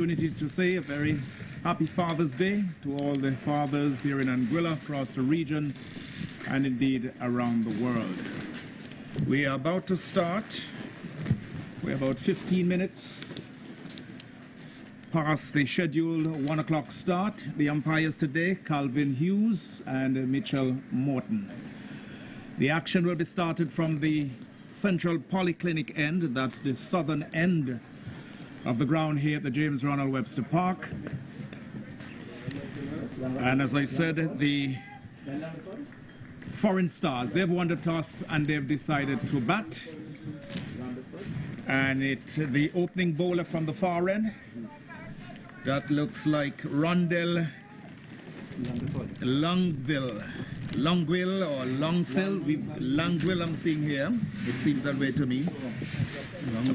Opportunity to say a very happy Father's Day to all the fathers here in Anguilla, across the region, and indeed around the world. We are about to start. We're about 15 minutes past the scheduled 1 o'clock start. The umpires today, Calvin Hughes and Michel Morton. The action will be started from the Central Polyclinic end, that's the southern end of the ground here at the James Ronald Webster Park. And as I said, the foreign stars, they've won the toss and they've decided to bat. And the opening bowler from the far end, that looks like Rondell Longville or Longville I'm seeing here. It seems that way to me.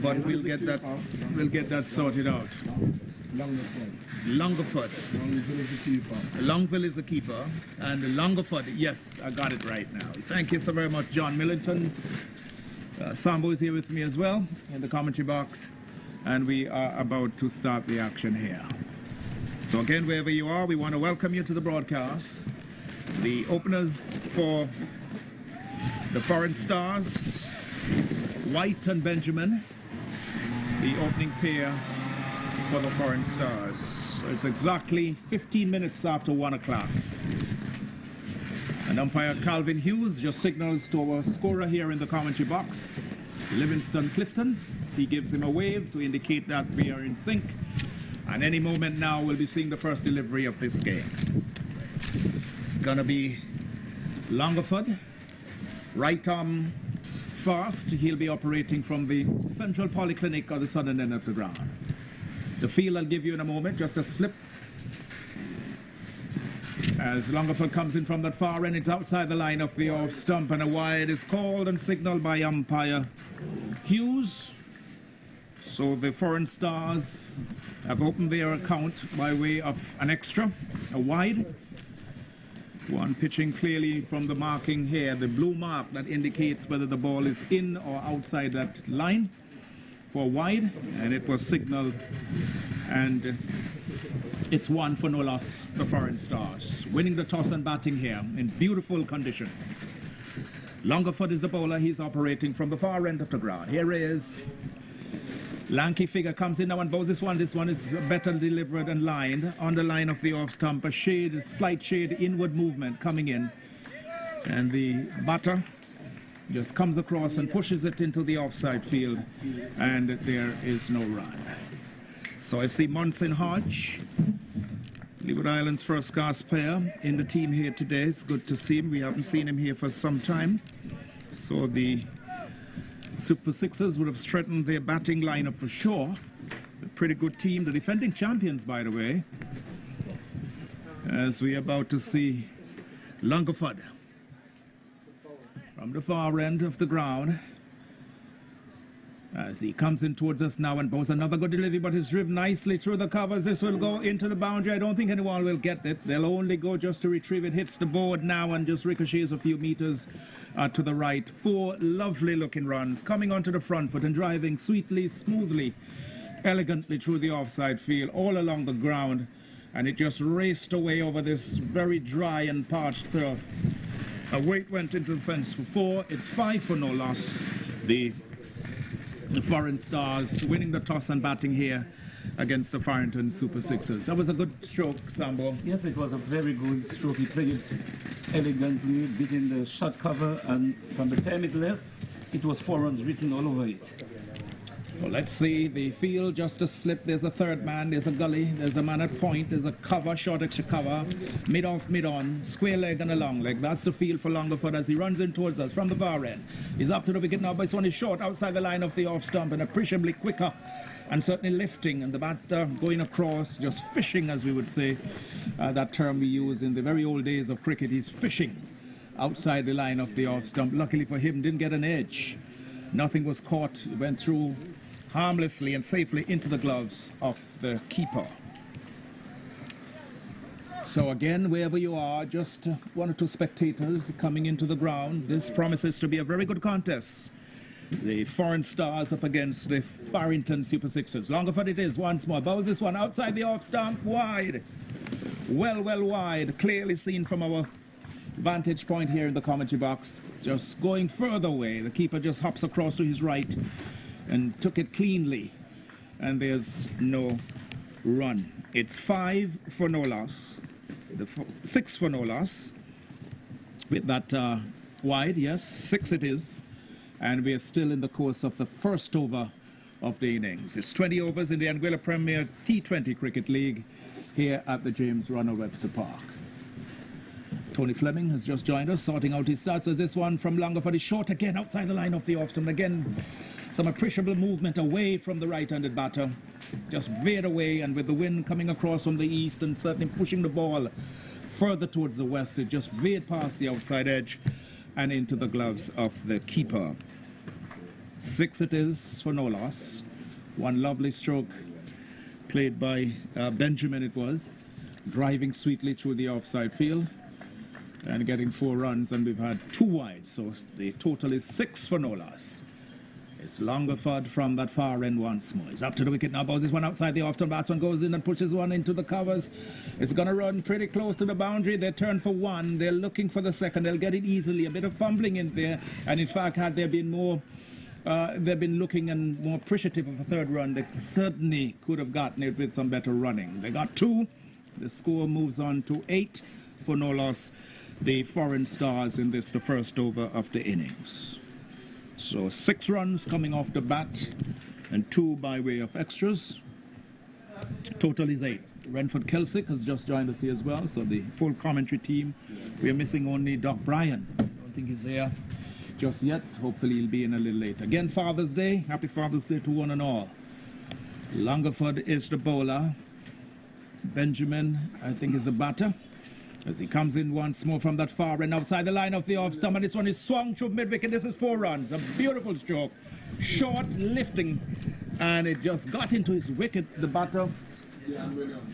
But we'll get that sorted out. Longerford. Longville is the keeper. And Longerford, yes, I got it right now. Thank you so very much, John Millington. Sambo is here with me as well in the commentary box. And we are about to start the action here. So again, wherever you are, we want to welcome you to the broadcast. The openers for the foreign stars, White and Benjamin. The opening pair for the foreign stars. So it's exactly 15 minutes after 1 o'clock. And umpire Calvin Hughes just signals to our scorer here in the commentary box, Livingston Clifton. He gives him a wave to indicate that we are in sync. And any moment now we'll be seeing the first delivery of this game. It's gonna be Longerford, right arm fast. He'll be operating from the Central Polyclinic or the southern end of the ground. The field I'll give you in a moment, just a slip. As Longerford comes in from that far end, it's outside the line of the off stump, and a wide is called and signaled by umpire Hughes. So the foreign stars have opened their account by way of an extra, a wide. One pitching clearly from the marking here, the blue mark that indicates whether the ball is in or outside that line for wide, and it was signaled, and it's one for no loss, the foreign stars. Winning the toss and batting here in beautiful conditions. Longerford is the bowler, he's operating from the far end of the ground. Here is lanky figure comes in now and bowls this one. This one is better delivered and lined on the line of the off stump. A shade, slight shade inward movement coming in. And the batter just comes across and pushes it into the offside field. And there is no run. So I see Monson Hodge, Leeward Islands first class player, in the team here today. It's good to see him. We haven't seen him here for some time. So the Super Sixers would have strengthened their batting lineup for sure. A pretty good team, the defending champions, by the way, as we are about to see Longerford from the far end of the ground as he comes in towards us now and bows another good delivery, but is driven nicely through the covers. This will go into the boundary. I don't think anyone will get it. They'll only go just to retrieve it. Hits the board now and just ricochets a few meters to the right. 4 lovely looking runs coming onto the front foot and driving sweetly, smoothly, elegantly through the offside field all along the ground, and it just raced away over this very dry and parched turf. A weight went into the fence for 4. It's 5 for no loss. The foreign stars winning the toss and batting here against the Farrington Super Sixers. That was a good stroke, Sambo. Yes, it was a very good stroke. He played it elegantly, beating the shot cover, and from the time it left, it was 4 runs written all over it. So let's see the field, just a slip. There's a third man, there's a gully, there's a man at point, there's a cover, short extra cover, mid off, mid on, square leg and a long leg. That's the field for Longerford as he runs in towards us from the far end. He's up to the wicket now, but this one is short outside the line of the off stump and appreciably quicker and certainly lifting, and the batter going across, just fishing, as we would say, that term we used in the very old days of cricket. He's fishing outside the line of the off stump. Luckily for him, didn't get an edge. Nothing was caught. It went through harmlessly and safely into the gloves of the keeper. So again, wherever you are, just 1 or 2 spectators coming into the ground. This promises to be a very good contest. The foreign Stars up against the Farrington Super Sixers. Longford it is once more. Bows this one outside the off stump, wide. Well wide. Clearly seen from our vantage point here in the commentary box. Just going further away. The keeper just hops across to his right and took it cleanly. And there's no run. It's 5 for no loss. 6 for no loss. With that wide, yes, 6 it is. And we are still in the course of the first over of the innings. It's 20 overs in the Anguilla Premier T20 Cricket League here at the James Runner Webster Park. Tony Fleming has just joined us, sorting out his starts as this one from Longford is short again outside the line of the off-stump. Again, some appreciable movement away from the right-handed batter. Just veered away, and with the wind coming across from the east and certainly pushing the ball further towards the west, it just veered past the outside edge and into the gloves of the keeper. 6 it is for no loss. One lovely stroke played by Benjamin it was, driving sweetly through the offside field and getting 4 runs, and we've had 2 wide, so the total is 6 for no loss. It's Longford from that far end once more. He's up to the wicket now, bows this one outside the off-stump. Batsman goes in and pushes one into the covers. It's going to run pretty close to the boundary. They turn for 1. They're looking for the second. They'll get it easily. A bit of fumbling in there. And in fact, had there been more, they've been looking and more appreciative of a third run, they certainly could have gotten it with some better running. They got 2. The score moves on to 8 for no loss. The foreign Stars in this, the first over of the innings. So 6 runs coming off the bat and 2 by way of extras. Total is 8. Renford Kelsick has just joined us here as well, so the full commentary team. We are missing only Doc Bryan. I don't think he's here just yet. Hopefully he'll be in a little later. Again, Father's Day. Happy Father's Day to one and all. Longford is the bowler. Benjamin, I think, is the batter, as he comes in once more from that far end outside the line of the off-stump, and this one is swung through mid-wicket. This is 4 runs. A beautiful stroke. Short, lifting, and it just got into his wicket, the batter.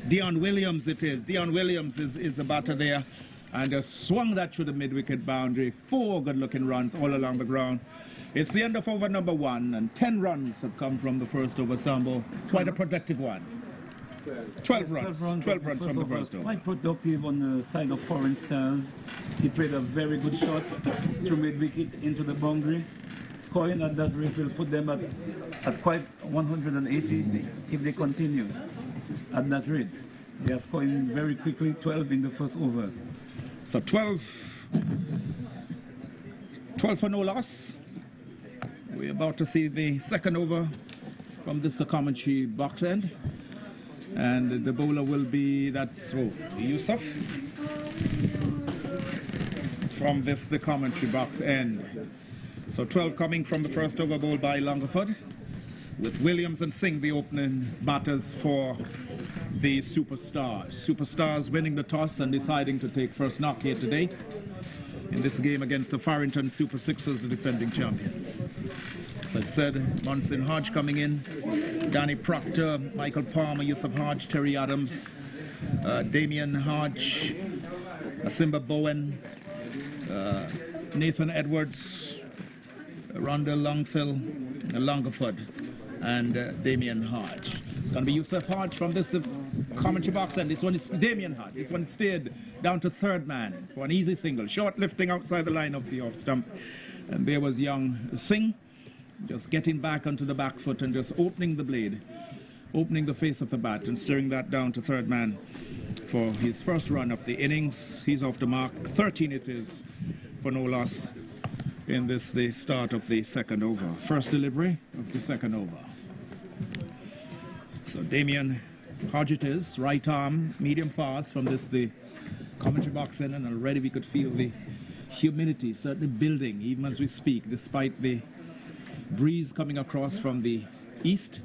Dion Williams it is. Dion Williams is the batter there, and just swung that through the mid-wicket boundary. 4 good-looking runs all along the ground. It's the end of over number 1, and 10 runs have come from the first over, Sambo. It's quite a productive one. 12 runs from the first over. Quite productive on the side of foreign Stars. He played a very good shot through mid-wicket into the boundary. Scoring at that rate will put them at quite 180 if they continue at that rate. They are scoring very quickly, 12 in the first over. So 12 for no loss. We're about to see the second over from this commentary box end. And the bowler will be Yusuf from the commentary box end. So 12 coming from the first over bowl by Longford, with Williams and Singh the opening batters for the Superstars. Superstars winning the toss and deciding to take first knock here today in this game against the Farrington Super Sixers, the defending champions. As I said, Munson Hodge coming in, Danny Proctor, Michael Palmer, Yusuf Hodge, Terry Adams, Damien Hodge, Asimba Bowen, Nathan Edwards, Rondell Longford, and Damien Hodge. It's going to be Yusuf Hodge from this commentary box, and this one is Damien Hodge. This one stayed down to third man for an easy single. Short lifting outside the line of the off stump. And there was young Singh, just getting back onto the back foot and just opening the blade, opening the face of the bat and steering that down to third man for his first run of the innings. He's off the mark. 13 it is for no loss in this, the start of the second over. First delivery of the second over. So Damien Hodge it is, right arm, medium fast from this, the commentary box in, and already we could feel the humidity certainly building even as we speak, despite the breeze coming across from the east,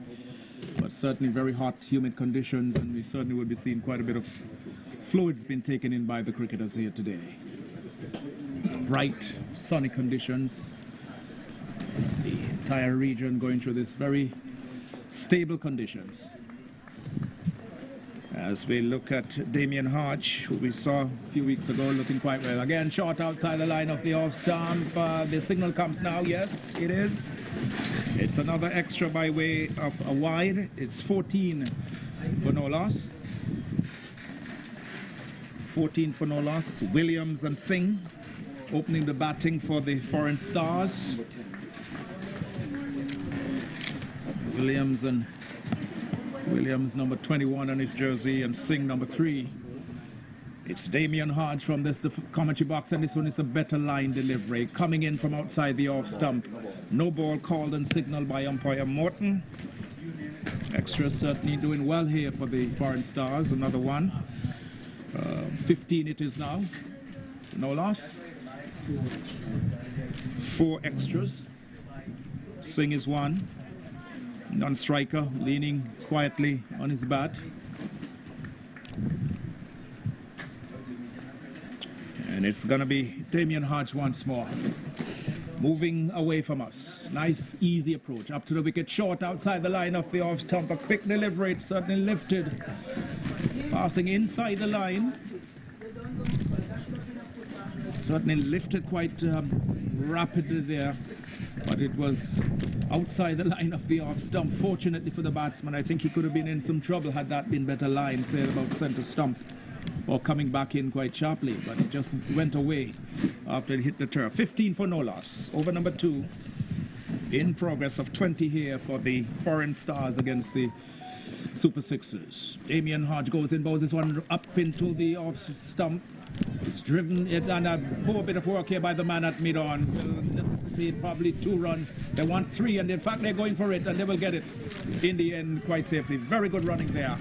but certainly very hot, humid conditions, and we certainly will be seeing quite a bit of fluids being taken in by the cricketers here today. It's bright, sunny conditions. The entire region going through this very stable conditions. As we look at Damien Hodge, who we saw a few weeks ago looking quite well. Again, short outside the line of the off stump. The signal comes now, yes, it is. It's another extra by way of a wide. It's 14 for no loss. 14 for no loss. Williams and Singh opening the batting for the foreign stars. Williams number 21 on his jersey, and Singh number 3. It's Damien Hodge from the commentary box, and this one is a better line delivery coming in from outside the off stump. No ball called and signaled by umpire Morton. Extra certainly doing well here for the foreign stars. Another one. 15 it is now. No loss. 4 extras. Singh is 1. Non-striker leaning quietly on his bat. And it's going to be Damien Hodge once more. Moving away from us. Nice, easy approach. Up to the wicket, short outside the line of the off stump. A quick delivery, it's certainly lifted. Passing inside the line. Certainly lifted quite rapidly there. But it was outside the line of the off stump. Fortunately for the batsman, I think he could have been in some trouble had that been better line, say about center stump, or coming back in quite sharply, but it just went away after it hit the turf. 15 for no loss. Over number 2 in progress of 20 here for the foreign stars against the Super Sixers. Damien Hodge goes in, bowls this one up into the off stump. It's driven it, and a poor bit of work here by the man at mid-on. Will necessitate probably 2 runs. They want 3, and in fact they're going for it, and they will get it in the end quite safely. Very good running there.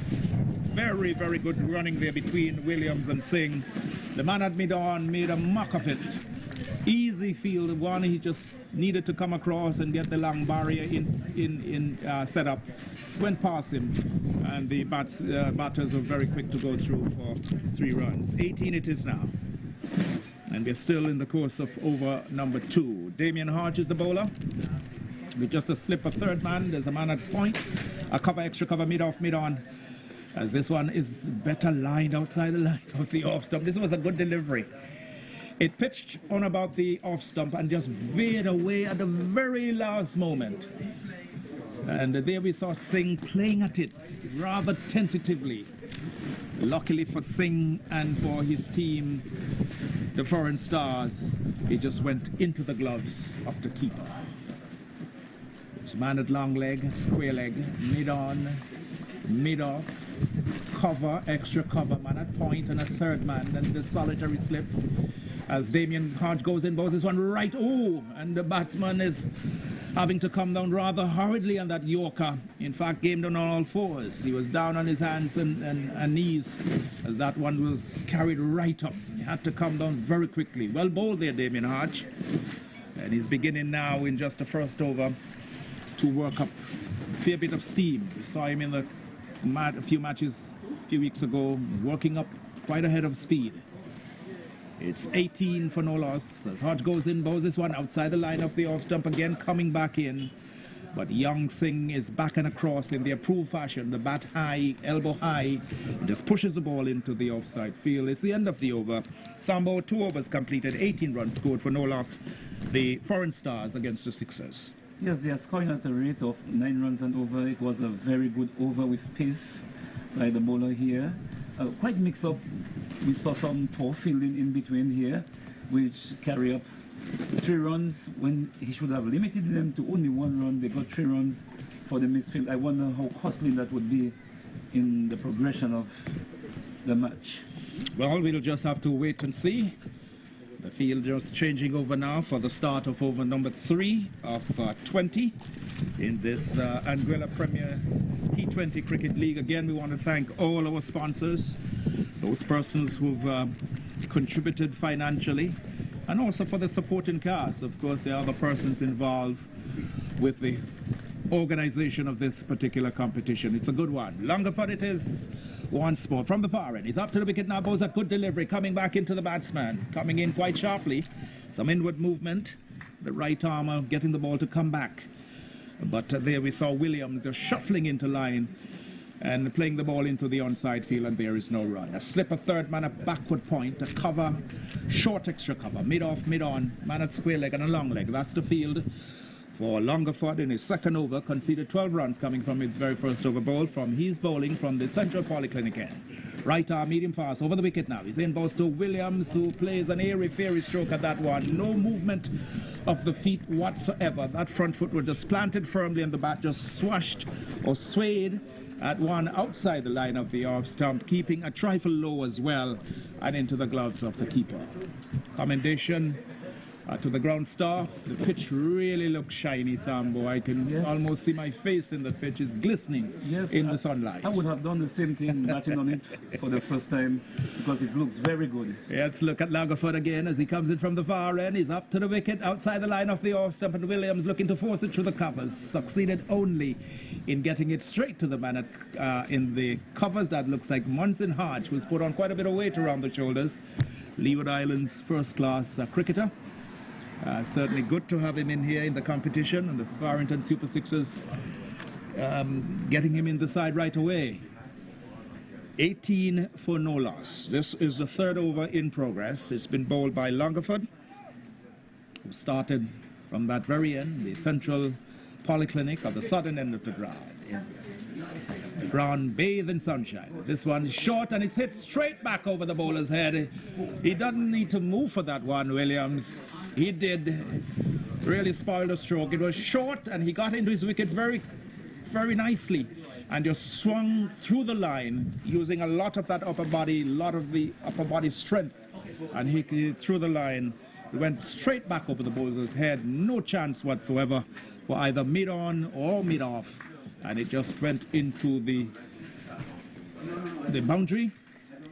Very, very good running there between Williams and Singh. The man at mid-on made a muck of it. Easy field one. He just needed to come across and get the long barrier in set up. Went past him, and the batters were very quick to go through for 3 runs. 18 it is now. And we're still in the course of over number 2. Damien Hodge is the bowler. With just a slip of third man, there's a man at point. A cover, extra cover, mid-off, mid-on. As this one is better lined outside the line of the off stump. This was a good delivery. It pitched on about the off stump and just veered away at the very last moment. And there we saw Singh playing at it rather tentatively. Luckily for Singh and for his team, the foreign stars, it just went into the gloves of the keeper. It's man at long leg, square leg, mid-on, mid-off, cover, extra cover, man at point, and a third man, then the solitary slip. As Damien Hodge goes in, bowls this one right, and the batsman is having to come down rather hurriedly on that Yorker. In fact, game down on all 4s. He was down on his hands and knees as that one was carried right up. He had to come down very quickly. Well bowled there, Damien Hodge. And he's beginning now in just the first over to work up a fair bit of steam. We saw him in a few matches a few weeks ago, working up quite ahead of speed. It's 18 for no loss as Hodge goes in, bowls this one outside the line of the off stump again, coming back in. But young Singh is back and across in the approved fashion, the bat high, elbow high, and just pushes the ball into the offside field. It's the end of the over. Sambo, 2 overs completed, 18 runs scored for no loss. The foreign stars against the Sixers. Yes, they are scoring at a rate of 9 runs and over. It was a very good over with pace by the bowler here. Quite mixed up. We saw some poor fielding in between here, which carry up 3 runs when he should have limited them to only 1 run. They got 3 runs for the misfield. I wonder how costly that would be in the progression of the match. Well, we'll just have to wait and see. The field just changing over now for the start of over number 3 of 20 in this Anguilla Premier T20 Cricket League. Again, we want to thank all our sponsors, those persons who've contributed financially, and also for the supporting cast. Of course, there are other persons involved with the organization of this particular competition. It's a good one. Longer for it is once more from the far end. He's up to the wicket now, bowls a good delivery, coming back into the batsman, coming in quite sharply. Some inward movement, the right armer getting the ball to come back. But there we saw Williams just shuffling into line and playing the ball into the onside field, and there is no run. A slip, a third man, a backward point, a cover, short extra cover, mid-off, mid-on, man at square leg and a long leg. That's the field for Longford in his second over, conceded 12 runs coming from his very first over bowl from his bowling from the Central Polyclinic end. Right arm, medium fast, over the wicket now. He's in balls to Williams, who plays an airy-fairy stroke at that one. No movement of the feet whatsoever. That front foot was just planted firmly and the bat just swashed or swayed at one outside the line of the off stump, keeping a trifle low as well and into the gloves of the keeper. Commendation to the ground staff. The pitch really looks shiny, Sambo. I can almost see my face in the pitch. It's glistening in the sunlight. I would have done the same thing, batting on it for the first time, because it looks very good. Let's look at Longford again as he comes in from the far end. He's up to the wicket outside the line of the off stump, and Williams looking to force it through the covers. Succeeded only in getting it straight to the man in the covers. That looks like Munson Hodge, who's put on quite a bit of weight around the shoulders. Leeward Islands first-class cricketer. Certainly good to have him in here in the competition, and the Farrington Super Sixers getting him in the side right away. 18 for no loss. This is the third over in progress. It's been bowled by Longford, who started from that very end, the Central Polyclinic of the southern end of the ground. The ground bathed in sunshine. This one is short and it's hit straight back over the bowler's head. He doesn't need to move for that one, Williams. He did really spoil the stroke. It was short and he got into his wicket very, very nicely and just swung through the line using a lot of that upper body, a lot of the upper body strength, and he through the line. He went straight back over the bowler's head. No chance whatsoever for either mid-on or mid-off, and it just went into the boundary.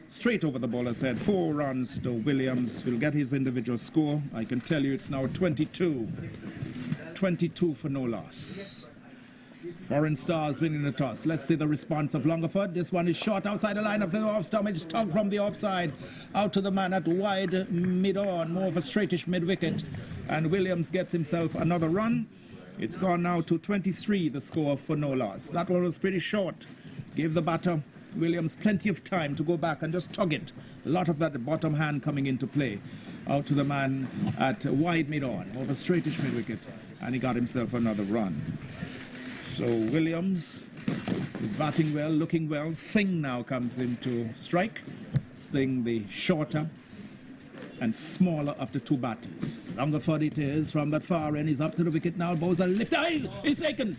Straight over the bowler's head. 4 runs to Williams. Will get his individual score. I can tell you it's now 22. 22 for no loss. Foreign Stars winning the toss. Let's see the response of Longford. This one is short outside the line of the off stump. It's tugged from the offside out to the man at wide mid-on. More of a straightish mid-wicket. And Williams gets himself another run. It's gone now to 23, the score for no loss. That one was pretty short. Gave the batter Williams plenty of time to go back and just tug it. A lot of that bottom hand coming into play. Out to the man at wide mid-on, over straightish mid-wicket, and he got himself another run. So Williams is batting well, looking well. Singh now comes into strike. Singh the shorter and smaller of the two batters. Longford it is from that far end. He's up to the wicket now. Bowser lift. He's taken.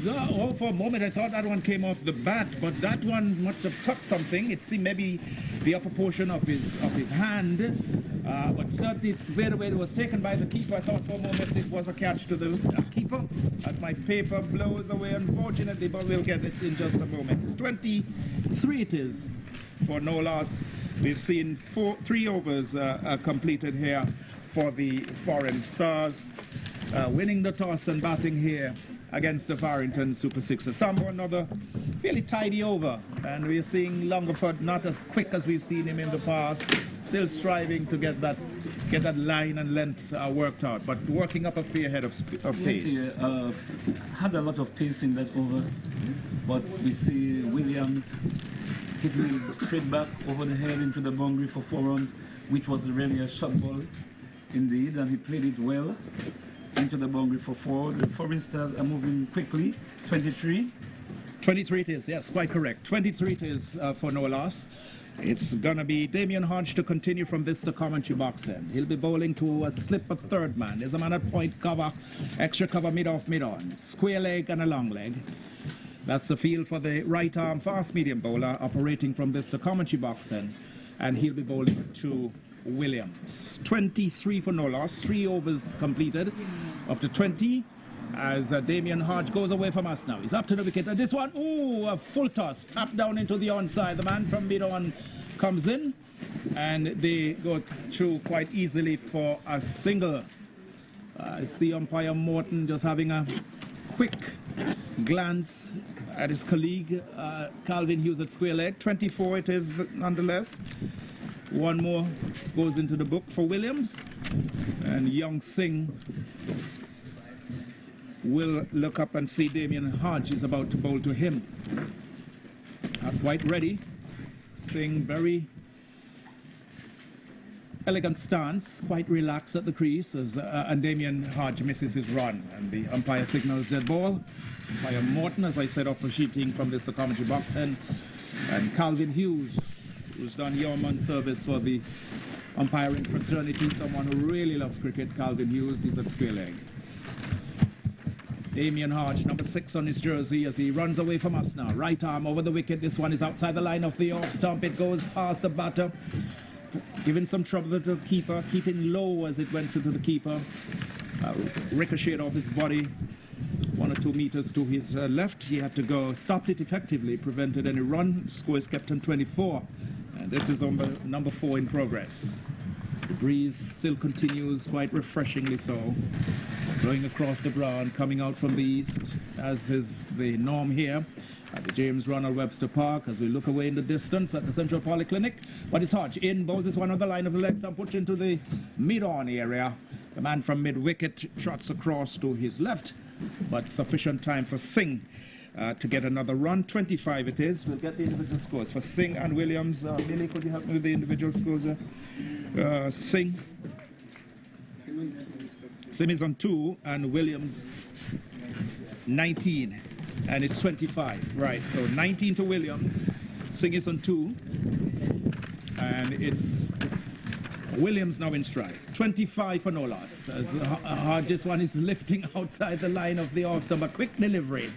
Oh, for a moment I thought that one came off the bat, but that one must have touched something. It seemed maybe the upper portion of his hand, but certainly the way it was taken by the keeper, I thought for a moment it was a catch to the keeper. As my paper blows away, unfortunately, but we'll get it in just a moment. It's 23 it is for no loss. We've seen 3 overs completed here for the Foreign Stars, winning the toss and batting here against the Farrington Super Sixers. Sambo, another fairly tidy over, and we're seeing Longford not as quick as we've seen him in the past, still striving to get that line and length worked out, but working up a fair head of pace. Yes, had a lot of pace in that over, but we see Williams hitting straight back over the head into the boundary for 4 runs, which was really a shot ball indeed, and he played it well into the boundary for 4. The Foreign Stars are moving quickly. 23. 23 it is, yes, quite correct. 23 it is for no loss. It's going to be Damien Hodge to continue from this to commentary box end. He'll be bowling to a slip of third man. There's a man at point cover, extra cover mid-off, mid-on. Square leg and a long leg. That's the field for the right arm fast medium bowler operating from this to commentary box end. And he'll be bowling to Williams. 23 for no loss. 3 overs completed of the 20 as Damien Hodge goes away from us now. He's up to the wicket, and this one, ooh, a full toss, tapped down into the onside. The man from mid-on comes in, and they go through quite easily for a single. I see umpire Morton just having a quick glance at his colleague, Calvin Hughes at square leg. 24 it is nonetheless. One more goes into the book for Williams, and young Singh will look up and see Damien Hodge is about to bowl to him. Not quite ready. Singh very Elegant stance, quite relaxed at the crease as and Damien Hodge misses his run, and the umpire signals dead ball. Umpire Morton, as I said, officiating from the commentary box, and Calvin Hughes, who's done yeoman service for the umpiring fraternity, someone who really loves cricket. Calvin Hughes, he's at square leg. Damien Hodge, number 6 on his jersey, as he runs away from us now. Right arm over the wicket. This one is outside the line of the off stump. It goes past the batter, giving some trouble to the keeper, keeping low as it went to the keeper. Ricocheted off his body 1 or 2 meters to his left. He had to go, stopped it effectively, prevented any run. Score is kept on 24. And this is number 4 in progress. The breeze still continues, quite refreshingly so, blowing across the ground, coming out from the east, as is the norm here at the James Ronald Webster Park, as we look away in the distance at the Central Polyclinic. But it's Hodge in, Bowes one on the line of the legs and puts into the mid-on area. The man from mid-wicket trots across to his left, but sufficient time for Singh to get another run. 25 it is. We'll get the individual scores for Singh and Williams. Millie, could you help me with the individual scores? Singh is on 2 and Williams 19, and it's 25. Right, so 19 to Williams. Singh is on 2, and it's Williams now in stride. 25 for no loss, as this one is lifting outside the line of the off stump. A quick delivery,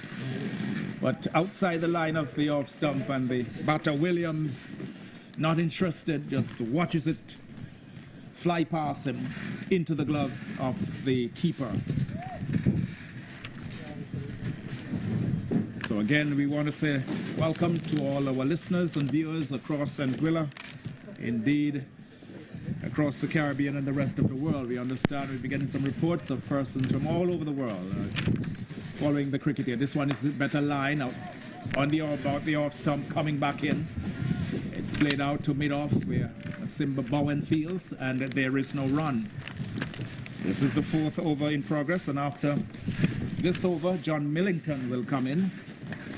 but outside the line of the off stump, and the batter Williams, not interested, just watches it fly past him into the gloves of the keeper. So again, we want to say welcome to all our listeners and viewers across Anguilla, indeed across the Caribbean and the rest of the world. We understand we'll be getting some reports of persons from all over the world following the cricket here. This one is a better line out on the about the off stump, coming back in. It's played out to mid-off where Simba Bowen fields, and there is no run. This is the 4th over in progress, and after this over, John Millington will come in,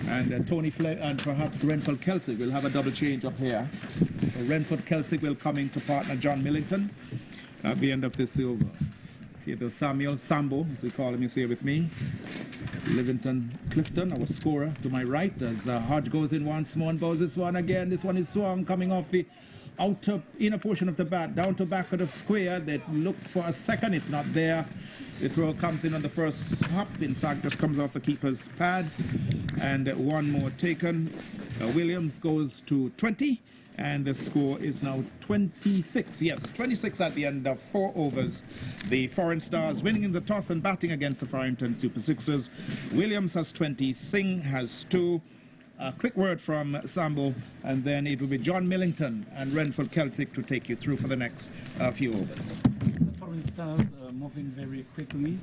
and Tony Fleck and perhaps Renford Kelsick will have a double change up here. So Renford Kelsick will come in to partner John Millington at the end of this over. Here goes Samuel Sambo, as we call him, is here with me. Livingston Clifton, our scorer, to my right, as Hodge goes in once more and bows this one again. This one is swung, coming off the outer inner portion of the bat, down to back of the square. They look for a second, it's not there. The throw comes in on the first hop, in fact, just comes off the keeper's pad. And one more taken. Williams goes to 20. And the score is now 26. Yes, 26 at the end of 4 overs. The Foreign Stars winning in the toss and batting against the Farrington Super Sixers. Williams has 20, Singh has 2. A quick word from Sambo, and then it will be John Millington and Renford Celtic to take you through for the next few overs. The Foreign Stars moving very quickly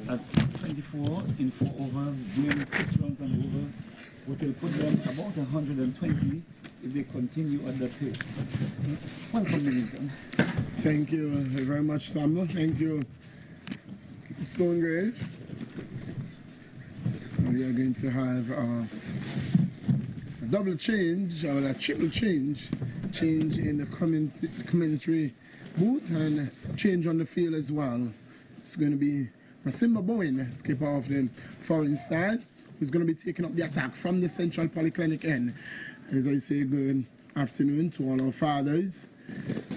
at 24 in 4 overs, nearly 6 runs an over, which will put them about 120 if they continue at that pace. Welcome, Millington. Thank you very much, Sambo. Thank you, Stonegrave. We are going to have a double change, or a triple change in the commentary booth, and change on the field as well. It's going to be Simba Bowen, skipper of the Foreign Stars, who's going to be taking up the attack from the Central Polyclinic end. As I say, good afternoon to all our fathers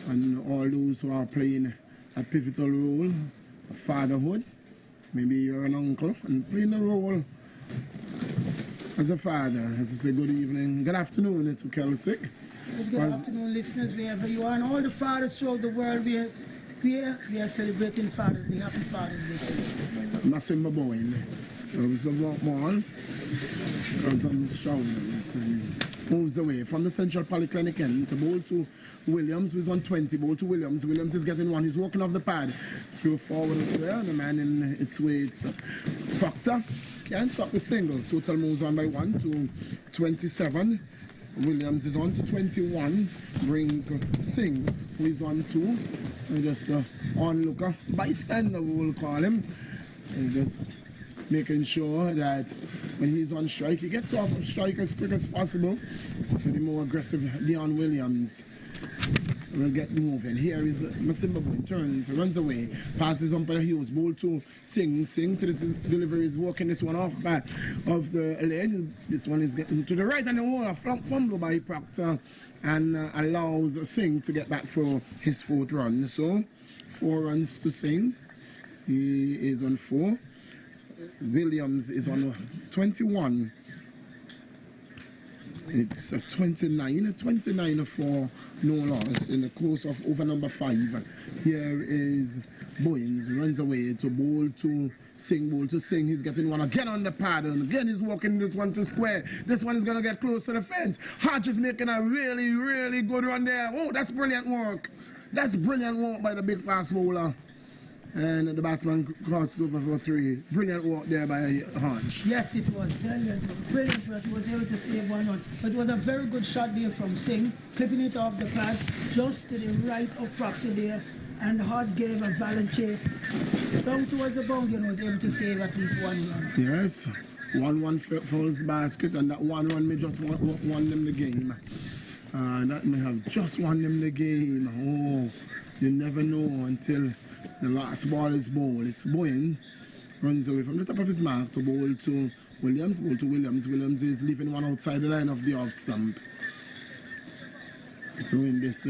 and all those who are playing a pivotal role of fatherhood. Maybe you're an uncle and playing a role as a father. As I say, good evening, good afternoon to Kelsick. Good afternoon, listeners, wherever you are, and all the fathers throughout the world. We are celebrating Father's Day. Happy Father's Day. Masimba Bowen. There was a walk ball. It was on his shoulders and moves away from the Central Polyclinic end to bowl to Williams, who's on 20. Bowl to Williams. Williams is getting one. He's walking off the pad. Through forward as well. The man in its way, it's Proctor. Can't stop the single. Total moves on by 1 to 27. Williams is on to 21. Brings Singh, who is on 2. And just onlooker, bystander, we will call him. And just making sure that when he's on strike, he gets off of strike as quick as possible. So the more aggressive Leon Williams. will get moving. Here is Masimba Boy, turns, runs away, passes umpire Hughes, ball to Singh to this delivery is walking this one off back of the leg. This one is getting to the right and the wall, a fumble by Proctor and allows Singh to get back for his 4th run. So 4 runs to Singh. He is on 4. Williams is on 21. It's a 29 for no loss in the course of over number 5. Here is Bowens, runs away to bowl to Singh, he's getting one again on the paddle, again he's walking this one to square, this one is going to get close to the fence. Hodge is making a really good run there. Oh, that's brilliant work by the big fast bowler. And the batsman crossed over for 3. Brilliant work there by Hodge. Yes, it was brilliant, but he was able to save 1 run. But it was a very good shot there from Singh, clipping it off the pad, just to the right of Proctor there. And Hodge gave a valiant chase down towards the boundary and was able to save at least 1 run. Yes, 1-1 for his basket, and that 1 run may just won them the game. That may have just won them the game. Oh, you never know until the last ball is bowled. It's Bowens, runs away from the top of his mark to bowl to Williams. Williams is leaving one outside the line of the off stump. So in this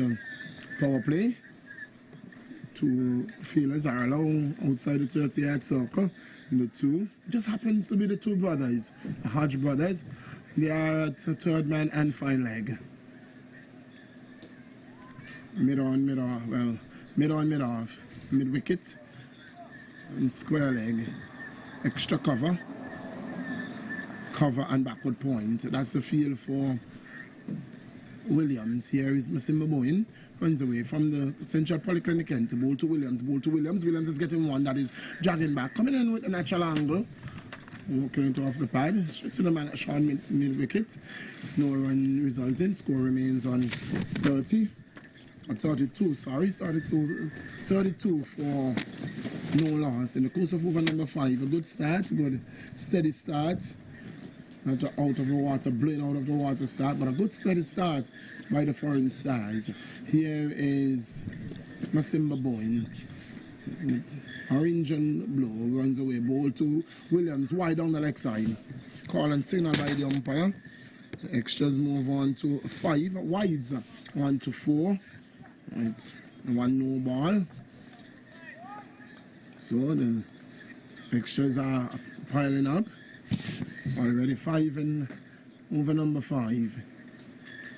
power play, 2 fielders are allowed outside the 30-yard circle. And the 2 just happens to be the 2 brothers, the Hodge brothers. They are at 3rd man and fine leg. Mid off. Mid wicket and square leg, extra cover and backward point. That's the field for Williams. Here is Masimba Bowen, runs away from the Central Polyclinic end to bowl to Williams. Williams is getting one that is jogging back, coming in with a natural angle, walking into off the pad, straight to the man at Sean mid wicket. No run resulting. Score remains on 32 for no loss in the course of over number 5. A good start, good steady start. Not out of the water, blowing out of the water start, but a good steady start by the Foreign Stars. Here is Masimba Bowen. Orange and blue, runs away, ball to Williams, wide down the leg side. Call and signal by the umpire. The extras move on to 5 wides, 1 to 4. Right, 1 no ball. So the extras are piling up. Already 5 in over number 5.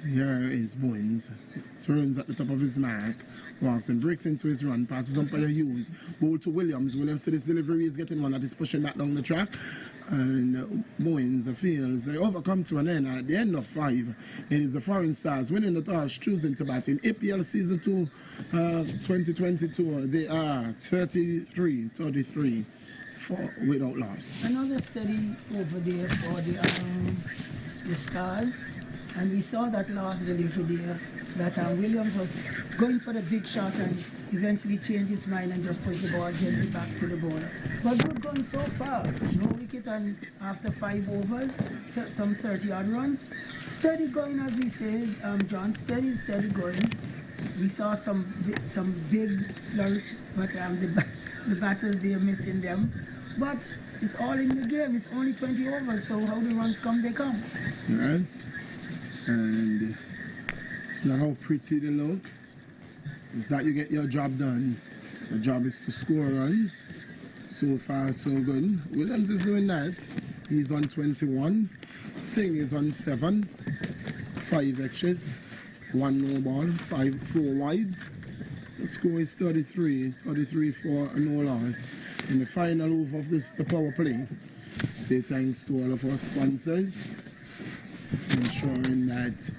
Here is Bowens. Turns at the top of his mark. Walks and breaks into his run. Passes umpire Hughes. Ball to Williams. Williams to this delivery is getting one that is pushing back down the track. And Bowens feels they overcome to an end. At the end of 5, it is the Foreign Stars winning the toss, choosing to bat in APL Season 2 2022. They are 33 without loss. Another steady over there for the Stars. And we saw that last delivery there, that Williams was going for the big shot and eventually changed his mind and just pushed the ball gently back to the bowler. But good going so far. No wicket and after 5 overs, some 30-odd runs. Steady going, as we said, John, steady going. We saw some big flourish, but the batters, they're missing them. But it's all in the game. It's only 20 overs, so how the runs come, they come. Yes. And it's not how pretty they look. It's that you get your job done. The job is to score runs. So far, so good. Williams is doing that. He's on 21. Singh is on 7. 5 extras. 1 no ball. 4 wides. The score is 33 for a no loss. In the final over of the power play. Say thanks to all of our sponsors, ensuring that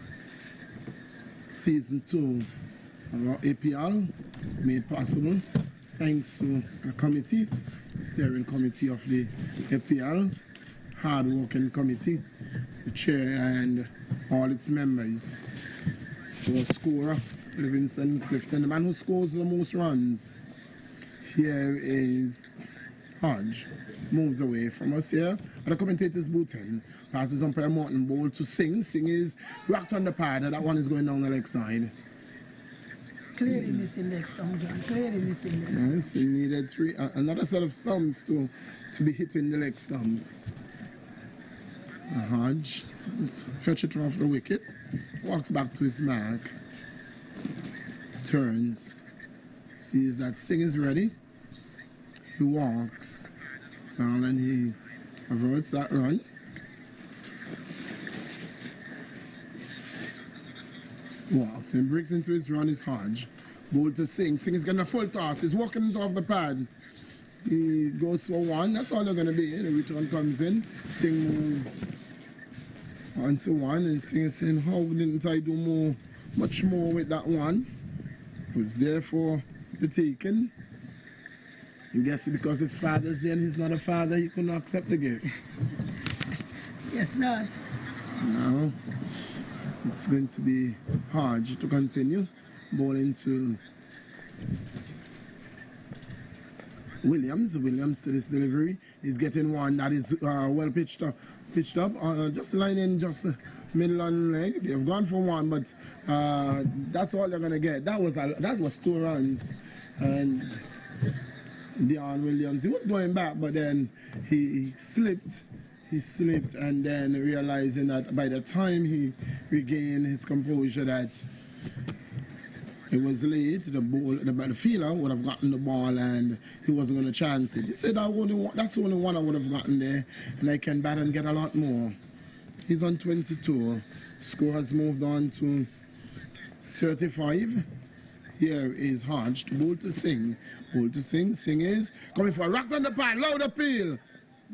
Season 2 of our APL is made possible. Thanks to the committee, the steering committee of the APL, hard-working committee, the chair and all its members. Our scorer, Livingston, Clifton, the man who scores the most runs. Here is Hodge. Moves away from us here at the commentator's booth end. Passes umpire Morton, ball to Singh. Singh is rocked on the pad, and that one is going down the leg side. Clearly missing leg stump, John. Clearly missing leg stump. Yes, he needed another set of stumps to be hitting the leg stump. Hodge fetch it off the wicket, walks back to his mark, turns, sees that Singh is ready. He walks, and then he averts that run. Walks and breaks into his run is Hodge. Ball to Singh. Singh is getting a full toss. He's walking it off the pad. He goes for one. That's all they're going to be. The return comes in. Singh moves onto one, and Singh is saying, how didn't I do much more with that one? It was there for the taking. You guess because his father's there and he's not a father, he couldn't accept the gift. Yes, not. No. It's going to be Hodge to continue. Bowling to Williams. Williams to this delivery. He's getting one that is well pitched up. Just lining just middle on leg. They've gone for one, but that's all they're gonna get. That was 2 runs, and Dion Williams, he was going back, but then he slipped. He slipped, and then realizing that by the time he regained his composure, that it was late. The fielder would have gotten the ball, and he wasn't going to chance it. He said, that's the only one I would have gotten there, and I can bat and get a lot more. He's on 22. Score has moved on to 35. Here is Hodge to bowl to Singh. Bowl to Singh. Singh is coming for a rock on the pad. Loud appeal.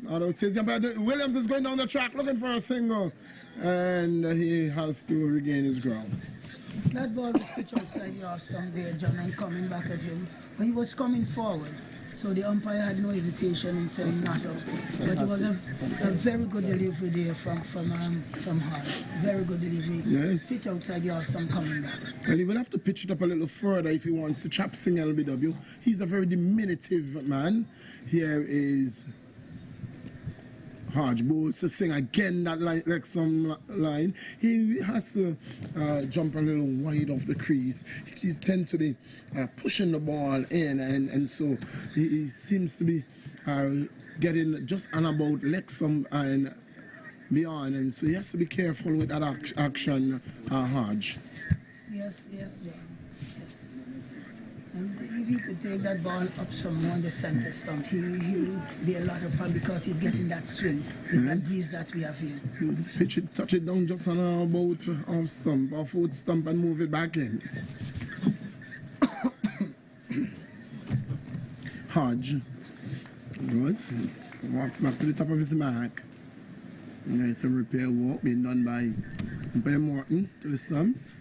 Williams is going down the track looking for a single, and he has to regain his ground. That ball was pitched outside the off stump there, John, and coming back at him. But he was coming forward, so the umpire had no hesitation in saying not out. But it was a very good delivery there from Hart. Very good delivery. Yes. Pitch outside the off stump coming back. And he will have to pitch it up a little further if he wants to trap Singh LBW. He's a very diminutive man. Here is Hodge bowls to Singh again, that like some line. He has to jump a little wide off the crease. He tends to be pushing the ball in, and so he seems to be getting just on about Lexham and beyond, and so he has to be careful with that action, Hodge. Yes, John. Yes. And if he could take that ball up some more on the center stump, he will be a lot of fun because he's getting that swing with that breeze that we have here. He'll pitch it, touch it down just on about off stump, or foot stump, and move it back in. Hodge. Good. Walks back to the top of his mark. Nice some repair work being done by Michel Morton to the stumps.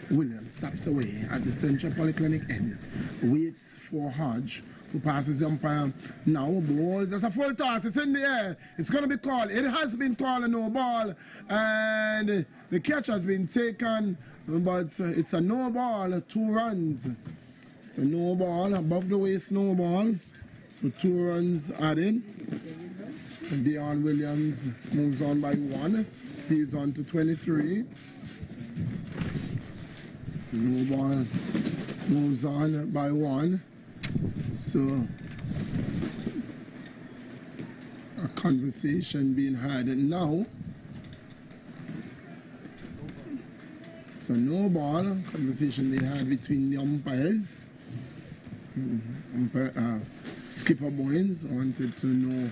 Williams steps away at the Central Polyclinic end, waits for Hodge, who passes the umpire now. Balls, there's a full toss, it's in the air, it's going to be called. It has been called a no ball, and the catch has been taken, but it's a no ball, 2 runs. It's a no ball, above the waist no ball, so 2 runs added. And Dion Williams moves on by 1. He's on to 23. No ball moves on by 1. So a conversation being had, and now so no ball. Conversation being had between the umpires. Skipper Boynes wanted to know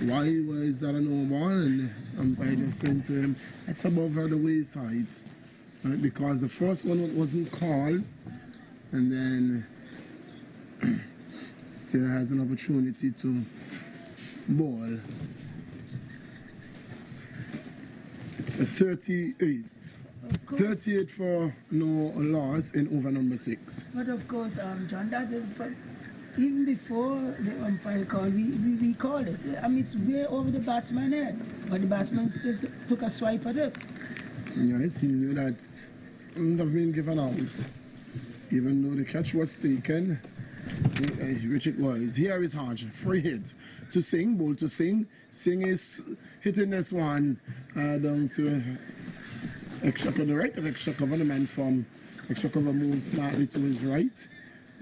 why was that a no ball, and the umpire just said to him, it's above the waist-height. Right, because the first one wasn't called, and then still has an opportunity to bowl. It's a 38. 38 for no loss in over number 6. But of course, John, that is, even before the umpire called, we called it. I mean, it's way over the batsman's head, but the batsman still took a swipe at it. Yes, he knew that it wouldn't have been given out, even though the catch was taken, which it was. Here is Hodge, free hit to Singh, ball to Singh. Singh is hitting this one down to extra to the right of extra cover, the man from extra cover moved slightly to his right.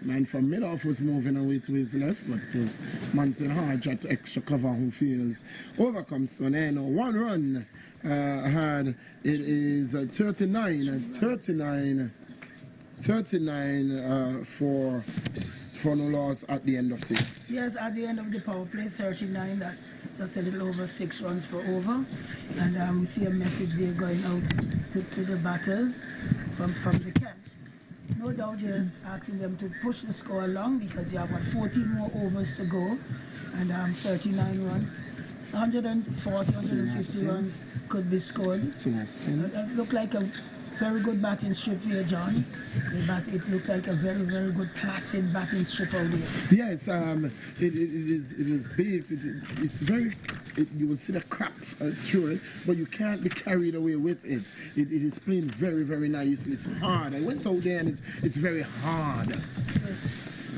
Man from mid-off was moving away to his left, but it was Manson Hodge at extra cover who feels overcomes to an end. 1 run ahead. It is 39 for no loss at the end of 6. Yes, at the end of the power play, 39. That's just a little over 6 runs for over. And we see a message there going out to the batters from the camp. No doubt they're asking them to push the score along because you have 14 more overs to go, and 39 runs. 140, 150 runs could be scored. It looked like a very good batting strip here, John. It looked like a very, very good placid batting strip out there. Yes, it is baked. It's very. You will see the cracks through it, but you can't be carried away with it. It is playing very, very nicely. It's hard. I went out there and it's very hard.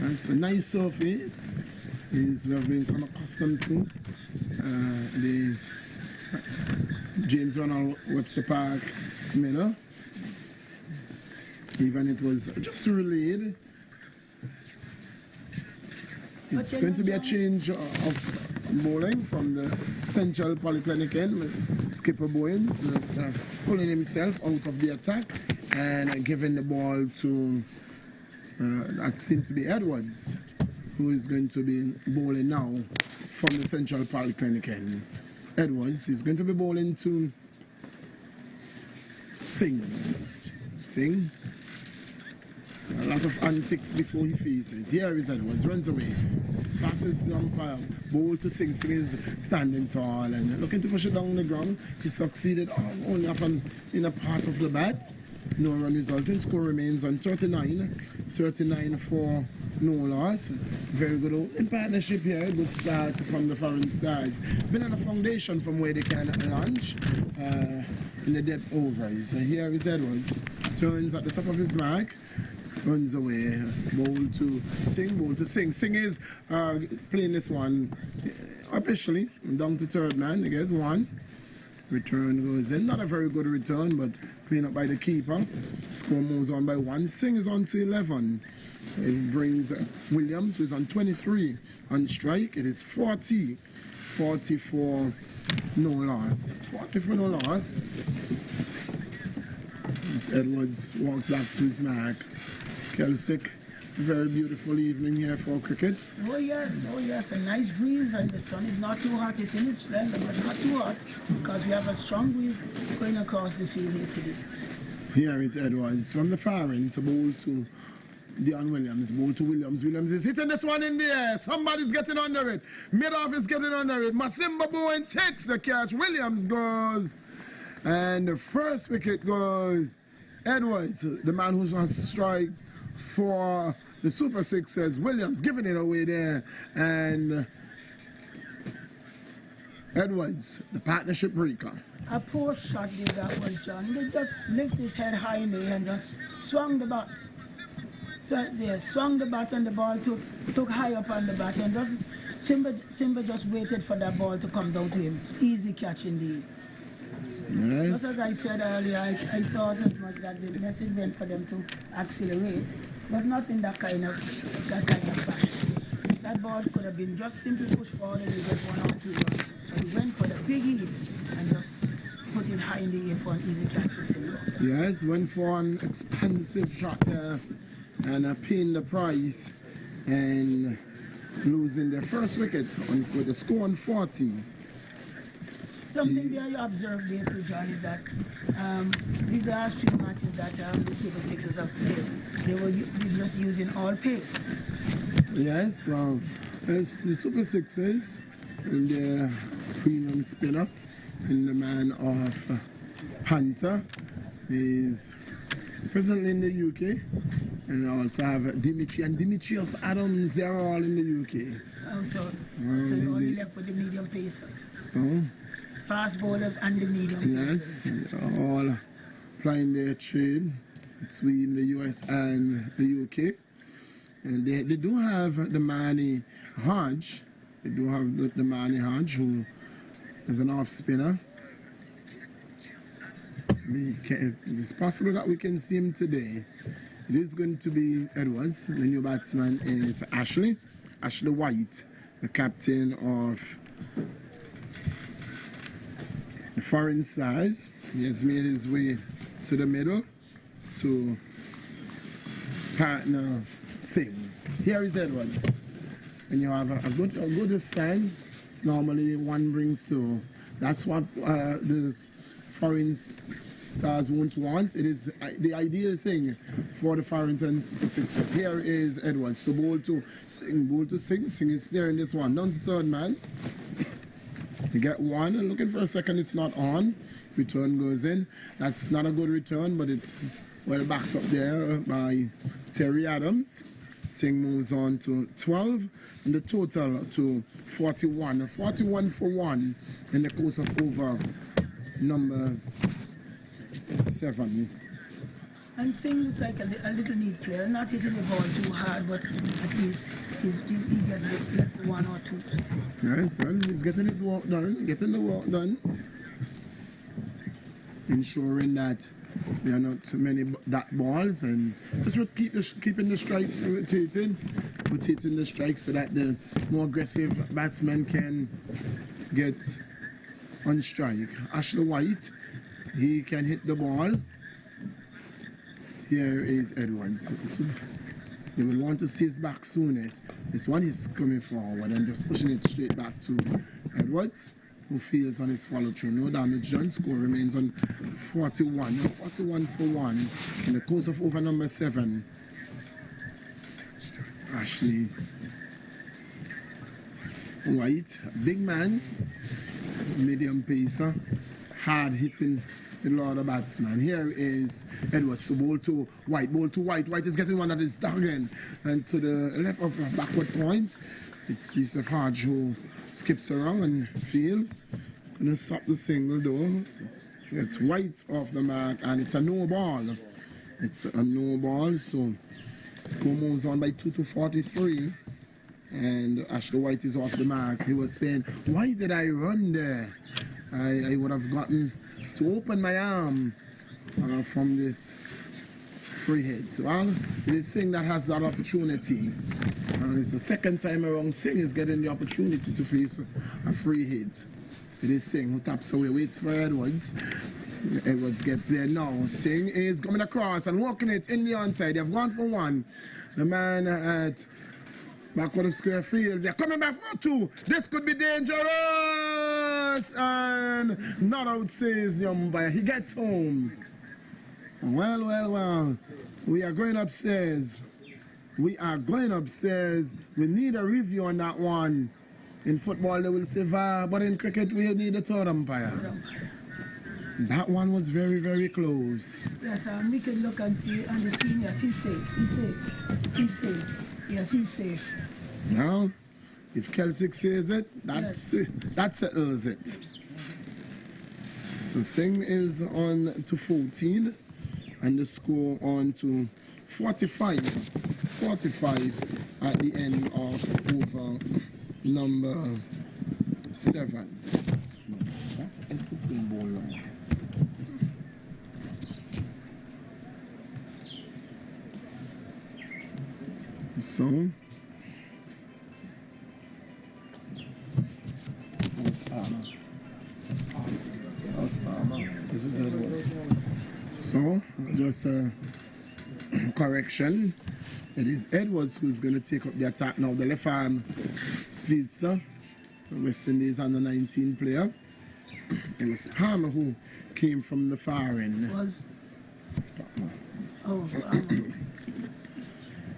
It's a nice surface. We have become accustomed to the James Ronald Webster Park Miller. Even it was just relayed. It's going to be a change of bowling from the Central Polyclinic end. Skipper Bowen is pulling himself out of the attack and giving the ball to that seemed to be Edwards, who is going to be bowling now from the Central Polyclinic end. Edwards is going to be bowling to Singh. A lot of antics before he faces. Here is Edwards, runs away, passes the umpire, bowl to Singh. Singh is standing tall and looking to push it down the ground. He succeeded only in a part of the bat. No run resulting. Score remains on 39 for no loss. Very good in partnership here. Good start from the foreign stars. Been on a foundation from where they can launch in the depth overs. Here is Edwards. Turns at the top of his mark. Runs away, bowl to Singh. Singh is playing this one officially down to third man. He gets 1. Return goes in. Not a very good return, but clean up by the keeper. Score moves on by 1. Singh is on to 11. It brings Williams, who is on 23 on strike. It is 40 for no loss. 40 for no loss. As Edwards walks back to his mark. Kelsick, very beautiful evening here for cricket. Oh yes, a nice breeze, and the sun is not too hot. It's in its splendor, but not too hot, because we have a strong breeze going across the field here today. Here is Edwards from the far end to bowl to Dion Williams. Bowl to Williams. Williams is hitting this one in the air. Somebody's getting under it. Mid-off is getting under it. Masimba Bowen takes the catch. Williams goes. And the first wicket goes Edwards, the man who's on strike for the Super Sixers. Williams giving it away there, and Edwards, the partnership breaker. A poor shot there that was, John. They just lifted his head high in the air and just swung the bat. So they swung the bat and the ball took high up on the bat, and just Simba just waited for that ball to come down to him. Easy catch indeed. Yes. Just as I said earlier, I thought as much that the message meant for them to accelerate, but not in that kind of fashion. That ball could have been just simply pushed forward and you get 1 or 2 runs. But he went for the big hit and just put it high in the air for an easy catch to Simba. Yes, went for an expensive shot there and paying the price and losing their first wicket with a score on 40. Something there you observed there too, John, is that the last few matches that the Super Sixers have played, they're just using all pace. Yes, well, as the Super Sixers and their premium spinner and the man of Panther is presently in the UK, and also have Dimitri and Dimitrios Adams. They're all in the UK. Oh, so you only left with the medium pacers. So. Fast bowlers and the medium pacers. Yes, all playing their trade between the US and the UK. And they do have the Manny Hodge. They do have the Manny Hodge, who is an off spinner. It is possible that we can see him today. It is going to be Edwards. The new batsman is Ashley White, the captain of the Foreign Stars. He has made his way to the middle to partner Singh. Here is Edwards. When you have a good stance, normally one brings two. That's what the Foreign Stars won't want. It is the ideal thing for the Farrington Sixers. Here is Edwards to bowl to Singh. Singh is there in this one. Down to third man. You get one, and looking for a second, it's not on. Return goes in. That's not a good return, but it's well backed up there by Terry Adams. Singh moves on to 12, and the total to 41. 41 for 1 in the course of over number 7. And Singh looks like a little neat player, not hitting the ball too hard, but at least he gets the 1 or 2. Yes, well, he's getting his work done, ensuring that there are not many dot balls, and just keeping the strikes rotating the strikes so that the more aggressive batsmen can get on strike. Ashley White, he can hit the ball. Here is Edwards. You will want to see his back soonest. This one is coming forward and just pushing it straight back to Edwards, who feels on his follow through. No damage done. Score remains on 41. 41 for 1 in the course of over number 7. Ashley White, big man, medium pacer, hard hitting the lot of batsmen. Here is Edwards to bowl to White. White is getting one that is dogging, and to the left of a backward point, it's Yusuf Hodge who skips around and fields. Gonna stop the single though. It's White off the mark, and it's a no ball. It's a no ball, so score moves on by 2 to 43. And Ashley White is off the mark. He was saying, why did I run there? I would have gotten to open my arm from this free hit. Well, it is Singh that has that opportunity. It's the second time around Singh is getting the opportunity to face a free hit. It is Singh who taps away, waits for Edwards. Edwards gets there now. Singh is coming across and walking it in the onside. They've gone for 1. The man at backward of square fields. They're coming back for 2. This could be dangerous. And not out, says the umpire. He gets home. Well. We are going upstairs. We need a review on that one. In football, they will say VAR, but in cricket, we need a third umpire. That one was very, very close. Yes, we can look and see on the screen. Yes, he's safe. Yes, he's safe. Now, if Kelsick says it, that settles it. So Singh is on to 14, and the score on to 45 at the end of over number 7. That's Edwards going ball now. So this is Edwards. So just a correction. It is Edwards who's going to take up the attack now. The left arm speedster, the West Indies under 19 player. It was Palmer who came from the far end.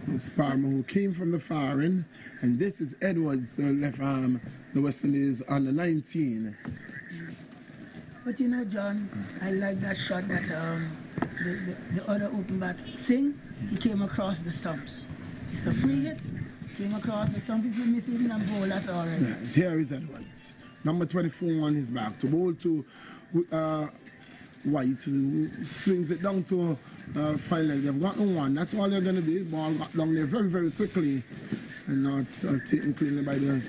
It's Palmer who came from the far end, and this is Edwards, the left arm, the West Indies under 19. But you know, John, I like that shot that the other open bat, Singh, he came across the stumps. It's a free hit, came across the stump. If you miss it and bowl, that's all right. Yes, here is Edwards. Number 24 on his back to bowl to White, who swings it down to fine leg. They've got no one. That's all they're going to be. Ball got down there very, very quickly and not taken cleanly by the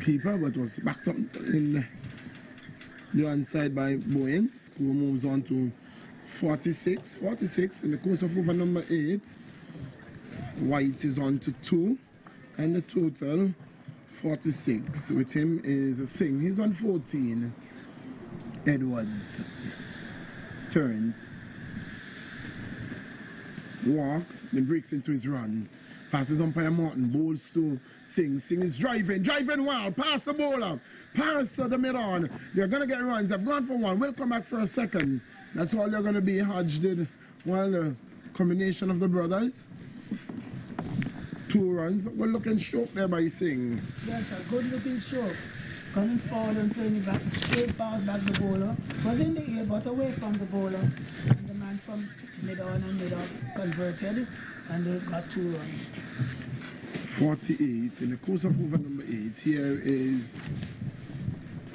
keeper, but was backed up in the onside by Boeing. Score moves on to 46 in the course of over number 8. White is on to 2, and the total 46. With him is Singh. He's on 14. Edwards turns, walks, then breaks into his run. Passes umpire Morton, bowls to Singh. Singh is driving well, past the bowler, past the mid-on. They're going to get runs. They've gone for one. We'll come back for a second. That's all they're going to be. Hodge did, well, the combination of the brothers. 2 runs. Good looking stroke there by Singh. Yes, a good looking stroke. Coming forward and playing it back, straight pass back the bowler. Was in the air, but away from the bowler. And the man from mid-on and mid-off converted, and they got 2 runs. 48 in the course of over number 8. Here is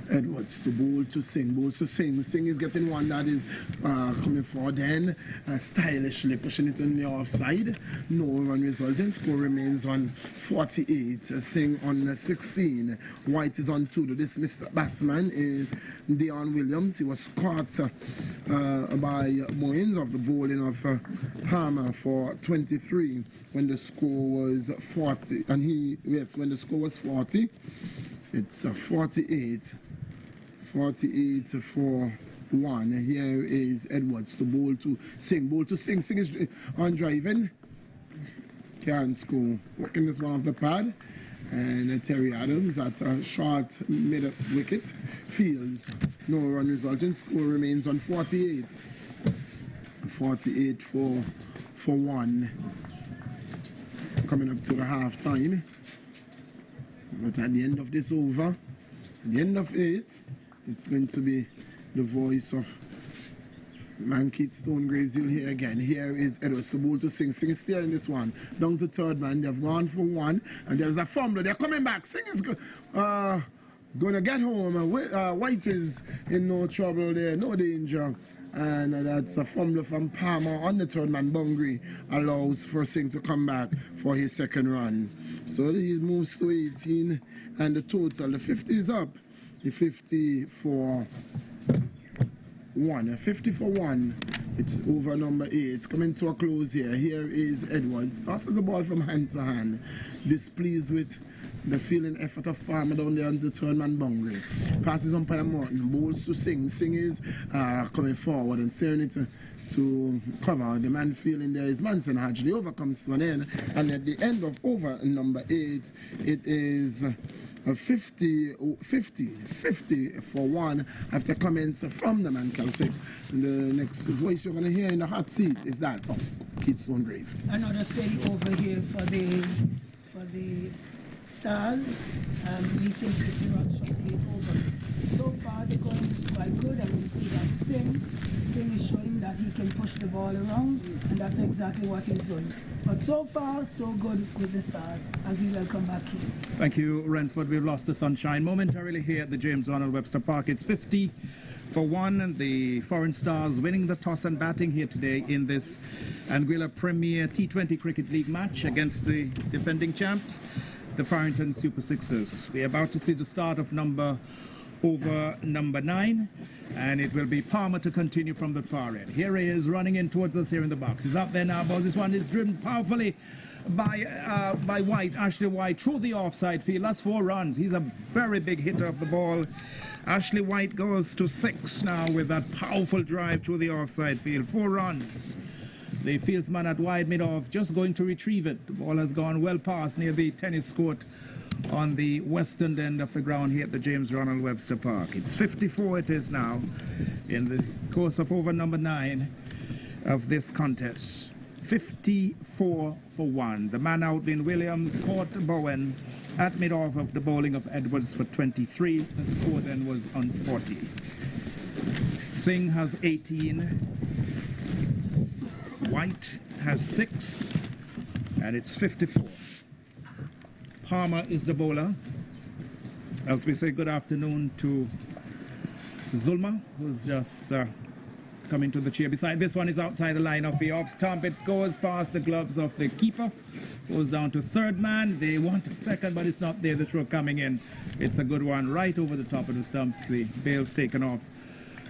Edwards to bowl to Singh. Bowls to Singh. Singh is getting one that is coming forward then, stylishly pushing it on the offside. No run resulting. Score remains on 48. Singh on 16. White is on 2. The dismissed batsman is Dion Williams. He was caught by Moynes of the bowling of Palmer for 23 when the score was 40. And when the score was 40, it's 48 for 1. Here is Edwards to bowl to Singh. Bowl to Singh. Singh is on driving. Can't score. Working this one off the pad. And Terry Adams at a short mid-wicket. Fields. No run resulting. Score remains on 48. 48 for 1. Coming up to the half time. But at the end of this over, at the end of it, it's going to be the voice of Mankeet Stonegraves you'll hear again. Here is Edwards to bowl to Singh. Singh is steering this one down to third man. They've gone for 1, and there's a fumble. They're coming back. Singh is going to get home. White is in no trouble there, no danger. And that's a fumble from Palmer on the third man. Bungry allows for Singh to come back for his second run. So he moves to 18, and the total, the 50 is up. The 50 for 1. 50 for 1. It's over number 8. It's coming to a close here. Here is Edwards. Tosses the ball from hand to hand. Displeased with the fielding effort of Palmer down there on the third man Bungry. Passes umpire Morton. Bowls to Singh. Singh is coming forward and steering it to cover. The man fielding there is Manson Hodge. The over comes to an end. And at the end of over number 8, it is 50 for 1 after comments from the man Kelsey. The next voice you're going to hear in the hot seat is that of Keith Stonegrave. Another steady over here for the Starz, reaching 50 runs from 8 overs. So far the going is quite good, and we see that Singh is showing that he can push the ball around, and that's exactly what he's doing. But so far, so good with the Starz, as we welcome back here. Thank you, Renford. We've lost the sunshine momentarily here at the James Arnold Webster Park. It's 50 for 1, and the foreign Stars winning the toss and batting here today in this Anguilla Premier T20 Cricket League match against the defending champs, the Farrington Super Sixers. We're about to see the start of over number 9, and it will be Palmer to continue from the far end. Here he is running in towards us here in the box. He's up there now, but this one is driven powerfully by White, Ashley White, through the offside field. That's 4 runs. He's a very big hitter of the ball. Ashley White goes to 6 now with that powerful drive through the offside field. 4 runs. The fieldsman at wide mid-off just going to retrieve it. The ball has gone well past near the tennis court on the western end of the ground here at the James Ronald Webster Park. It's 54 it is now in the course of over number 9 of this contest. 54 for 1. The man out in Williams caught Bowen at mid-off of the bowling of Edwards for 23. The score then was on 40. Singh has 18. White has 6. And it's 54. Palmer is the bowler. As we say good afternoon to Zulma, who's just coming to the chair beside. This one is outside the line of the off stump. It goes past the gloves of the keeper. Goes down to third man. They want a second, but it's not there. The throw coming in. It's a good one right over the top of the stumps. The bail's taken off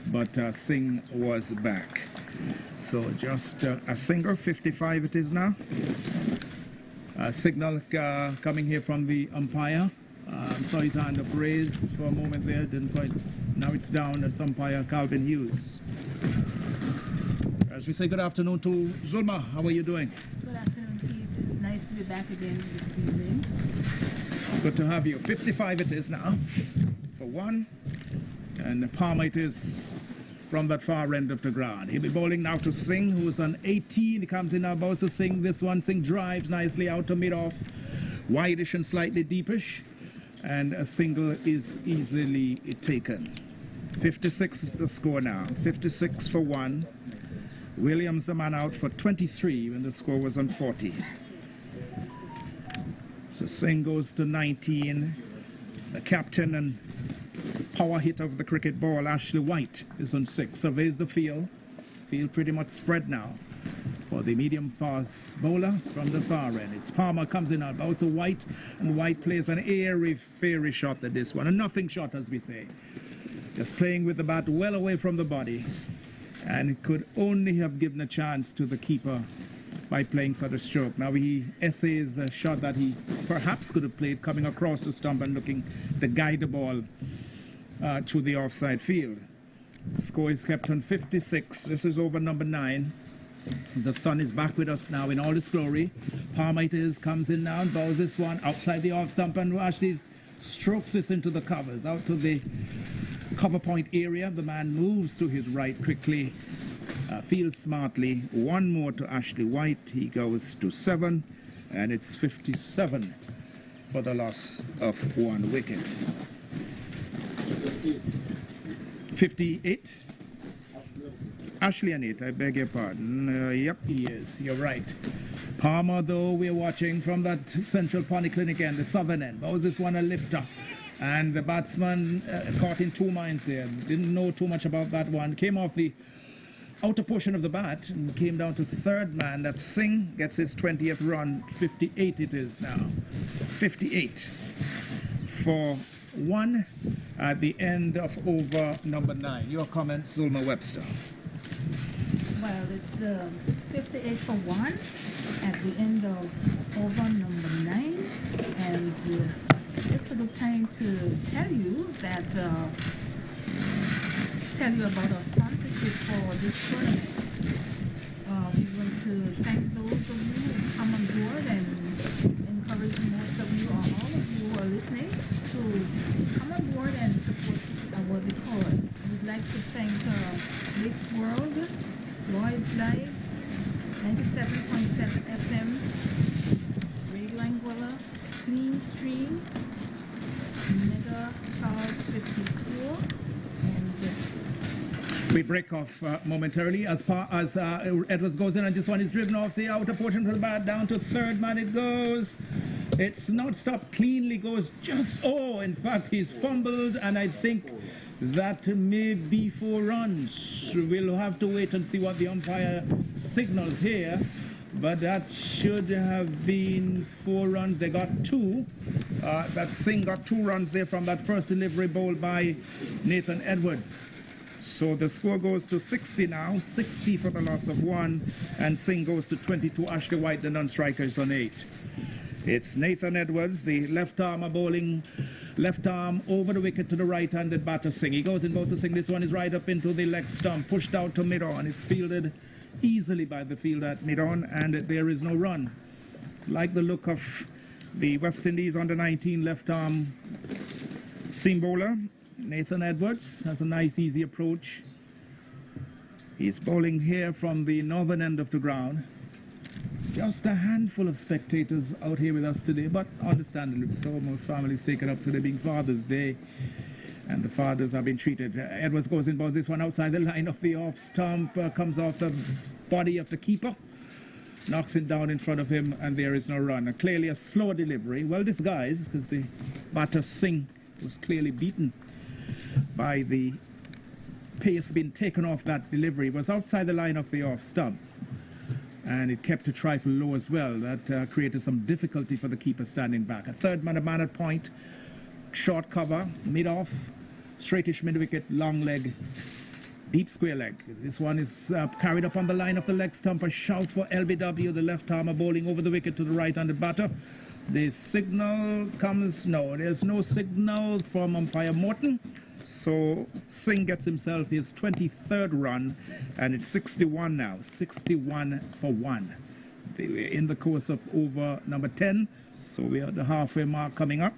but Singh was back. So just a single, 55 it is now. Signal coming here from the umpire. Saw his hand up raised for a moment there, didn't quite. Now it's down. That's umpire Calvin Hughes. As we say good afternoon to Zulma, how are you doing? Good afternoon, Keith. It's nice to be back again this evening. It's good to have you. 55 it is now for one. And Palmer it is from that far end of the ground. He'll be bowling now to Singh, who's on 18. He comes in now, bows to Singh. This one, Singh drives nicely out to mid-off. Wideish and slightly deepish. And a single is easily taken. 56 is the score now. 56 for one. Williams the man out for 23 when the score was on 40. So Singh goes to 19. The captain and power hit of the cricket ball, Ashley White, is on 6. Surveys the field. Field pretty much spread now for the medium fast bowler from the far end. It's Palmer comes in out, bows to White, and White plays an airy, fairy shot at this one. A nothing shot, as we say. Just playing with the bat well away from the body. And it could only have given a chance to the keeper by playing such a stroke. Now he essays a shot that he perhaps could have played coming across the stump and looking to guide the ball through the offside field. The score is kept on 56. This is over number 9. The sun is back with us now in all its glory. Palmer it is, comes in now and bows this one outside the off stump and actually strokes this into the covers, out to the cover point area. The man moves to his right quickly, fields smartly. One more to Ashley White. He goes to 7, and it's 57 for the loss of 1 wicket. 58. Ashley and 8, I beg your pardon. Yep, he is. You're right. Palmer, though, we're watching from that Central Polyclinic end, the southern end. Bows this one a lifter. And the batsman caught in 2 minds there. Didn't know too much about that one. Came off the outer portion of the bat and came down to third man. That Singh gets his 20th run. 58 it is now. 58 for 1 at the end of over number 9. Your comments, Zulma Webster. Well, it's 58 for 1 at the end of over number 9. And it's a good time to tell you that about our sponsorship for this tournament. We want to thank those of you who come on board and encourage most of you or all of you who are listening to come on board and support our cause. We'd like to thank Mix World, Lloyd's Live, 97.7 FM, Radio Anguilla, Clean Stream, Mega Charles 54, and we break off momentarily as Edwards goes in, and this one is driven off the outer portion of the bat down to third man. It goes. It's not stopped cleanly. Goes just in fact he's fumbled, and I think that may be 4 runs. We'll have to wait and see what the umpire signals here. But that should have been 4 runs. They got 2. That Singh got 2 runs there from that first delivery bowl by Nathan Edwards. So the score goes to 60 now. 60 for the loss of 1. And Singh goes to 22. Ashley White, the non-striker, is on 8. It's Nathan Edwards, the left armer bowling left arm over the wicket to the right-handed batter Singh. He goes in, bows to Singh. This one is right up into the leg stump, pushed out to mid-on. It's fielded easily by the field at mid-on, and there is no run. Like the look of the West Indies under-19 left-arm seam bowler, Nathan Edwards has a nice, easy approach. He's bowling here from the northern end of the ground. Just a handful of spectators out here with us today, but understandably so. Most families taken up today being Father's Day, and the fathers have been treated. Edwards goes in, both this one outside the line of the off stump, comes off the body of the keeper, knocks it down in front of him, and there is no run. Clearly a slow delivery, well disguised, because the batter Singh was clearly beaten by the pace being taken off that delivery. It was outside the line of the off stump, and it kept a trifle low as well. That created some difficulty for the keeper standing back. A third man, a man at point, short cover, mid-off, straightish mid-wicket, long leg, Deep square leg. This one is carried up on the line of the leg stump. A shout for LBW, the left armer bowling over the wicket to the right-handed batter. The signal comes, no, there's no signal from umpire Morton. So Singh gets himself his 23rd run, and it's 61 now, 61 for 1. They were in the course of over number 10, so we are at the halfway mark coming up.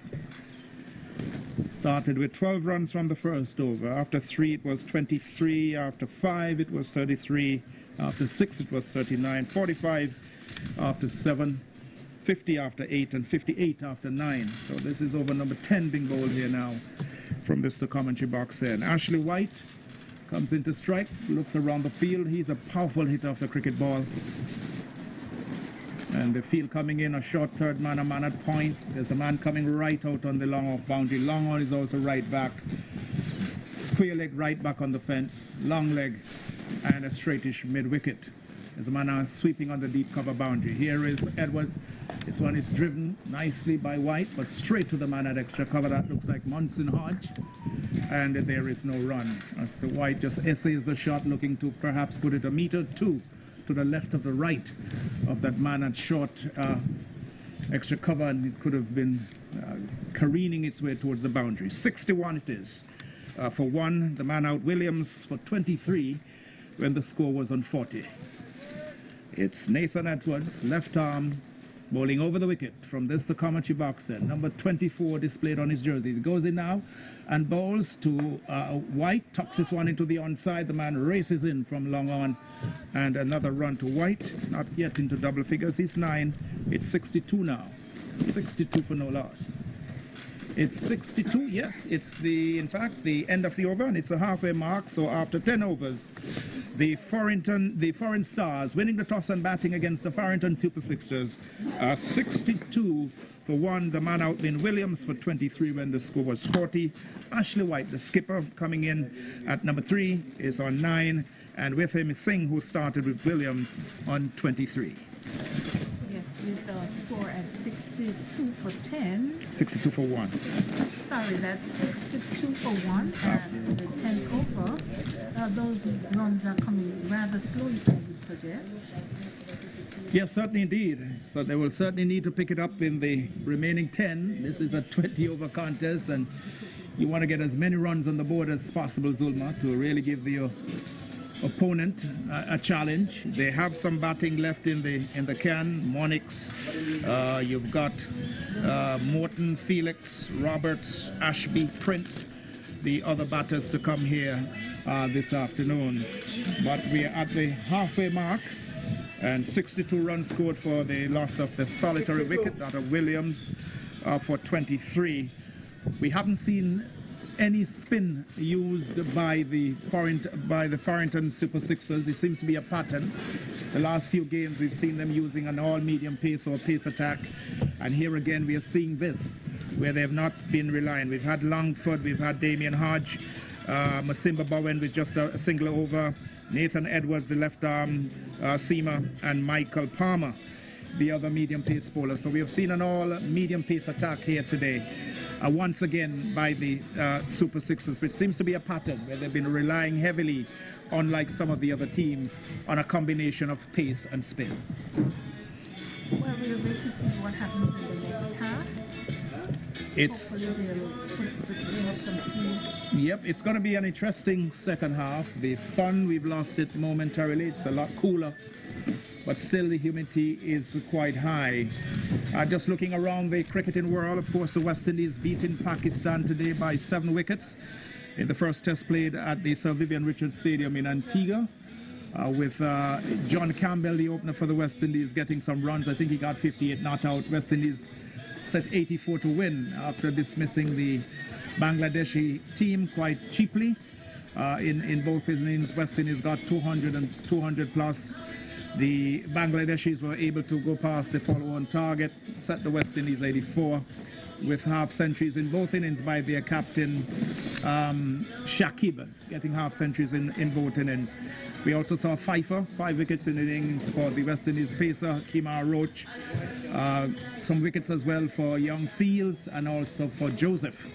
Started with 12 runs from the first over. After 3 it was 23, after 5 it was 33, after 6 it was 39, 45 after 7, 50 after 8, and 58 after 9. So this is over number 10 being bowled here now from this the commentary box here. And Ashley White comes into strike, looks around the field. He's a powerful hitter off the cricket ball. And the field coming in, a short third man, a man at point. There's a man coming right out on the long off boundary. Long on is also right back. Square leg right back on the fence. Long leg and a straightish mid-wicket. There's a man now sweeping on the deep cover boundary. Here is Edwards. This one is driven nicely by White, but straight to the man at extra cover. That looks like Munson Hodge. And there is no run. As the White just essays the shot, looking to perhaps put it a meter, 2 to the left of the right of that man at short extra cover, and it could have been careening its way towards the boundary. 61 it is for 1. The man out Williams for 23 when the score was on 40. It's Nathan Edwards, left arm, bowling over the wicket from this the commentary box then. Number 24 displayed on his jersey. He goes in now and bowls to White, tucks this one into the onside. The man races in from long on, and another run to White, not yet into double figures. He's 9. It's 62 now. 62 for no loss. It's 62, yes, it's in fact the end of the over, and it's a halfway mark. So after 10 overs, the foreign Stars winning the toss and batting against the Farrington Super Sixers, 62 for 1. The man out in Williams for 23 when the score was 40. Ashley White, the skipper, coming in at number 3, is on 9, and with him is Singh, who started with Williams on 23. Yes, with the score at 62 for 10. 62 for 1. Sorry, that's 62 for 1 at the 10th over. Those runs are coming rather slowly, I would suggest. Yes, certainly indeed. So they will certainly need to pick it up in the remaining 10. This is a 20-over contest, and you want to get as many runs on the board as possible, Zulma, to really give your opponent a challenge. They have some batting left in the can. Monix, you've got Morton, Felix, Roberts, Ashby, Prince, the other batters to come here this afternoon. But we are at the halfway mark, and 62 runs scored for the loss of the solitary wicket out of Williams for 23. We haven't seen any spin used by the Farrington Super Sixers. It seems to be a pattern. The last few games we've seen them using an all-medium pace or pace attack, and here again we are seeing this where they have not been relying. We've had Longford, we've had Damien Hodge, Masimba Bowen with just a single over, Nathan Edwards, the left arm seamer, and Michael Palmer, the other medium pace bowler. So we have seen an all-medium pace attack here today. Once again by the Super Sixers, which seems to be a pattern where they've been relying heavily, unlike some of the other teams, on a combination of pace and spin. Well, we'll wait to see what happens in the next half. Hopefully they'll have some speed. Yep, it's going to be an interesting second half. The sun, we've lost it momentarily. It's a lot cooler, but still the humidity is quite high. Just looking around the cricketing world, of course, the West Indies beating Pakistan today by 7 wickets in the first test played at the Sir Vivian Richards Stadium in Antigua, with John Campbell, the opener for the West Indies, getting some runs. I think he got 58 not out. West Indies set 84 to win after dismissing the Bangladeshi team quite cheaply. In both innings, West Indies got 200 and 200 plus. The Bangladeshis were able to go past the follow-on target, set the West Indies 84, with half centuries in both innings by their captain Shakib, getting half centuries in both innings. We also saw Pfeiffer, 5 wickets in innings for the West Indies pacer, Kimar Roach. Some wickets as well for Young Seals and also for Joseph.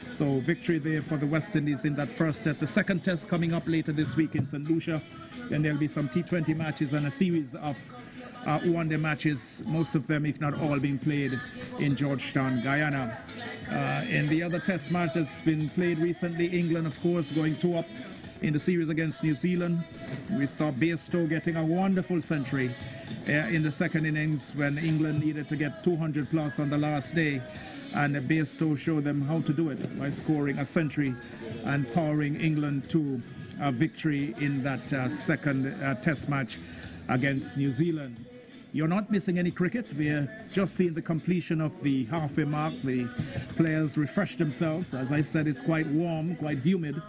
So victory there for the West Indies in that first test. The second test coming up later this week in St. Lucia. Then there'll be some T20 matches and a series of one-day matches, most of them, if not all, being played in Georgetown, Guyana. In the other test match that's been played recently, England, of course, going 2-up in the series against New Zealand. We saw Bairstow getting a wonderful century in the second innings when England needed to get 200 plus on the last day. And Bairstow showed them how to do it by scoring a century and powering England to a victory in that second test match against New Zealand. You're not missing any cricket. We're just seeing the completion of the halfway mark. The players refresh themselves. As I said, it's quite warm, quite humid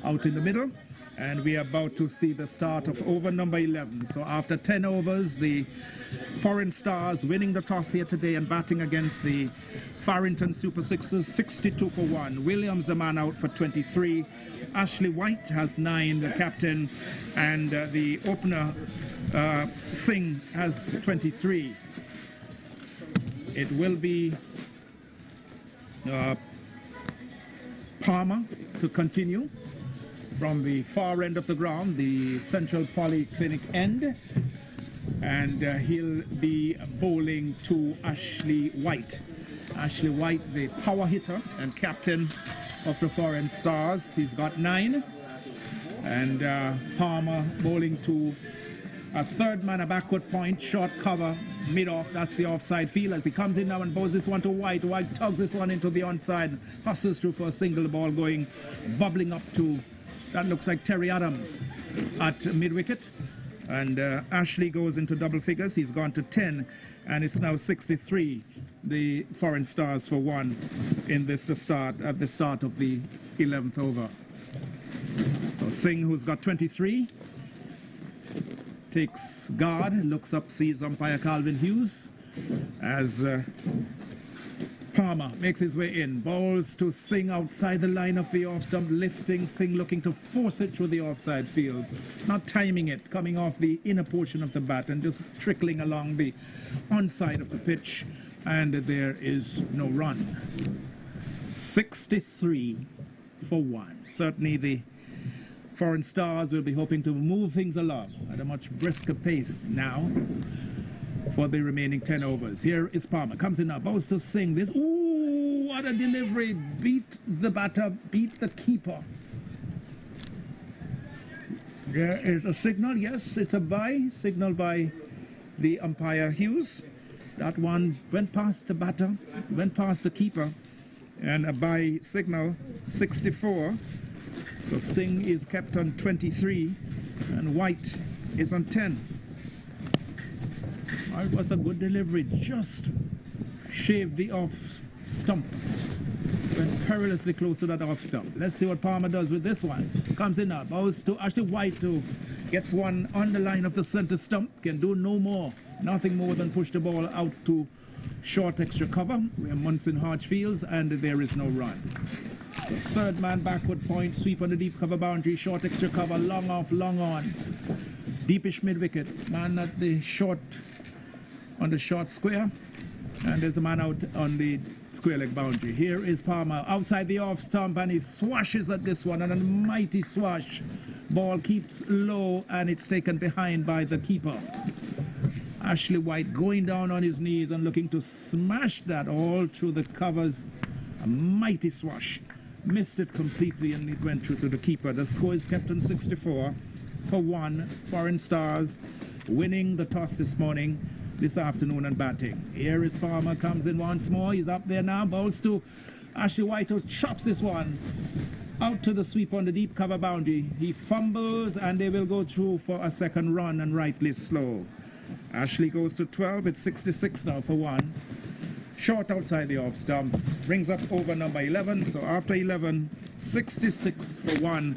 out in the middle. And we are about to see the start of over number 11. So after 10 overs, the Foreign Stars winning the toss here today and batting against the Farrington Super Sixers, 62 for 1. Williams, the man, out for 23. Ashley White has 9, the captain, and the opener, Singh, has 23. It will be Palmer to continue from the far end of the ground, the Central Polyclinic end, and he'll be bowling to Ashley White. Ashley White, the power hitter and captain of the Foreign Stars. He's got 9. And Palmer bowling to a third man, a backward point, short cover, mid-off. That's the offside field as he comes in now and bowls this one to White. White tugs this one into the onside, hustles through for a single ball going, bubbling up to, that looks like Terry Adams at mid-wicket. And Ashley goes into double figures. He's gone to 10, and it's now 63. The Foreign Stars for 1 in this at the start of the 11th over. So Singh, who's got 23, takes guard, looks up, sees umpire Calvin Hughes as Palmer makes his way in, bowls to Singh outside the line of the off stump, lifting Singh, looking to force it through the offside field, not timing it, coming off the inner portion of the bat and just trickling along the onside of the pitch, and there is no run. 63 for 1. Certainly the Foreign Stars will be hoping to move things along at a much brisker pace now for the remaining 10 overs. Here is Palmer, comes in now, bowls to Singh. This, ooh, what a delivery. Beat the batter, beat the keeper. There is a signal, yes, it's a bye, signaled by the umpire Hughes. That one went past the batter, went past the keeper, and a bye signal, 64. So Singh is kept on 23, and White is on 10. It was a good delivery, just shaved the off stump. Went perilously close to that off stump. Let's see what Palmer does with this one. Comes in now, bows to Ashley White, who gets one on the line of the center stump, can do no more. Nothing more than push the ball out to short extra cover. We're Munson Hodgefields, and there is no run. So third man backward point, sweep on the deep cover boundary, short extra cover, long off, long on. Deepish mid-wicket, man at the short, on the short square, and there's a man out on the square leg boundary. Here is Palmer outside the off stump, and he swashes at this one, and a mighty swash. Ball keeps low, and it's taken behind by the keeper. Ashley White going down on his knees and looking to smash that all through the covers. A mighty swash. Missed it completely, and it went through to the keeper. The score is kept on 64 for 1. Foreign Stars winning the toss this afternoon and batting. Here is Palmer, comes in once more. He's up there now, bowls to Ashley White, who chops this one out to the sweep on the deep cover boundary. He fumbles, and they will go through for a second run, and rightly slow. Ashley goes to 12. It's 66 now for 1. Short outside the off stump, brings up over number 11. So after 11, 66 for 1,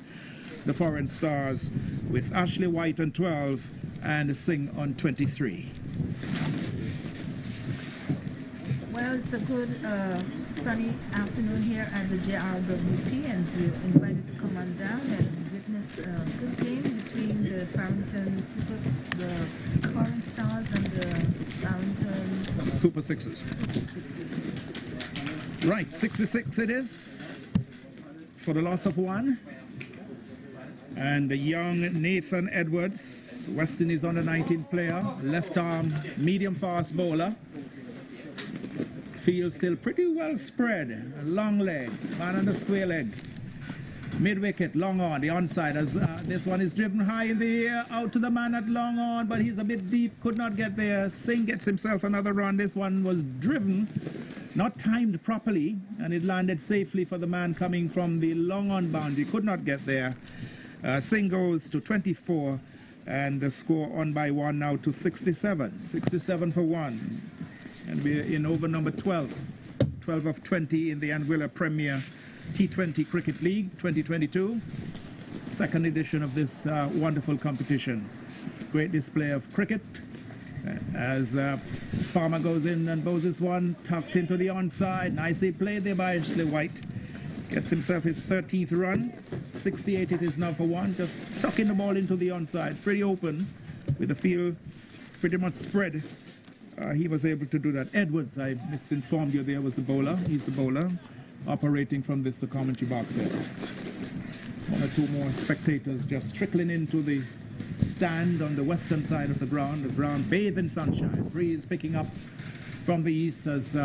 the Foreign Stars, with Ashley White on 12 and Singh on 23. Well, it's a good sunny afternoon here at the JRWP, and you're invited to come on down and witness a good game between the Farrington the Foreign Stars and the Farrington Super Sixers. Right, 66 it is. for the loss of 1. And the young Nathan Edwards, West Indies under 19 player, left arm, medium fast bowler. Field still pretty well spread, long leg, man on the square leg. Mid wicket, long on, the onside as this one is driven high in the air, out to the man at long on, but he's a bit deep, could not get there. Singh gets himself another run. This one was driven, not timed properly, and it landed safely for the man coming from the long on boundary, could not get there. Singh goes to 24, and the score on by 1 now to 67. 67 for 1. And we're in over number 12. 12 of 20 in the Anguilla Premier T20 Cricket League 2022. Second edition of this wonderful competition. Great display of cricket as Palmer goes in and bows this one, tucked into the onside. Nicely played there by Ashley White. Gets himself his 13th run. 68 it is now for 1. Just tucking the ball into the onside. Pretty open with the field pretty much spread. He was able to do that. Edwards, I misinformed you, there was the bowler. He's the bowler operating from the commentary box here. 1 or 2 more spectators just trickling into the stand on the western side of the ground bathed in sunshine. Breeze picking up from the east as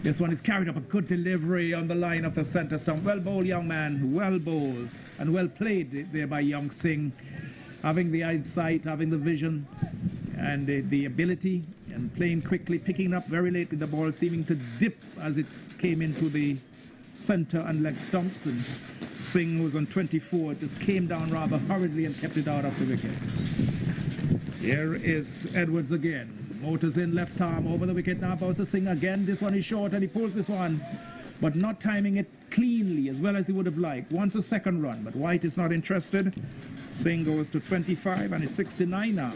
this one is carried up. A good delivery on the line of the center stump. Well bowled, young man. Well bowled and well played there by young Singh. Having the eyesight, having the vision and the ability, and playing quickly, picking up very late with the ball, seeming to dip as it came into the center and leg stumps. And Singh, who's on 24, just came down rather hurriedly and kept it out of the wicket. Here is Edwards again. Motors in, left arm over the wicket now, bows to Singh again. This one is short and he pulls this one, but not timing it cleanly as well as he would have liked. Wants a second run, but White is not interested. Singh goes to 25 and it's 69 now.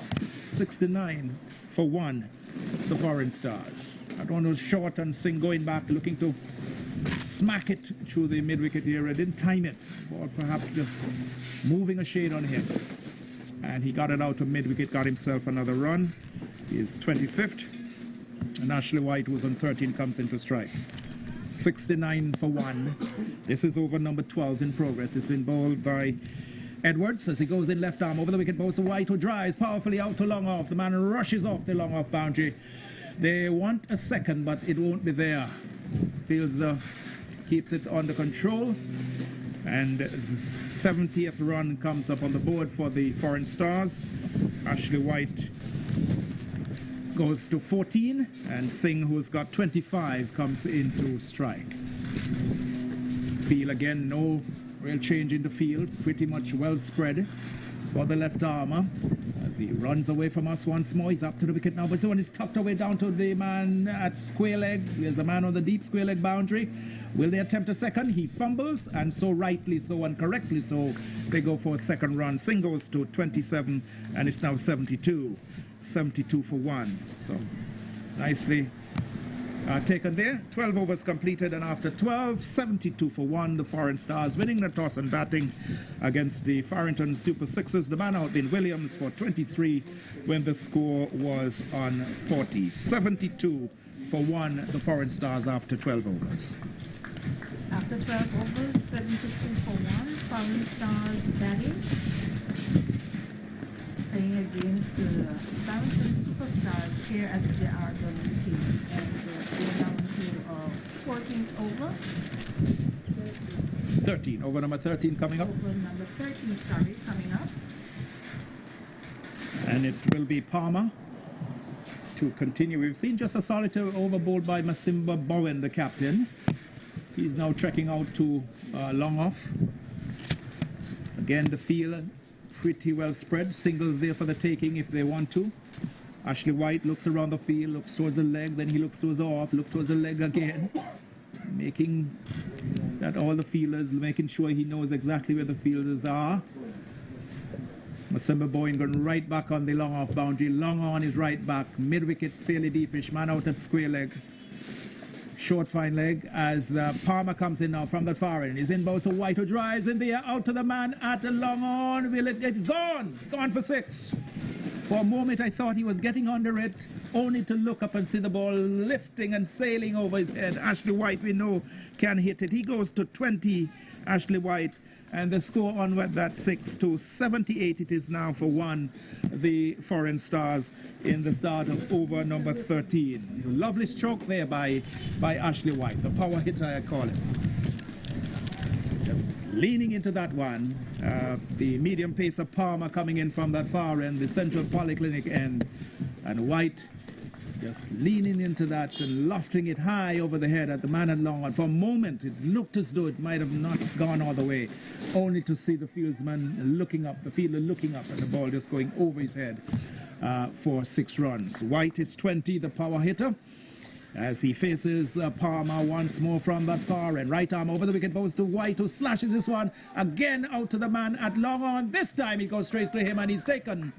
69 for 1, the Foreign Stars. That one was short and Singh going back, looking to smack it through the mid-wicket area. Didn't time it. Ball perhaps just moving a shade on him. And he got it out to mid-wicket, got himself another run. He's 25th. And Ashley White, who's on 13, comes into strike. 69 for 1. This is over number 12 in progress. It's been bowled by Edwards as he goes in left arm over the wicket. Bows to White, who drives powerfully out to long off. The man rushes off the long off boundary. They want a second, but it won't be there. Fields keeps it under control. And 70th run comes up on the board for the Foreign Stars. Ashley White goes to 14, and Singh, who's got 25, comes into strike. Field again, no real change in the field, pretty much well spread for the left armour. As he runs away from us once more, he's up to the wicket now, but this one is tucked away down to the man at square leg. There's a man on the deep square leg boundary. Will they attempt a second? He fumbles, and so rightly so and correctly so, they go for a second run. Singh goes to 27, and it's now 72. 72 for 1. So nicely taken there. 12 overs completed, and after 12, 72 for 1, the Foreign Stars winning the toss and batting against the Farrington Super Sixers. The man out been Williams for 23 when the score was on 40. 72 for 1, the Foreign Stars after 12 overs. After 12 overs, 72 for 1, Foreign Stars batting. Playing against the Farrington Superstars here at the JRWP. And we're down to 14th over. 13, over number 13 coming up. Over number 13, sorry, coming up. And it will be Palmer to continue. We've seen just a solitary over bowled by Masimba Bowen, the captain. He's now trekking out to long off. Again, the field pretty well spread. Singles there for the taking if they want to. Ashley White looks around the field, looks towards the leg, then he looks towards the off, looks towards the leg again. Making that all the fielders, making sure he knows exactly where the fielders are. Masimba Bowen going right back on the long off boundary. Long on his right back. Mid-wicket, fairly deepish. Man out at square leg. Short fine leg as Palmer comes in now from the far end. He's in bows to White, who drives in the air out to the man at the long on. It's gone. Gone for 6. For a moment I thought he was getting under it, only to look up and see the ball lifting and sailing over his head. Ashley White, we know, can hit it. He goes to 20 Ashley White. And the score on with that 6 to 78 it is now for 1, the Foreign Stars in the start of over number 13. Lovely stroke there by Ashley White, the power hitter I call it. Just leaning into that one. The medium pacer Palmer coming in from that far end, the Central Polyclinic end, and White just leaning into that and lofting it high over the head at the man at long on. For a moment, it looked as though it might have not gone all the way, only to see the fieldsman looking up, the fielder looking up, and the ball just going over his head for 6 runs. White is 20, the power hitter, as he faces Palmer once more from that far end. Right arm over the wicket goes to White, who slashes this one again out to the man at long on. This time it goes straight to him, and he's taken.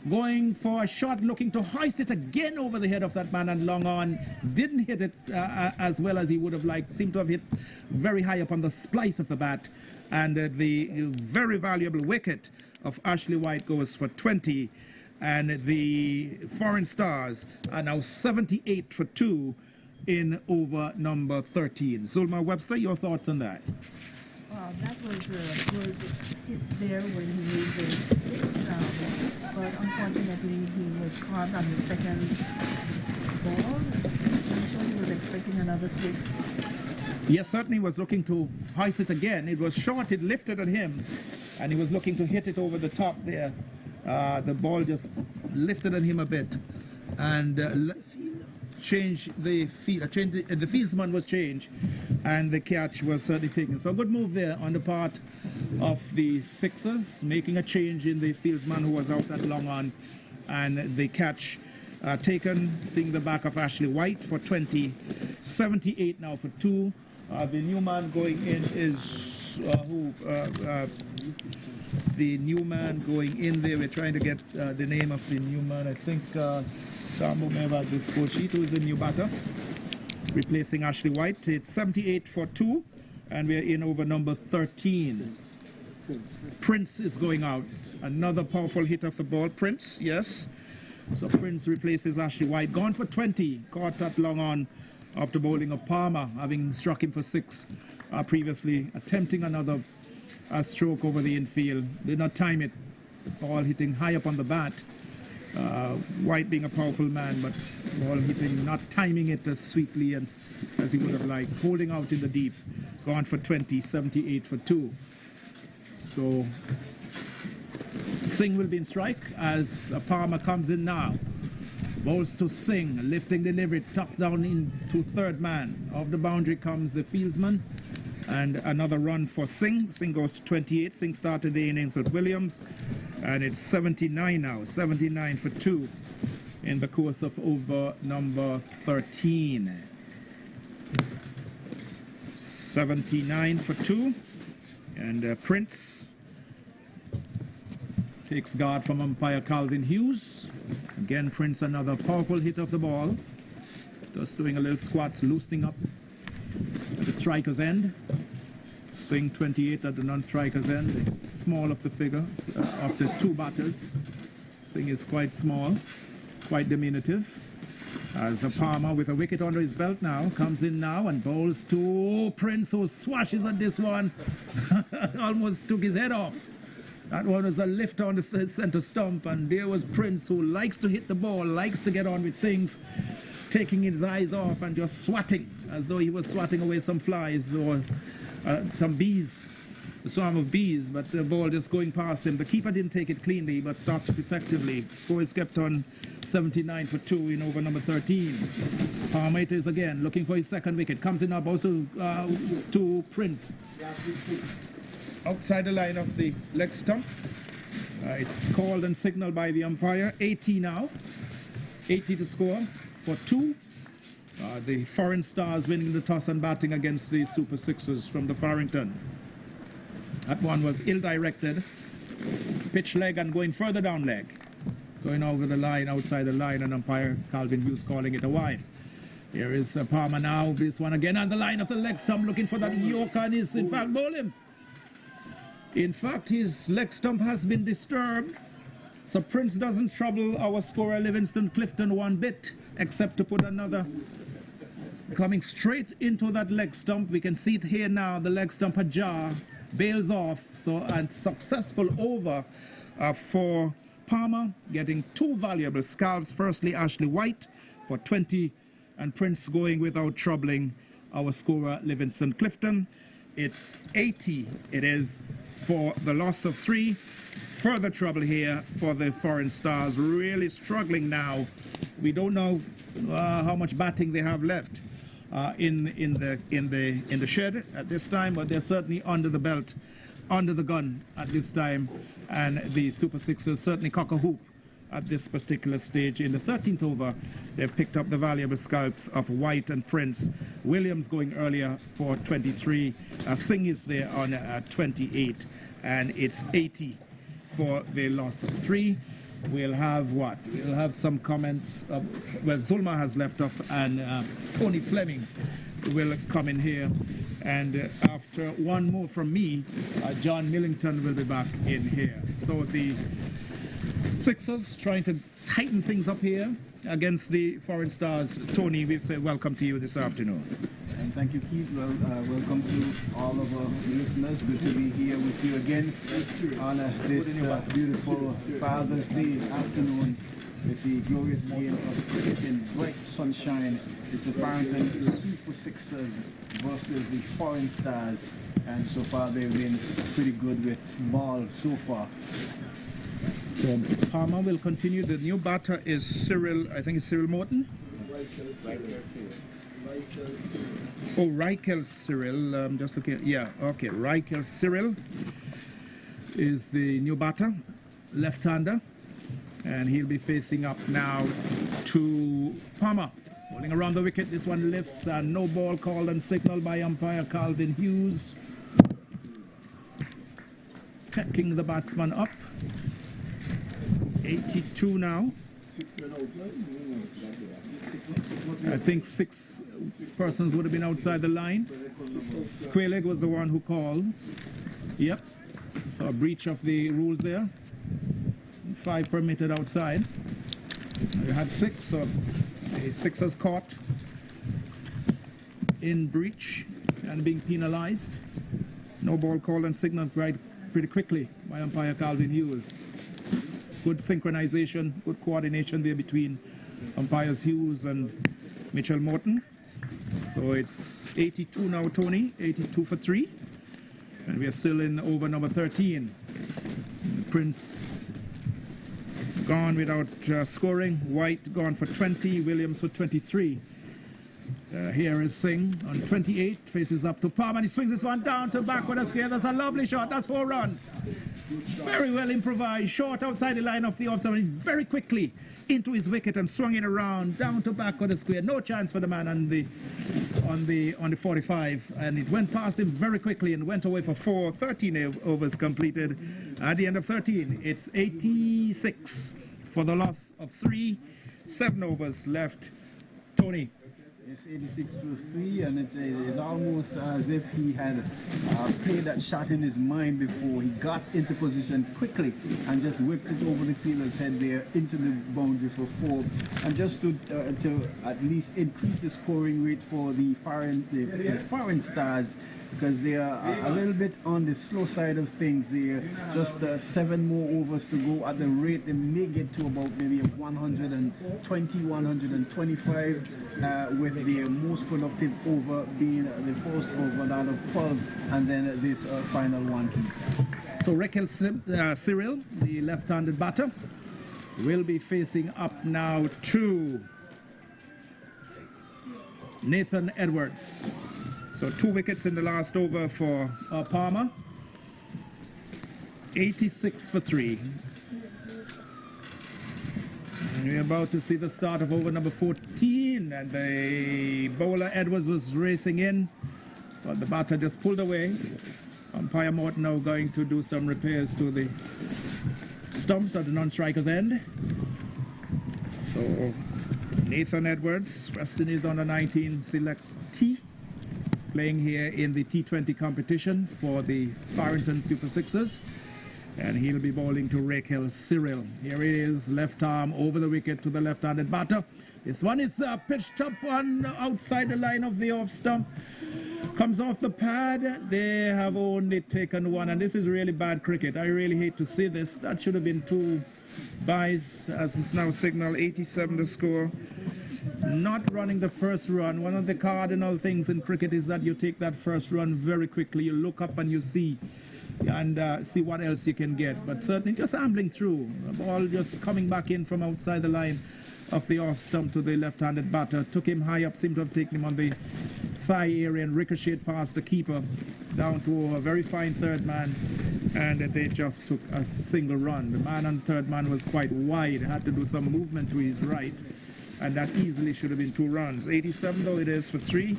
Going for a shot, looking to hoist it again over the head of that man and long on. Didn't hit it as well as he would have liked. Seemed to have hit very high up on the splice of the bat. And the very valuable wicket of Ashley White goes for 20. And the Foreign Stars are now 78 for 2 in over number 13. Zulma Webster, your thoughts on that? That was a good hit there when he made the 6, but unfortunately he was caught on the second ball. I'm sure he was expecting another 6. Yes, certainly was looking to hoist it again. It was short, it lifted at him, and he was looking to hit it over the top there. The ball just lifted at him a bit, and changed the field. The fieldsman was changed, and the catch was certainly taken. So a good move there on the part of the Sixers, making a change in the fieldsman who was out that long on, and the catch taken, seeing the back of Ashley White for 20. 78 now for 2. The new man going in is the new man going in there. We're trying to get the name of the new man. I think Sambo may have had the score sheet. Who is the new batter replacing Ashley White? It's 78 for 2, and we're in over number 13. Prince is going out. Another powerful hit of the ball. Prince, yes. So Prince replaces Ashley White. Gone for 20. Caught that long on after bowling of Palmer, having struck him for 6 previously. Attempting another stroke over the infield. Did not time it. Ball hitting high up on the bat. White being a powerful man, but ball hitting, not timing it as sweetly and as he would have liked. Holding out in the deep. Gone for 20. 78 for 2. So Singh will be in strike as Palmer comes in now. Bowls to Singh, lifting delivery, tucked down into third man. Off the boundary comes the fieldsman, and another run for Singh. Singh goes to 28. Singh started the innings with Williams, and it's 79 now. 79 for 2 in the course of over number 13. 79 for 2, and Prince takes guard from umpire Calvin Hughes. Again, Prince, another powerful hit of the ball. Just doing a little squats, loosening up at the striker's end. Singh 28 at the non-striker's end. Small of the figure of the 2 batters. Singh is quite small, quite diminutive. As Palmer with a wicket under his belt now, comes in now and bowls to Prince, who swashes at this one. Almost took his head off. That one was a lift on the center stump, and there was Prince, who likes to hit the ball, likes to get on with things, taking his eyes off and just swatting, as though he was swatting away some flies or some bees, a swarm of bees, but the ball just going past him. The keeper didn't take it cleanly, but stopped it effectively. Score is kept on 79 for 2 in over number 13. Palmer it is again, looking for his second wicket. Comes in now, also to Prince. Outside the line of the leg stump. It's called and signaled by the umpire. 80 now. 80 to score for 2. The Foreign Stars winning the toss and batting against the Super Sixers from the Farrington. That one was ill-directed. Pitch leg and going further down leg. Going over the line, outside the line, and umpire Calvin Hughes calling it a wide. Here is Palmer now. This one again on the line of the leg stump, looking for that Yorker, and is in fact bowling. In fact, his leg stump has been disturbed, so Prince doesn't trouble our scorer Livingston Clifton one bit, except to put another coming straight into that leg stump. We can see it here now. The leg stump ajar, bails off. So, and successful over for Palmer, getting two valuable scalps. Firstly, Ashley White for 20, and Prince going without troubling our scorer, Livingston Clifton. It's 80. It is for the loss of 3. Further trouble here for the foreign stars, really struggling now. We don't know how much batting they have left in the shed at this time, but they're certainly under the belt, under the gun at this time, and the Super Sixers certainly cock a hoop at this particular stage. In the 13th over, they've picked up the valuable scalps of White and Prince. Williams going earlier for 23. Singh is there on 28, and it's 80 for the loss of 3. We'll have what? We'll have some comments. Well, Zulma has left off, and Tony Fleming will come in here. And after one more from me, John Millington will be back in here. So the Sixers trying to tighten things up here against the foreign stars. Tony, we say welcome to you this afternoon. And thank you, Keith. Well, welcome to all of our listeners. Good to be here with you again on this beautiful Father's Day afternoon with the glorious game of cricket in bright sunshine. It's the Farrington Super Sixers versus the foreign stars, and so far they've been pretty good with ball so far. So Palmer will continue. The new batter is Cyril, I think it's Cyril Morton. Oh, Reichel Cyril. I'm just looking at, yeah, okay. Reichel Cyril is the new batter, left-hander, and he'll be facing up now to Palmer. Bowling around the wicket, this one lifts, and no ball called and signaled by umpire Calvin Hughes. Taking the batsman up. 82 now. I think 6 persons would have been outside the line. Squaleg was the one who called. Yep. So a breach of the rules there. 5 permitted outside. We had 6, so the Sixers caught in breach and being penalized. No ball called and signaled pretty quickly by umpire Calvin Hughes. Good synchronization, good coordination there between umpires Hughes and Michel Morton. So it's 82 now, Tony, 82 for 3. And we are still in over number 13. Prince gone without scoring. White gone for 20, Williams for 23. Here is Singh on 28, faces up to Palmer, and he swings this one down to back with a square. That's a lovely shot, that's 4 runs. Very well improvised, short outside the line of the off stump, very quickly into his wicket and swung it around, down to back with a square. No chance for the man on the 45, and it went past him very quickly and went away for 4. 13 overs completed. At the end of 13, it's 86 for the loss of 3. 7 overs left. Tony. It's 86 to 3, and it's almost as if he had played that shot in his mind before. He got into position quickly and just whipped it over the fielder's head there into the boundary for 4, and just to at least increase the scoring rate for the foreign stars, because they are a little bit on the slow side of things. They're just 7 more overs to go. At the rate they may get to about maybe 120, 125, with their most productive over being the first over, that of 12, and then this final one. So Reichel Cyril, the left-handed batter, will be facing up now to Nathan Edwards. So 2 wickets in the last over for Palmer. 86 for 3. And we're about to see the start of over number 14. And the bowler Edwards was racing in, but the batter just pulled away. Umpire Morton now going to do some repairs to the stumps at the non-striker's end. So Nathan Edwards, Preston is on the 19 selectee, playing here in the T20 competition for the Farrington Super Sixers. And he'll be bowling to Raquel Cyril. Here he is, left arm over the wicket to the left-handed batter. This one is pitched up on outside the line of the off stump. Comes off the pad. They have only taken one, and this is really bad cricket. I really hate to see this. That should have been 2 byes, as it's now signal 87 the score. Not running the first run. One of the cardinal things in cricket is that you take that first run very quickly. You look up and you see and see what else you can get. But certainly just ambling through. The ball just coming back in from outside the line of the off stump to the left-handed batter. Took him high up, seemed to have taken him on the thigh area and ricocheted past the keeper down to a very fine third man, and they just took a single run. The man on third man was quite wide, had to do some movement to his right, and that easily should have been 2 runs. 87 though it is for 3,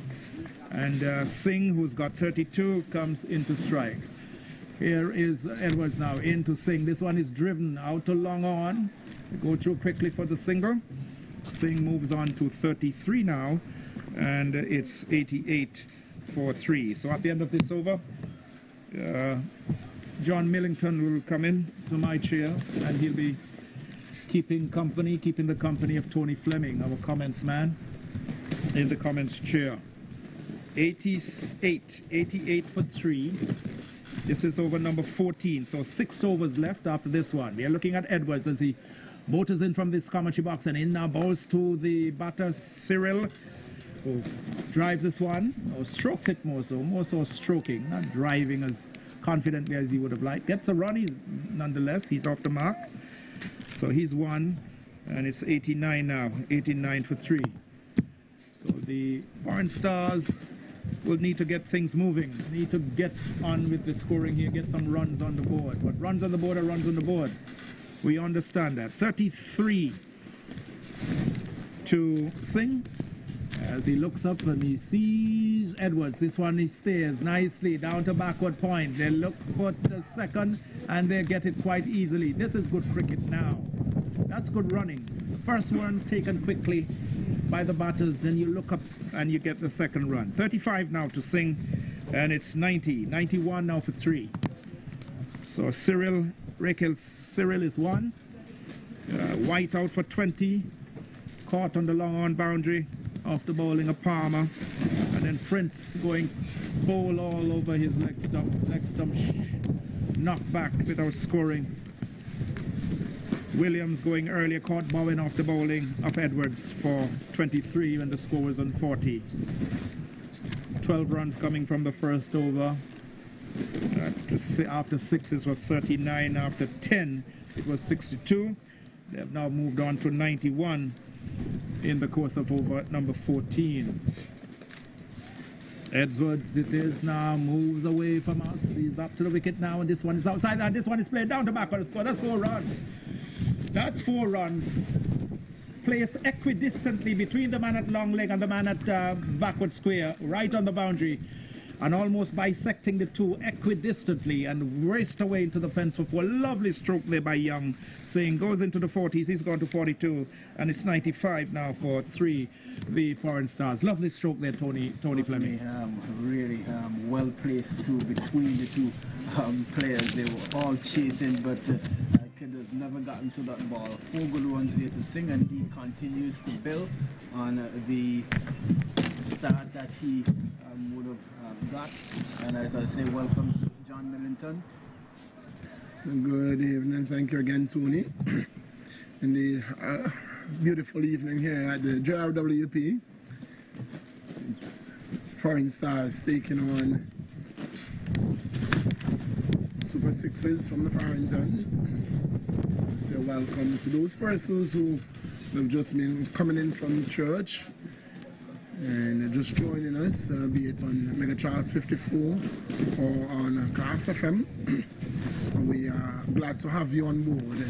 and Singh, who's got 32, comes into strike. Here is Edwards now into Singh. This one is driven out to long on. Go through quickly for the single. Singh moves on to 33 now, and it's 88 for 3. So at the end of this over, John Millington will come in to my chair, and he'll be keeping the company of Tony Fleming, our comments man, in the comments chair. 88 for 3. This is over number 14, so 6 overs left after this one. We are looking at Edwards as he motors in from this commentary box and in now, balls to the batter Cyril, who drives this one, or strokes it more so stroking, not driving as confidently as he would have liked. Gets a run, nonetheless, he's off the mark. So he's 1, and it's 89 now, 89 for 3. So the foreign stars will need to get things moving, need to get on with the scoring here, get some runs on the board. But runs on the board are runs on the board. We understand that. 33 to Singh as he looks up and he sees Edwards. This one he stays nicely down to backward point. They look for the second and they get it quite easily. This is good cricket now. That's good running. The first one taken quickly by the batters, then you look up and you get the second run. 35 now to Singh, and it's 91 now for 3. So Raquel Cyril is 1. White out for 20. Caught on the long on boundary after bowling a Palmer. And then Prince going bowl all over his leg stump knocked back without scoring. Williams going earlier, caught Bowen off the bowling of Edwards for 23 when the score was on 40. 12 runs coming from the first over. After 6 were 39. After 10 it was 62. They have now moved on to 91 in the course of over number 14. Edwards it is now, moves away from us. He's up to the wicket now, and this one is outside, and this one is played down to back of the score. That's 4 runs. That's 4 runs. Placed equidistantly between the man at long leg and the man at backward square, right on the boundary, and almost bisecting the two equidistantly, and raced away into the fence for 4. Lovely stroke there by Young. Singh goes into the 40s. He's gone to 42, and it's 95 now for 3, the foreign stars. Lovely stroke there, Tony Fleming. Really well placed too between the two players. They were all chasing, but could have never gotten to that ball. 4 good runs there to Singh, and he continues to build on the start that he would have got. And as I say, welcome John Millington. Good evening. Thank you again, Tony. Indeed, beautiful evening here at the JRWP. It's foreign stars taking on Super Sixes from the Farrington. So say welcome to those persons who have just been coming in from church and just joining us, be it on Mega Charles 54 or on Class FM. We are glad to have you on board.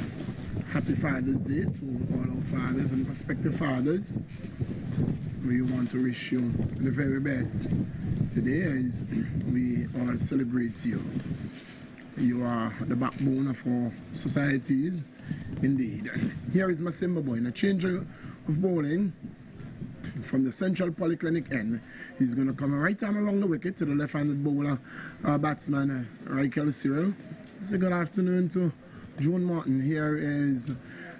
Happy Father's Day to all our fathers and prospective fathers. We want to wish you the very best today as we all celebrate you. You are the backbone of our societies, indeed. Here is Masimba Boy in a change of bowling from the Central Polyclinic end. He's going to come right arm along the wicket to the left-handed bowler, batsman Raquel Cyril. Say good afternoon to Michel Morton. Here is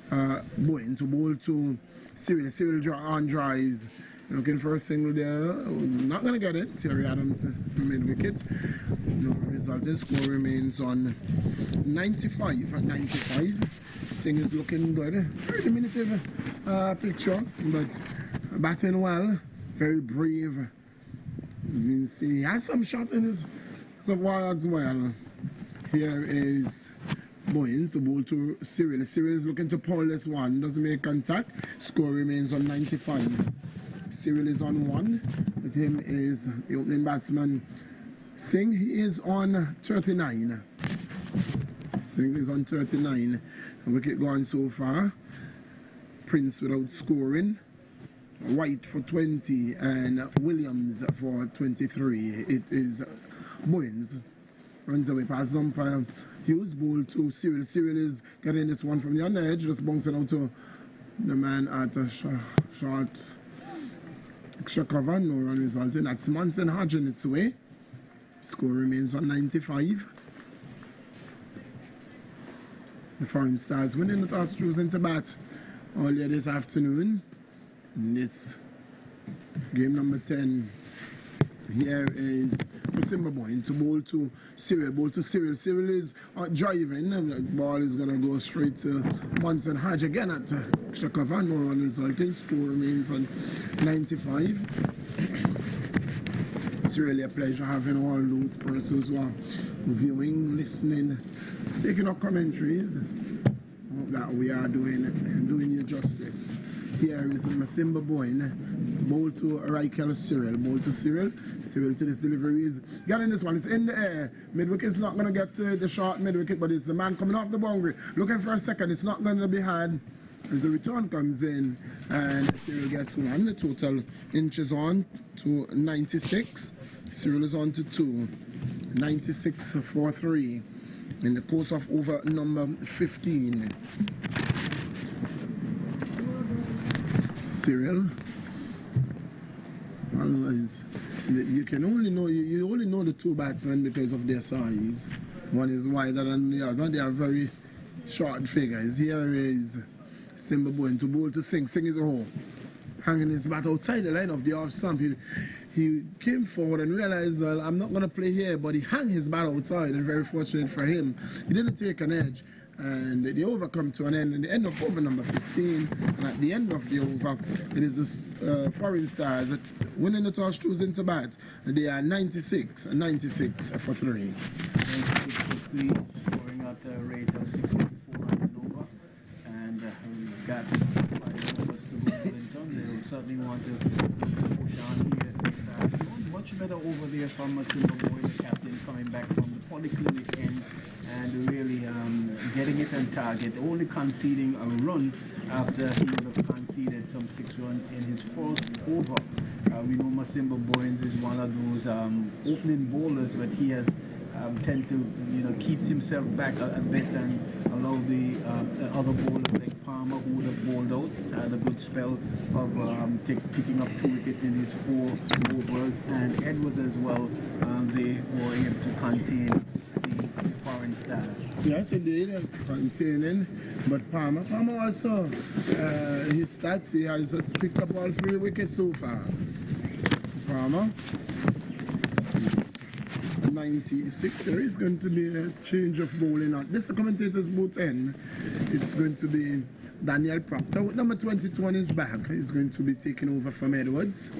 Bowen to bowl to Cyril. Cyril on drives. Looking for a single there. Not going to get it. Terry Adams mid-wicket. No resulting score remains on 95 at 95. Singh is looking good. Very diminutive picture, but batting well. Very brave. You can see he has some shot in his wire as well. Here is Boyens to bowl to Cyril. Cyril is looking to pull this one. Doesn't make contact. Score remains on 95. Cyril is on 1. With him is the opening batsman Singh. He is on 39. Singh is on 39. A wicket gone so far. Prince without scoring. White for 20 and Williams for 23. It is Boyens. Runs away past umpire Hughes. Ball to Cyril. Cyril is getting this one from the under edge. Just bouncing out to the man at a short extra cover. No run resulting. That's Manson Hodge in its way. Score remains on 95. The Foreign Stars winning the toss, choosing to bat earlier this afternoon. In this game number 10. Here is Simba Boy to bowl to Cyril. Bowl to Cyril. Cyril is driving. The ball is going to go straight to Munson Hodge again at extra cover. No run resulting. Score remains on 95. It's really a pleasure having all those persons who are viewing, listening, taking up commentaries. Hope that we are doing you justice. Here is Masimba Boyne to bowl to Raikela Cyril. Bowl to Cyril. Cyril to this delivery is getting this one. It's in the air. Mid-wicket is not going to get to the short mid-wicket, but it's the man coming off the boundary. Looking for a second. It's not going to be had as the return comes in. And Cyril gets one. The total inches on to 96. Cyril is on to 2. 96 for 3. In the course of over number 15. Cyril, you can only know you only know the two batsmen because of their size. One is wider than the other. They are very short figures. Here is Simba Bowen to bowl to Singh. Singh is a hole, hanging his bat outside the line of the off stump. He came forward and realized, well, I'm not going to play here, but he hung his bat outside, and very fortunate for him, he didn't take an edge. And the over come to an end, and the end of over number 15, and at the end of the over, it is the Foreign Stars winning the toss, choosing to bat. They are 96 for 3. 96 for 3, scoring at a rate of 6.4 runs and over. And we've got 5 overs to go to Clifton. They will certainly want to push on here. Much better over there from Silver Boy, the captain, coming back from the polyclinic end and really getting it on target, only conceding a run after he would have conceded some 6 runs in his first over. We know Masimba Boyens is one of those opening bowlers, but he has tend to keep himself back a bit and allow the other bowlers like Palmer, who would have bowled out, had a good spell of picking up 2 wickets in his 4 overs, and Edwards as well. They were able to contain the Foreign Stars. Yes, indeed, containing. But Palmer also, his stats, he has picked up all 3 wickets so far. Palmer. 96. There is going to be a change of bowling on this. The commentator's booth end. It's going to be Daniel Proctor with number 22 on his back. He's going to be taking over from Edwards.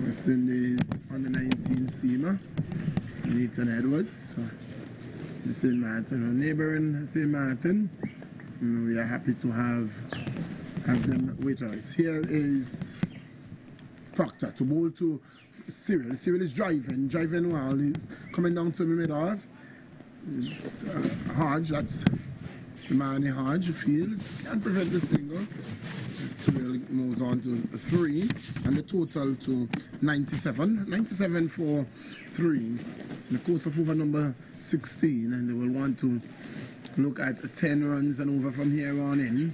West Indies on the 19 seamer. Nathan Edwards. St. Martin, neighboring St. Martin. We are happy to have them with us. Here is Proctor to bowl to Cyril. Cyril is driving well. He's coming down to the mid-off. It's Hodge, that's the man Hodge fields. Can't prevent the single. Cyril moves on to 3, and the total to 97. 97 for 3. In the course of over number 16, and they will want to look at 10 runs and over from here on in.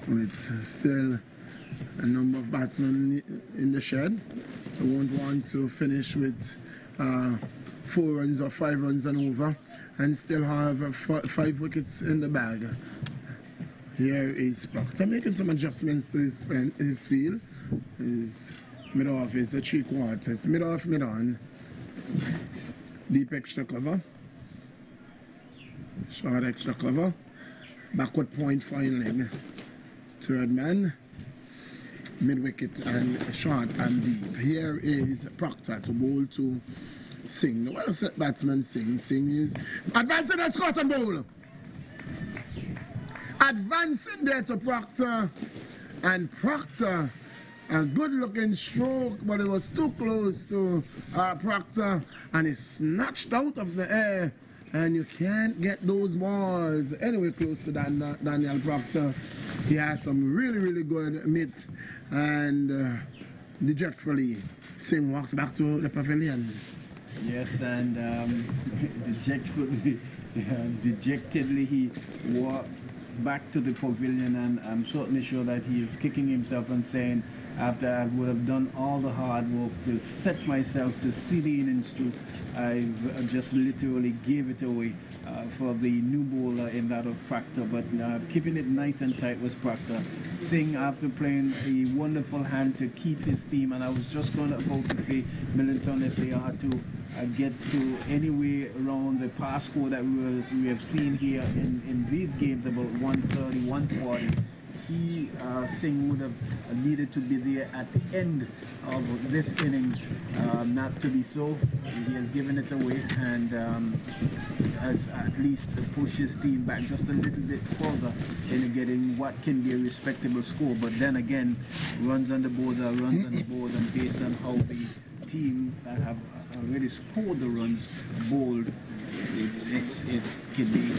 With still a number of batsmen in the shed. They won't want to finish with 4 runs or 5 runs and over, and still have 5 wickets in the bag. Here is Proctor making some adjustments to his field. His mid-off is a 3/4. Mid-off, mid-on. Deep extra cover. Short extra cover. Backward point fine leg. Third man. Mid-wicket and short and deep. Here is Proctor to bowl to Singh. The well-set batsman Singh. Singh is advancing and Scott and bowl. Advancing there to Proctor, and Proctor, a good-looking stroke, but it was too close to Proctor, and he snatched out of the air, and you can't get those balls anywhere close to Daniel Proctor. He has some really good mitt, and dejectfully, Singh walks back to the pavilion. Yes, and dejectedly he walked back to the pavilion, and I'm certainly sure that he is kicking himself and saying, after I would have done all the hard work to set myself to see the innings through, I just literally gave it away for the new bowler in that of Proctor. But keeping it nice and tight was Proctor. Singh, after playing a wonderful hand to keep his team, and I was just about to say, Millington, if they are to get to anywhere around the pass score that we have seen here in these games, about 130, 140, Singh would have needed to be there at the end of this innings. Not to be so. He has given it away, and has at least pushed his team back just a little bit further in getting what can be a respectable score. But then again, runs on the board are runs on the board, and based on how the team that have already scored the runs bowled, it can be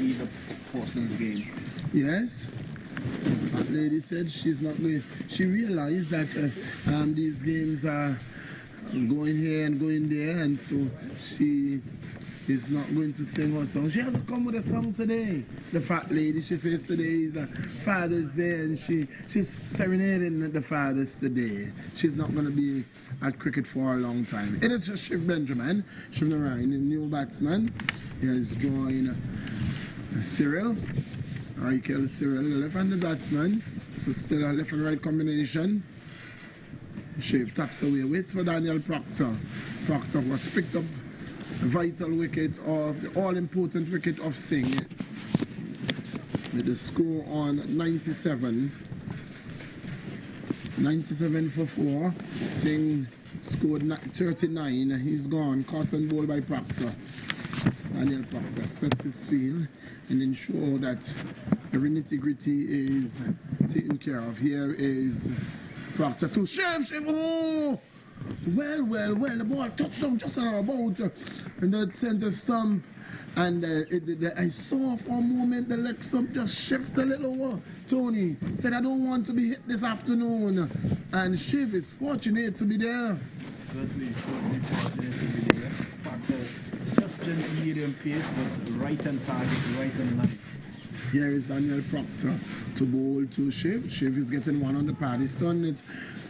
either person's game. Yes. That lady said she's not going. She realized that these games are going here and going there, and so she is not going to sing her song. She hasn't come with a song today. The fat lady, she says today is Father's Day, and she's serenading the fathers today. She's not going to be at cricket for a long time. It is just Shiv Benjamin, Shiv Narayan, the new batsman. He has joined Cyril. APL Cyril, the left-handed batsman. So still a left and right combination. Shiv taps away, waits for Daniel Proctor. Proctor was picked up the vital wicket of the all-important wicket of Singh with the score on 97. So it's 97 for 4. Singh scored 39. He's gone. Caught and bowled by Proctor. Daniel Proctor sets his field and ensure that every nitty-gritty is taken care of. Here is Proctor to Shiv. Oh! Well, the ball touched down just about the center stump, and I saw for a moment the leg stump just shift a little. Tony said, I don't want to be hit this afternoon, and Shiv is fortunate to be there. Certainly fortunate to be there. Proctor just in medium pace, but right on target, right on line. Here is Daniel Proctor to bowl to Shiv. Shiv is getting one on the pad. He's done it.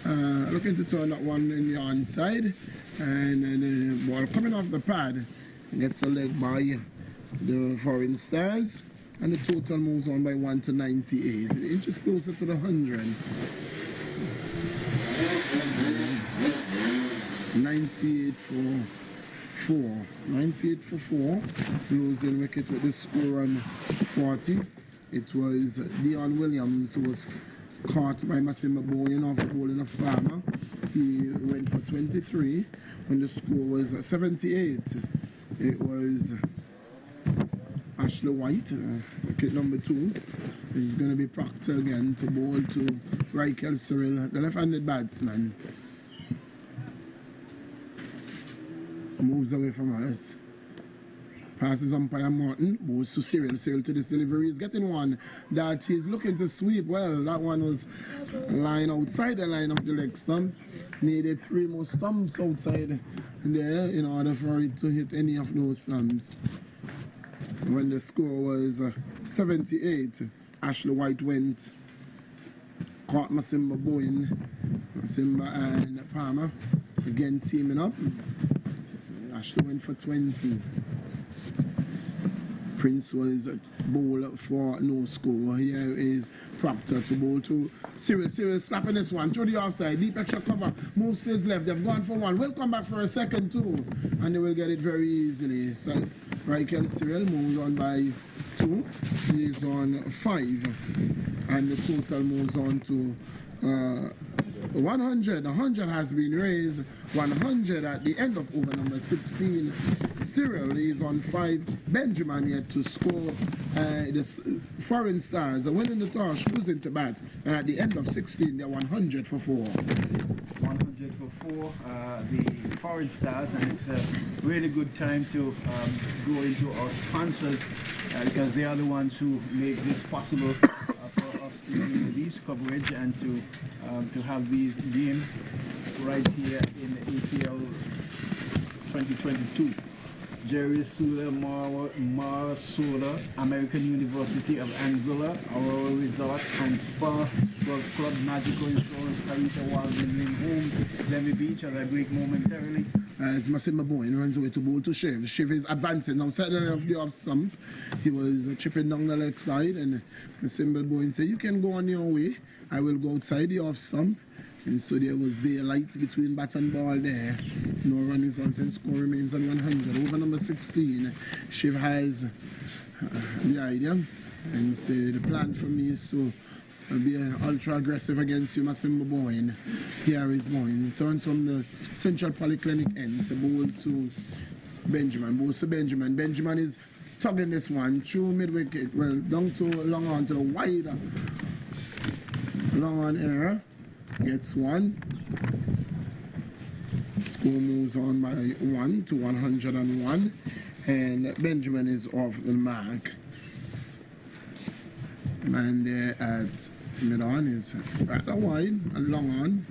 Looking to turn that one in the onside, and the ball coming off the pad gets a leg by the foreign Starz, and the total moves on by 1 to 98. It inches closer to the 100. 98 for 4. 98 for 4. Losing wicket with the score on 40. It was Dion Williams who was caught by Masimba Bowen off the bowling of Farmer. He went for 23 when the score was 78. It was Ashley White, wicket number 2. It's going to be Proctor again to bowl to Michel Cyril, the left-handed batsman. Moves away from us. Passes umpire Morton, moves to Cyril. Cyril to this delivery. He's getting one that he's looking to sweep. Well, that one was lying outside the line of the leg stump. Needed 3 more stumps outside there in order for it to hit any of those stumps. When the score was 78, Ashley White went, caught Masimba Bowen, Masimba and Palmer again teaming up. Ashley went for 20. Prince was bowl for no score. Here is Proctor to bowl to Cyril. Cyril slapping this one through the offside. Deep extra cover. Moves to his left. They've gone for one. Will come back for a second too. And they will get it very easily. So Michael Cyril moves on by 2. He is on 5. And the total moves on to 100. 100 has been raised. 100 at the end of over number 16. Cyril is on 5. Benjamin yet to score. The Foreign Stars are winning the toss, choosing to bat. And at the end of 16, they're 100 for 4. 100 for 4, the Foreign Stars, and it's a really good time to go into our sponsors because they are the ones who make this possible for us to do these coverage and to have these games right here in the APL 2022. Jerry Sula, Mara Sola, American University of Anguilla, Aurora Resort and Spa, Club Magical Insurance, Carita Wildman Home, Zemi Beach, as I break momentarily. As Massimo Boyne runs away to bowl to Shiv. Shiv is advancing now, setting off the off stump. He was chipping down the leg side, and Massimo Boyne said, "You can go on your way. I will go outside the off stump." And so there was daylight between bat and ball there. No run result and score remains on 100. Over number 16, Shiv has the idea and say the plan for me is to be ultra aggressive against you, Massimo Boyne. Here is Boyne. Turns from the Central Polyclinic end to bowl to Benjamin. Bowls to Benjamin. Benjamin is tugging this one through mid-wicket. Well, down to long on to the wide. Long on error. Gets 1. Score moves on by 1 to 101. And Benjamin is off the mark. Man there at mid-on is rather wide and long on.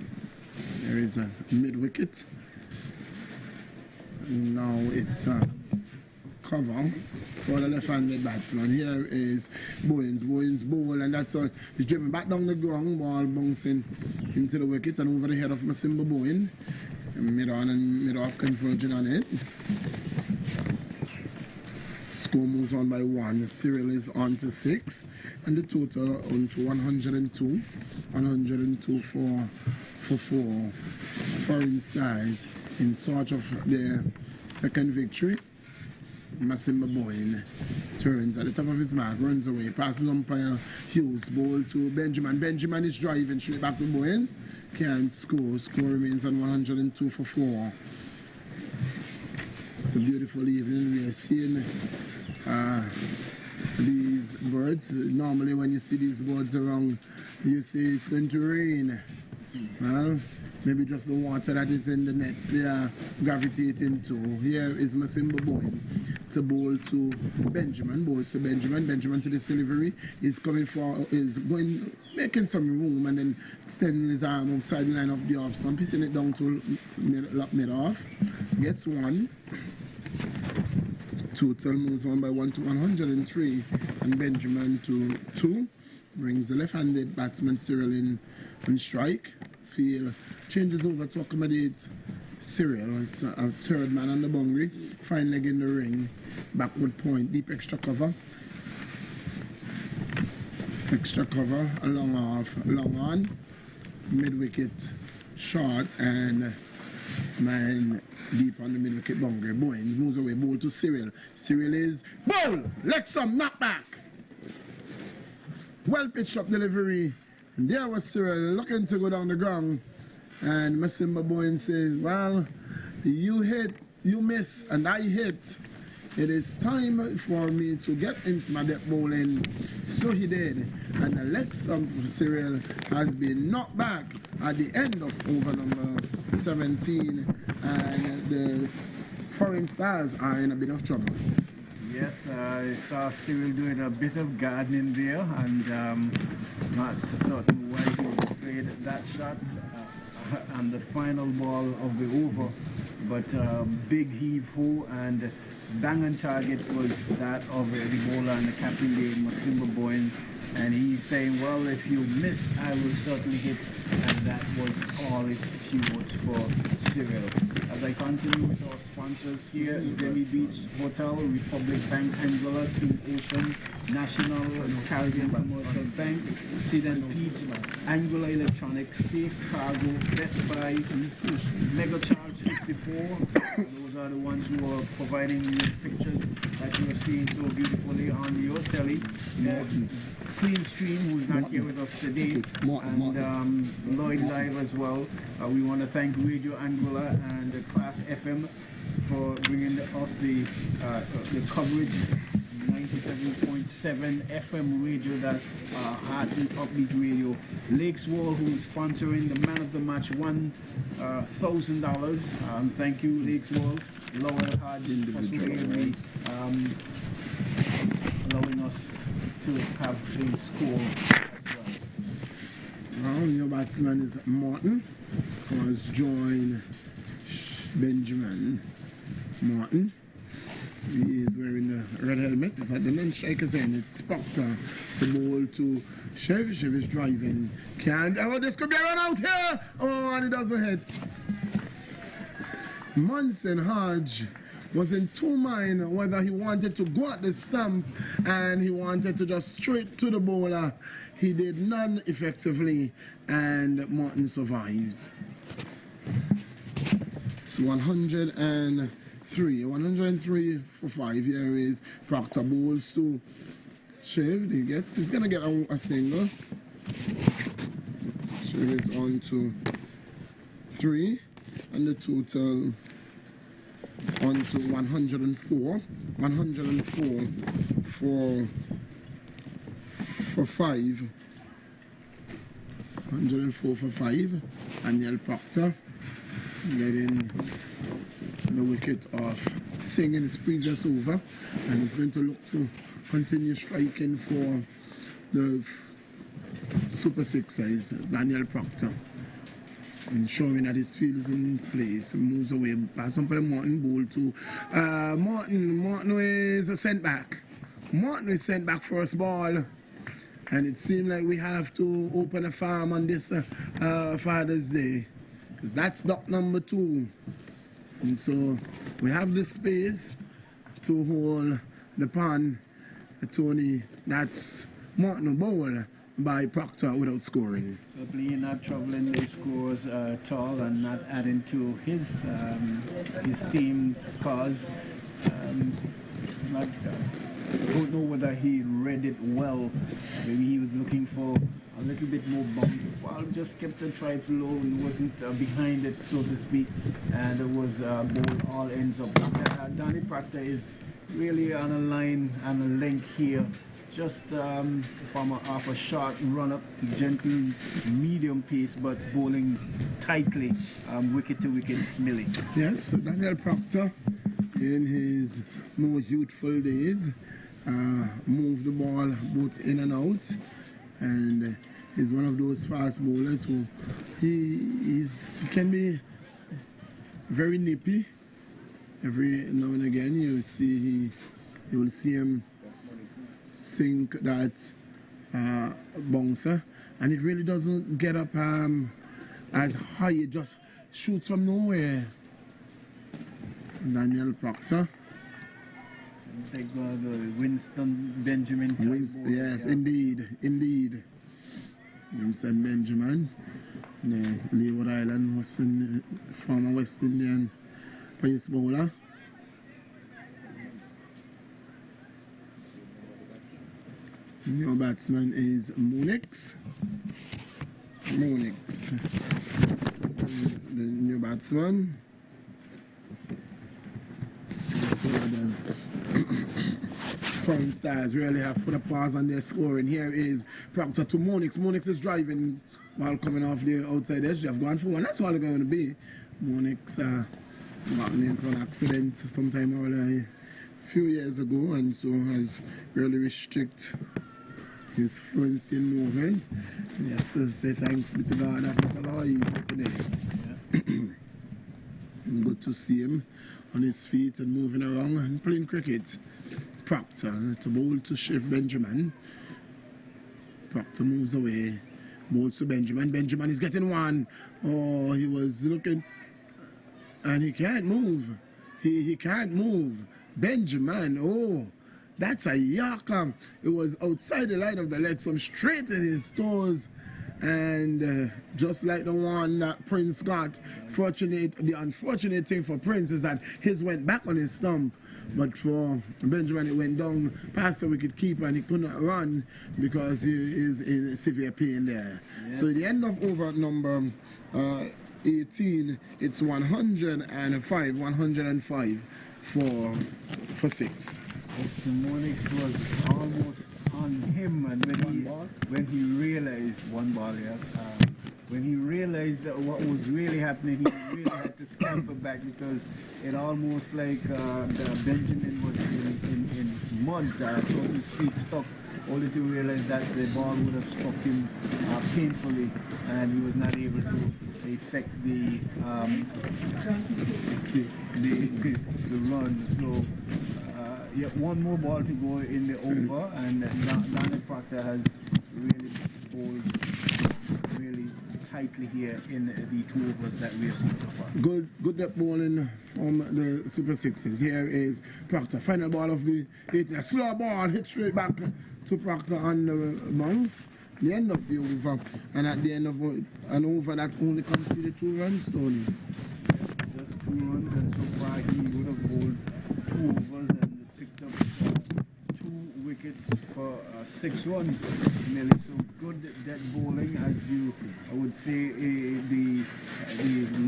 There is a mid-wicket. Now it's a cover for the left-handed batsman. Here is Bowens bowl, and that's all. He's driven back down the ground, ball bouncing into the wicket and over the head of Masimba Bowen. Mid-on and mid-off converging on it. Score moves on by 1. Cyril is on to 6, and the total on to 102. 102 for 4. Foreign Stars in search of their second victory. Masimba Boyne turns at the top of his mark, runs away, passes umpire Hughes, ball to Benjamin. Benjamin is driving straight back to Boyens. Can't score. Score remains on 102 for 4. It's a beautiful evening. We are seeing these birds. Normally when you see these birds around, you see it's going to rain. Well, maybe just the water that is in the nets they are gravitating to. Here is Masimba Boyne to bowl to Benjamin. Bowls to Benjamin. Benjamin to this delivery. He's making some room and then extending his arm outside the line of the off stump, hitting it down to mid-off. Gets 1. Total moves on by 1 to 103. And Benjamin to 2. Brings the left-handed batsman Cyril in on strike. Field changes over to accommodate Cyril. It's a third man on the boundary. Fine leg in the ring. Backward point. Deep extra cover. Extra cover. A long off. Long on. Mid wicket. Short. And man deep on the mid wicket boundary. Boyne moves away. Ball to Cyril. Cyril is bowl. Leg stump. Knock back. Well pitched up delivery. And there was Cyril looking to go down the ground. And Masimba Boyne says, well, you hit, you miss, and I hit. It is time for me to get into my depth bowling. So he did. And the leg stump for Cyril has been knocked back at the end of over number 17. And the Foreign Stars are in a bit of trouble. Yes, I saw Cyril doing a bit of gardening there, and not certain why he played that shot on the final ball of the over, but big heave-ho and bang on target was that of the bowler and the captain game, Masimba Boyne, And he's saying, well, if you miss, I will certainly hit. And that was all she wrote for Cyril. As I continue with our sponsors here, Zemi Beach Hotel, Republic Bank, Anguilla, King Ocean, National and Caribbean Commercial Bank, Sid and Pete, Anguilla Electronics, Safe Cargo, Best Buy, Mega Charge 54. Those are the ones who are providing you pictures that you are seeing so beautifully on your telly. Queen Stream, who's not here with us today, and Lloyd Live as well. We want to thank Radio Anguilla and Class FM for bringing us the coverage. 97.7 FM radio, that's Heartbeat Upbeat Radio. Lakes Wall, who's sponsoring the man of the match, $1,000. Thank you, Lakes Wall. Lowell Hodge, allowing us to have a score as well. Now, your batsman is Morton, who has joined Benjamin Morton. He is wearing the red helmet. It's at the non-striker's end. It's Proctor to bowl to Chev. Chev is driving. Oh, this could be a run out here. Oh, and it doesn't hit. Munson Hodge was in two minds whether he wanted to go at the stump and he wanted to just straight to the bowler. He did none effectively, and Morton survives. It's 103 for 5. Here is Proctor bowls to Chev. He's gonna get a single. Chev is on to 3, and the total on to 104. 104 for 5. 104 for 5. Daniel Proctor getting the wicket off Singh in his previous over, and he's going to look to continue striking for the Super Sixers. Daniel Proctor ensuring that his field is in his place. Moves away. Pass on by Morton. Ball to Morton. Morton is sent back. Morton is sent back first ball. And it seems like we have to open a farm on this Father's Day, because that's duck number 2. And so we have the space to hold the pond. Tony, that's Morton bowl by Proctor without scoring. Certainly you're not troubling those scores at all, and not adding to his team's cause. I don't know whether he read it well. Maybe he was looking for a little bit more bounce. Well, just kept the drive low and wasn't behind it, so to speak, and it was ball all ends up. Danny Proctor is really on a line and a length here. Just from off a short run up, gentle medium pace, but bowling tightly, wicket to wicket milling. Yes, Daniel Proctor in his more youthful days moved the ball both in and out, and he's one of those fast bowlers who he can be very nippy. Every now and again you will see him sink that bouncer, and it really doesn't get up as high. It just shoots from nowhere. Daniel Proctor. Like the Winston Benjamin type yes, indeed. Winston Benjamin, the Leeward Island former West Indian pace bowler. Your batsman is Monix. Monix is the new batsman. So the foreign Stars really have put a pause on their scoring. Here is Proctor to Monix. Monix is driving while coming off the outside edge. They have gone for one. That's all they're going to be. Monix gotten into an accident sometime earlier, a few years ago, and so has really restricted his fluency in movement. And yes, to say thanks be to God that he's alive today. Yeah. Good to see him on his feet and moving around and playing cricket. Proctor to bowl to Chev Benjamin. Proctor moves away. Bowls to Benjamin. Benjamin is getting one. Oh, he was looking. And he can't move. He can't move. Benjamin, oh, that's a yorker. It was outside the line of the leg, some straight in his toes. And just like the one that Prince got, the unfortunate thing for Prince is that his went back on his stump. But for Benjamin, it went down past the wicket keeper and he could not run because he is in severe pain there. Yes. So at the end of over number 18, it's 105 for 6. Monix was almost on him, and when he realized one ball, yes, when he realized that what was really happening, he really had to scamper back because it almost like Benjamin was in mud, so to speak, stuck. Only to realize that the ball would have struck him painfully, and he was not able to effect the run. So. Yeah, one more ball to go in the over, and Daniel Proctor has really bowled really tightly here in the 2 overs that we have seen so far. Good bowling from the Super Sixes. Here is Proctor. Final ball of the 8. A slow ball hit straight back to Proctor on the bounce. The end of the over, and at the end of an over that only conceded 2 runs, Tony. Yes, just 2 runs, and so far he would have bowled 2 overs and picked up 2 wickets for 6 runs nearly. So good dead bowling, as I would say, the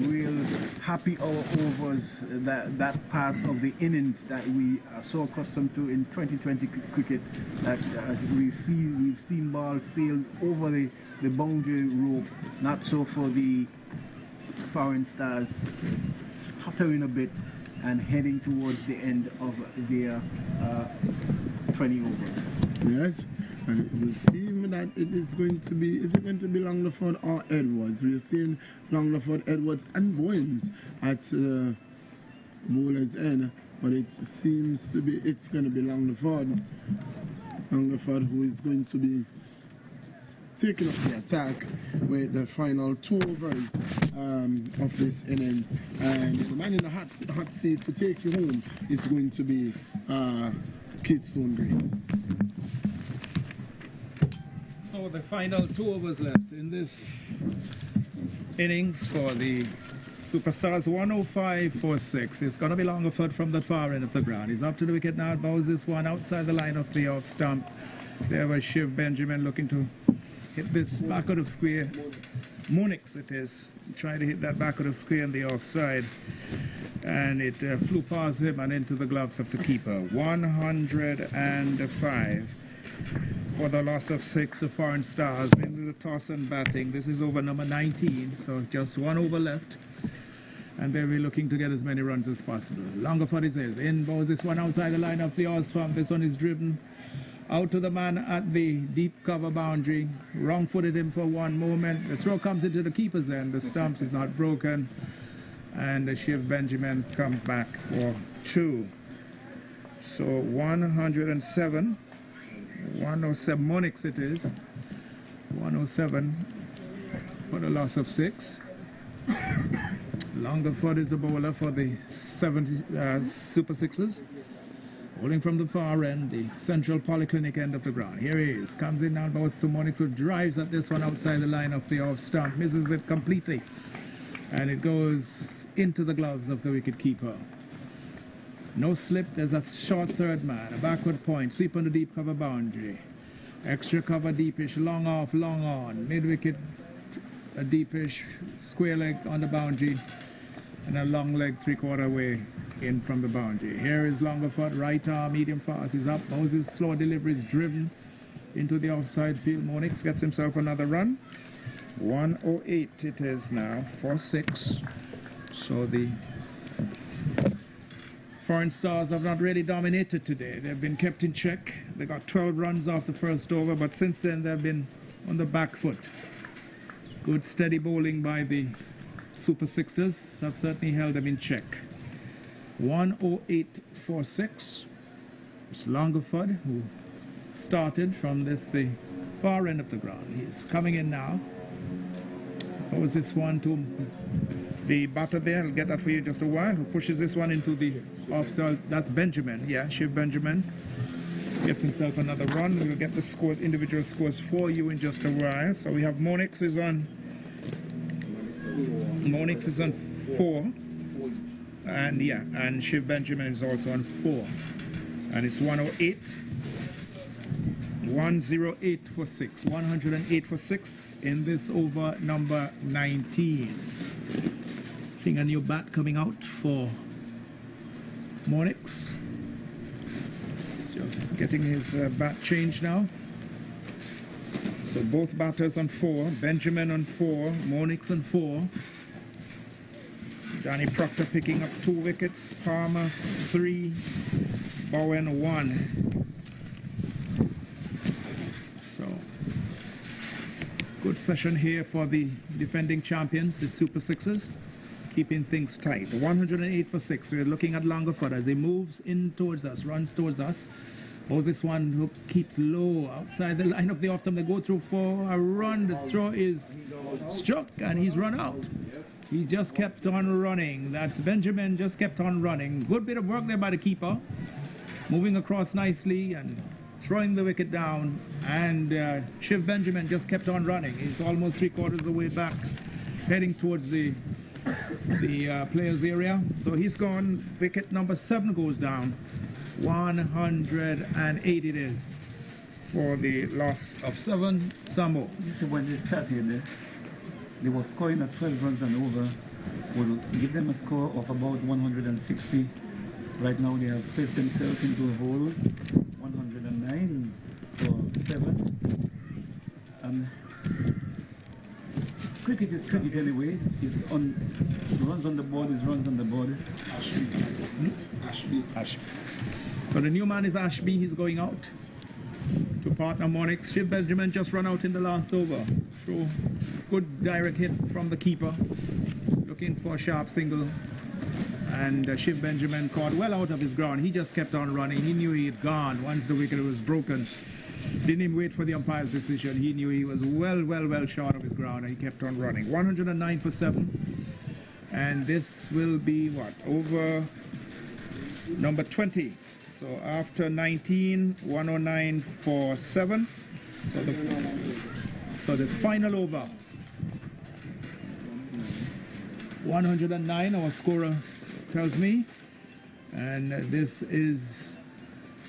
real happy hour overs, that part of the innings that we are so accustomed to in 2020 cricket, that as we've seen balls sailed over the boundary rope. Not so for the foreign stars, stuttering a bit and heading towards the end of their 20 overs. Yes, and it will seem that it is going to be, is it going to be Longford or Edwards? We've seen Longford, Edwards and Bowens at bowler's end, but it seems to be, it's going to be Longford who is going to be taking up the attack with the final 2 overs of this innings, and the man in the hot seat to take you home is going to be Keith Stonegraves. So the final 2 overs left in this innings for the Superstars. 105 for 6. It's going to be Longford from the far end of the ground. He's up to the wicket now. Bows this one outside the line of the off stump. There was Shiv Benjamin looking to hit this back of the square. Monix it is. Trying to hit that back of the square on the offside. And it flew past him and into the gloves of the keeper. 105 for the loss of 6 of Foreign Stars. Into the toss and batting. This is over number 19, so just 1 over left. And they'll be looking to get as many runs as possible. Longford is in. Bows this one outside the line of the off stump. This one is driven out to the man at the deep cover boundary. Wrong-footed him for one moment. The throw comes into the keeper's end. The stumps is not broken. And the Shiv Benjamin comes back for 2. So 107. 107. Monix it is. 107 for the loss of 6. Longford is the bowler for the Super Sixers. Bowling from the far end, the central polyclinic end of the ground. Here he is. Comes in now, bows to Monix, who drives at this one outside the line of the off stump. Misses it completely. And it goes into the gloves of the wicket keeper. No slip. There's a short third man. A backward point. Sweep on the deep cover boundary. Extra cover deepish. Long off, long on. Mid-wicket, a deepish. Square leg on the boundary. And a long leg 3/4 way in from the boundary. Here is Longford, right arm, medium fast. He's up. Moses' slow delivery is driven into the offside field. Monix gets himself another run. 108 it is now for 6. So the Foreign Stars have not really dominated today. They've been kept in check. They got 12 runs off the first over, but since then they've been on the back foot. Good steady bowling by the Super Sixers have certainly held them in check. 108 for 6. It's Longford who started from the far end of the ground. He's coming in now. What was this one to the batter there? I'll get that for you in just a while. Who pushes this one into the offside? That's Benjamin. Yeah, Shiv Benjamin gets himself another run. We'll get the scores, individual scores for you in just a while. So we have Monix is on 4, and yeah, and Shiv Benjamin is also on 4, and it's 108. 108 for 6, 108 for 6 in this over number 19. Seeing a new bat coming out for Monix. It's just getting his bat changed now. So both batters on 4, Benjamin on 4, Monix on 4. Danny Proctor picking up 2 wickets, Palmer 3, Bowen 1. Good session here for the defending champions, the Super Sixers, keeping things tight. 108 for 6. We're looking at Longford as he moves in towards us, runs towards us. Was this one who keeps low outside the line of the off stump? They go through for a run. The throw is struck and he's run out. He just kept on running. That's Benjamin, just kept on running. Good bit of work there by the keeper. Moving across nicely and throwing the wicket down, and Shiv Benjamin just kept on running. He's almost 3/4 of the way back, heading towards the players area. So he's gone. Wicket number 7 goes down. 108 it is for the loss of 7. Samo. This is when they started. They were scoring at 12 runs and over. Will give them a score of about 160. Right now they have placed themselves into a hole. 109 for 7, and cricket is cricket anyway. Is on runs on the board, is runs on the board. Ashby. So the new man is Ashby. He's going out to partner Monix. Shiv Benjamin just run out in the last over. So good direct hit from the keeper, looking for a sharp single. And Shiv Benjamin caught well out of his ground. He just kept on running. He knew he had gone once the wicket was broken. Didn't even wait for the umpire's decision. He knew he was well short of his ground, and he kept on running. 109 for 7. And this will be what? Over number 20. So after 19, 109 for 7. So the final over. 109, our scorer tells me. And this is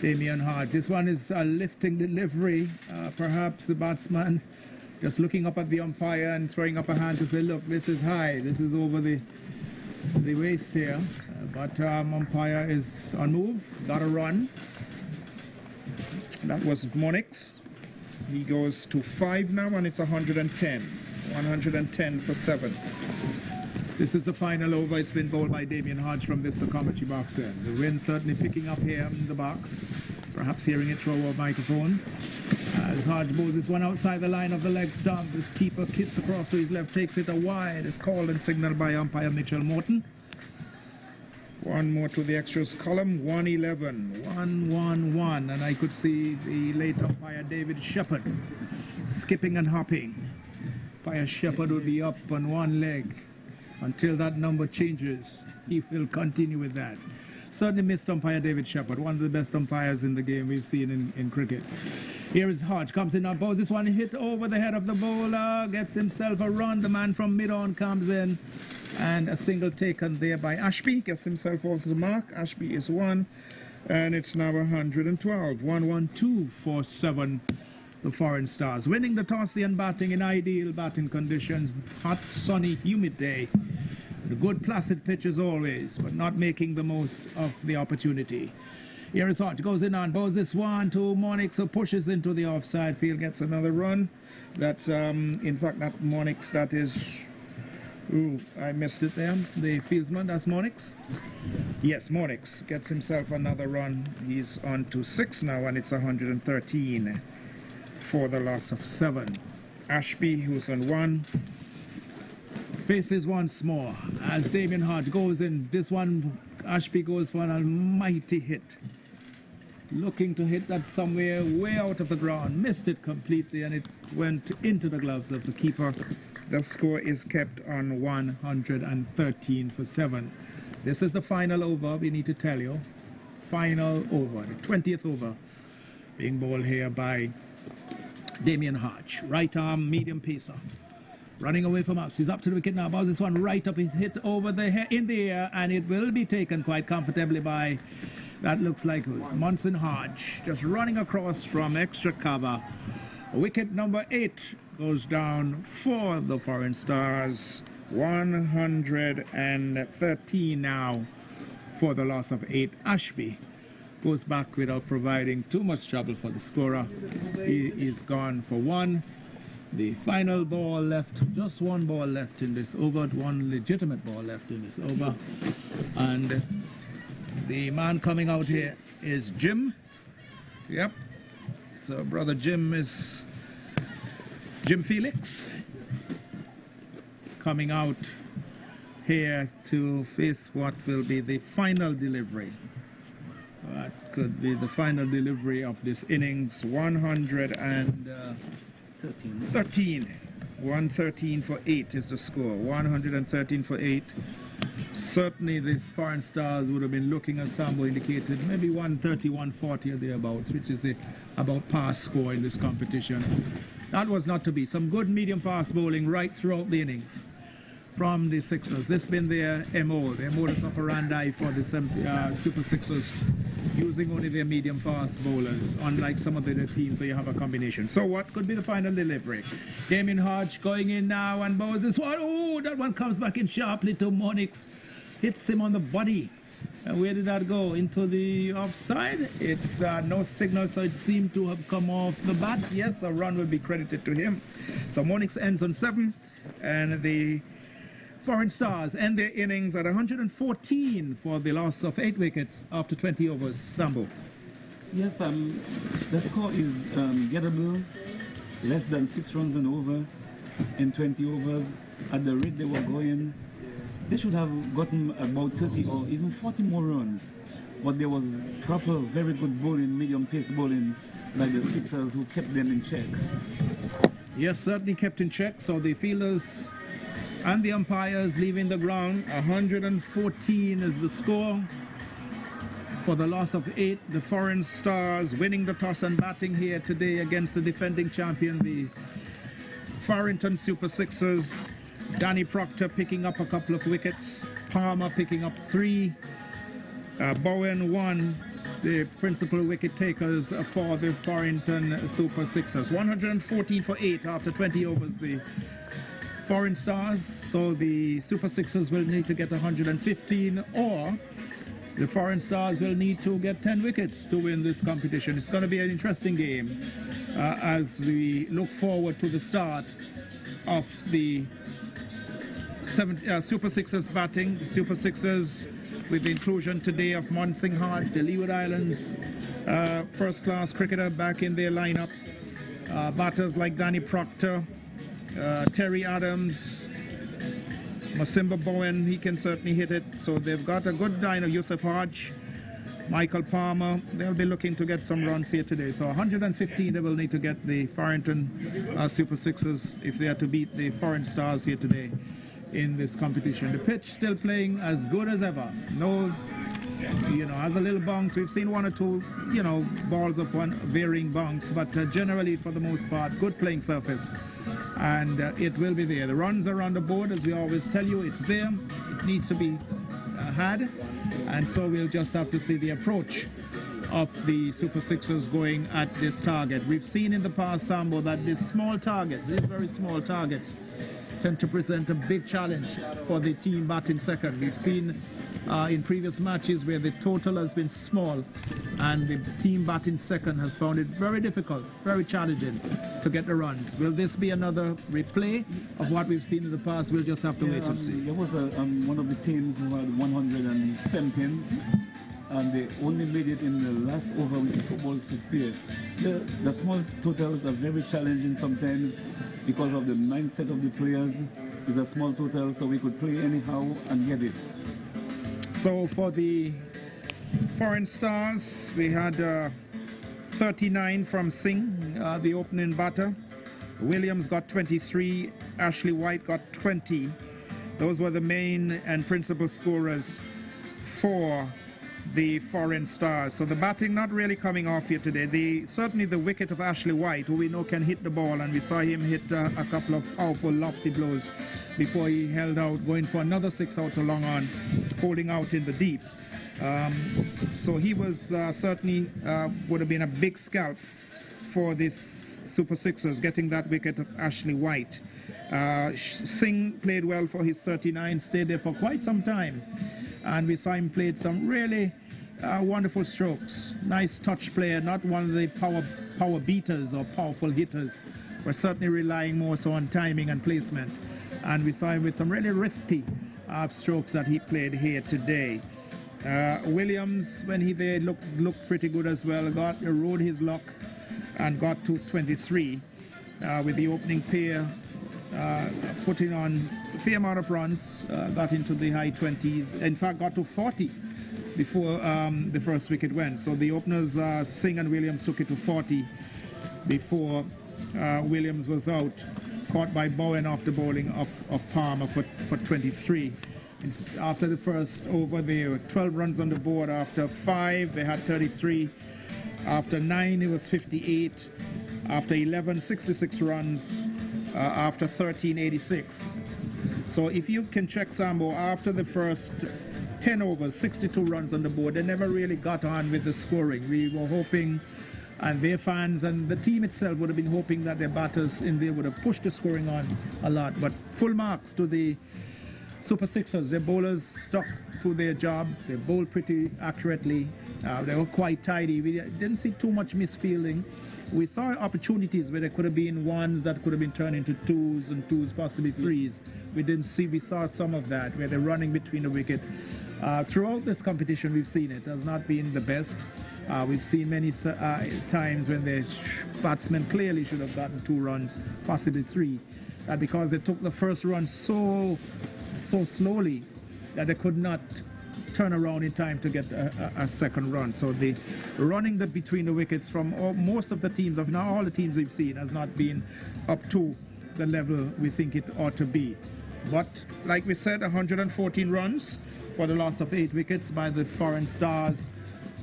Damien Hart. This one is a lifting delivery. Perhaps the batsman just looking up at the umpire and throwing up a hand to say, look, this is high. This is over the waist here. But umpire is on move. Got a run. That was Monix. He goes to 5 now, and it's 110. 110 for 7. This is the final over. It's been bowled by Damien Hodge from this commentary box there. The wind certainly picking up here in the box. Perhaps hearing it through our microphone. As Hodge bowls this one outside the line of the leg stump. This keeper kicks across to his left, takes it a wide. It's called and signaled by umpire Michel Morton. One more to the extras column. 111. 111. And I could see the late umpire David Shepherd skipping and hopping. Umpire Shepherd will be up on one leg. Until that number changes, he will continue with that. Certainly missed umpire David Shepherd, one of the best umpires in the game we've seen in cricket. Here is Hodge, comes in on bows. This one hit over the head of the bowler, gets himself a run. The man from mid-on comes in, and a single taken there by Ashby, gets himself off the mark. Ashby is 1, and it's now 112. 112 for 7. The Foreign Stars winning the toss and batting in ideal batting conditions. Hot, sunny, humid day. The good placid pitch as always, but not making the most of the opportunity. Here is Hart, goes in on, bows this one to Monix, who pushes into the offside field, gets another run. That's, in fact, not Monix, that is, ooh, I missed it there. The fieldsman, that's Monix. Yes, Monix gets himself another run. He's on to 6 now, and it's 113. For the loss of 7. Ashby, who's on 1, faces once more as Damien Hart goes in. This one, Ashby goes for an almighty hit. looking to hit that somewhere way out of the ground, missed it completely, and it went into the gloves of the keeper. The score is kept on 113 for 7. This is the final over, we need to tell you. Final over, the 20th over, being bowled here by Damien Hodge, right arm medium pacer, running away from us. He's up to the wicket now. Bowls this one right up. He's hit over the head in the air, and it will be taken quite comfortably by, that looks like it was Munson Hodge, just running across from extra cover. Wicket number 8 goes down for the Foreign Stars. 113 now for the loss of 8. Ashby goes back without providing too much trouble for the scorer. He is gone for 1. The final ball left, just one ball left in this over, one legitimate ball left in this over. And the man coming out here is Jim. Yep. So brother Jim is Jim Felix coming out here to face what will be the final delivery. That could be the final delivery of this innings. 113. 113 for 8 is the score. 113 for 8. Certainly the Foreign Stars would have been looking, as Sambo indicated, maybe 130, 140 or thereabouts, which is the about pass score in this competition. That was not to be. Some good medium fast bowling right throughout the innings from the Sixers. This has been their MO, their modus operandi for the Super Sixers, using only their medium fast bowlers, unlike some of the other teams where you have a combination. So what could be the final delivery? Damien Hodge going in now and bowls this one. Oh, that one comes back in sharply to Monix. Hits him on the body. And where did that go? Into the offside? It's no signal, so it seemed to have come off the bat. Yes, a run will be credited to him. So Monix ends on 7, and the Foreign Stars end their innings at 114 for the loss of 8 wickets after 20 overs. Sambo. Yes, the score is gettable, less than 6 runs and over in 20 overs. At the rate they were going, they should have gotten about 30 or even 40 more runs. But there was proper, very good bowling, medium pace bowling by the Sixers, who kept them in check. Yes, certainly kept in check. So the fielders and the umpires leaving the ground. 114 is the score for the loss of 8. The Foreign Stars winning the toss and batting here today against the defending champion, the Farrington Super Sixers. Danny Proctor picking up a couple of wickets. Palmer picking up 3. Bowen 1. The principal wicket takers for the Farrington Super Sixers. 114 for 8 after 20 overs. The Foreign Stars, so the Super Sixers will need to get 115, or the Foreign Stars will need to get 10 wickets to win this competition. It's going to be an interesting game as we look forward to the start of the Super Sixers batting. The Super Sixers, with the inclusion today of Munson Hodge, the Leeward Islands first-class cricketer, back in their lineup. Batters like Danny Proctor, Terry Adams, Masimba Bowen, he can certainly hit it. So they've got a good line of Yusuf Hodge, Michael Palmer. They'll be looking to get some runs here today. So 115 they will need to get the Farrington Super Sixers if they are to beat the Foreign Stars here today in this competition. The pitch still playing as good as ever. No, has a little bounce. We've seen 1 or 2, balls of varying bounce, but generally, for the most part, good playing surface. And it will be there. The runs are on the board, as we always tell you. It's there. It needs to be had. And so we'll just have to see the approach of the Super Sixers going at this target. We've seen in the past, Sambo, that these small targets, these very small targets, tend to present a big challenge for the team batting second. We've seen in previous matches where the total has been small and the team batting second has found it very difficult, very challenging to get the runs. Will this be another replay of what we've seen in the past? We'll just have to wait and see. There was one of the teams who had 117 and they only made it in the last over with the footballs to spare. The small totals are very challenging sometimes because of the mindset of the players. It's a small total, so we could play anyhow and get it. So for the Foreign Stars, we had 39 from Singh, the opening batter. Williams got 23, Ashley White got 20. Those were the main and principal scorers for the Foreign Stars. So the batting not really coming off here today. Certainly the wicket of Ashley White, who we know can hit the ball, and we saw him hit a couple of powerful lofty blows before he held out, going for another 6 out to long on, holding out in the deep. So he was certainly would have been a big scalp for this Super Sixers, getting that wicket of Ashley White. Singh played well for his 39, stayed there for quite some time, and we saw him played some really wonderful strokes. Nice touch player, not one of the power beaters or powerful hitters. We're certainly relying more so on timing and placement, and we saw him with some really risky strokes that he played here today. Williams, when he there, looked pretty good as well. Rode his luck and got to 23 with the opening pair, putting on a fair amount of runs, got into the high 20s, in fact got to 40 before the first wicket went. So the openers, Singh and Williams, took it to 40 before Williams was out, caught by Bowen after bowling of Palmer for 23. After the first over, there were 12 runs on the board. After 5, they had 33. After 9, it was 58. After 11, 66 runs. After 13, 86. So if you can check Sambo, after the first 10 overs, 62 runs on the board, they never really got on with the scoring. We were hoping, and their fans and the team itself would have been hoping that their batters in there would have pushed the scoring on a lot. But full marks to the Super Sixers. Their bowlers stuck to their job. They bowled pretty accurately. They were quite tidy. We didn't see too much misfielding. We saw opportunities where there could have been ones that could have been turned into twos, and twos possibly threes. We saw some of that where they're running between the wicket. Throughout this competition, we've seen it has not been the best. We've seen many times when the batsmen clearly should have gotten 2 runs, possibly 3. Because they took the first run so slowly that they could not turn around in time to get a second run. So the running between the wickets from most of the teams, if not all the teams we've seen, has not been up to the level we think it ought to be. But like we said, 114 runs for the loss of 8 wickets by the Foreign Stars.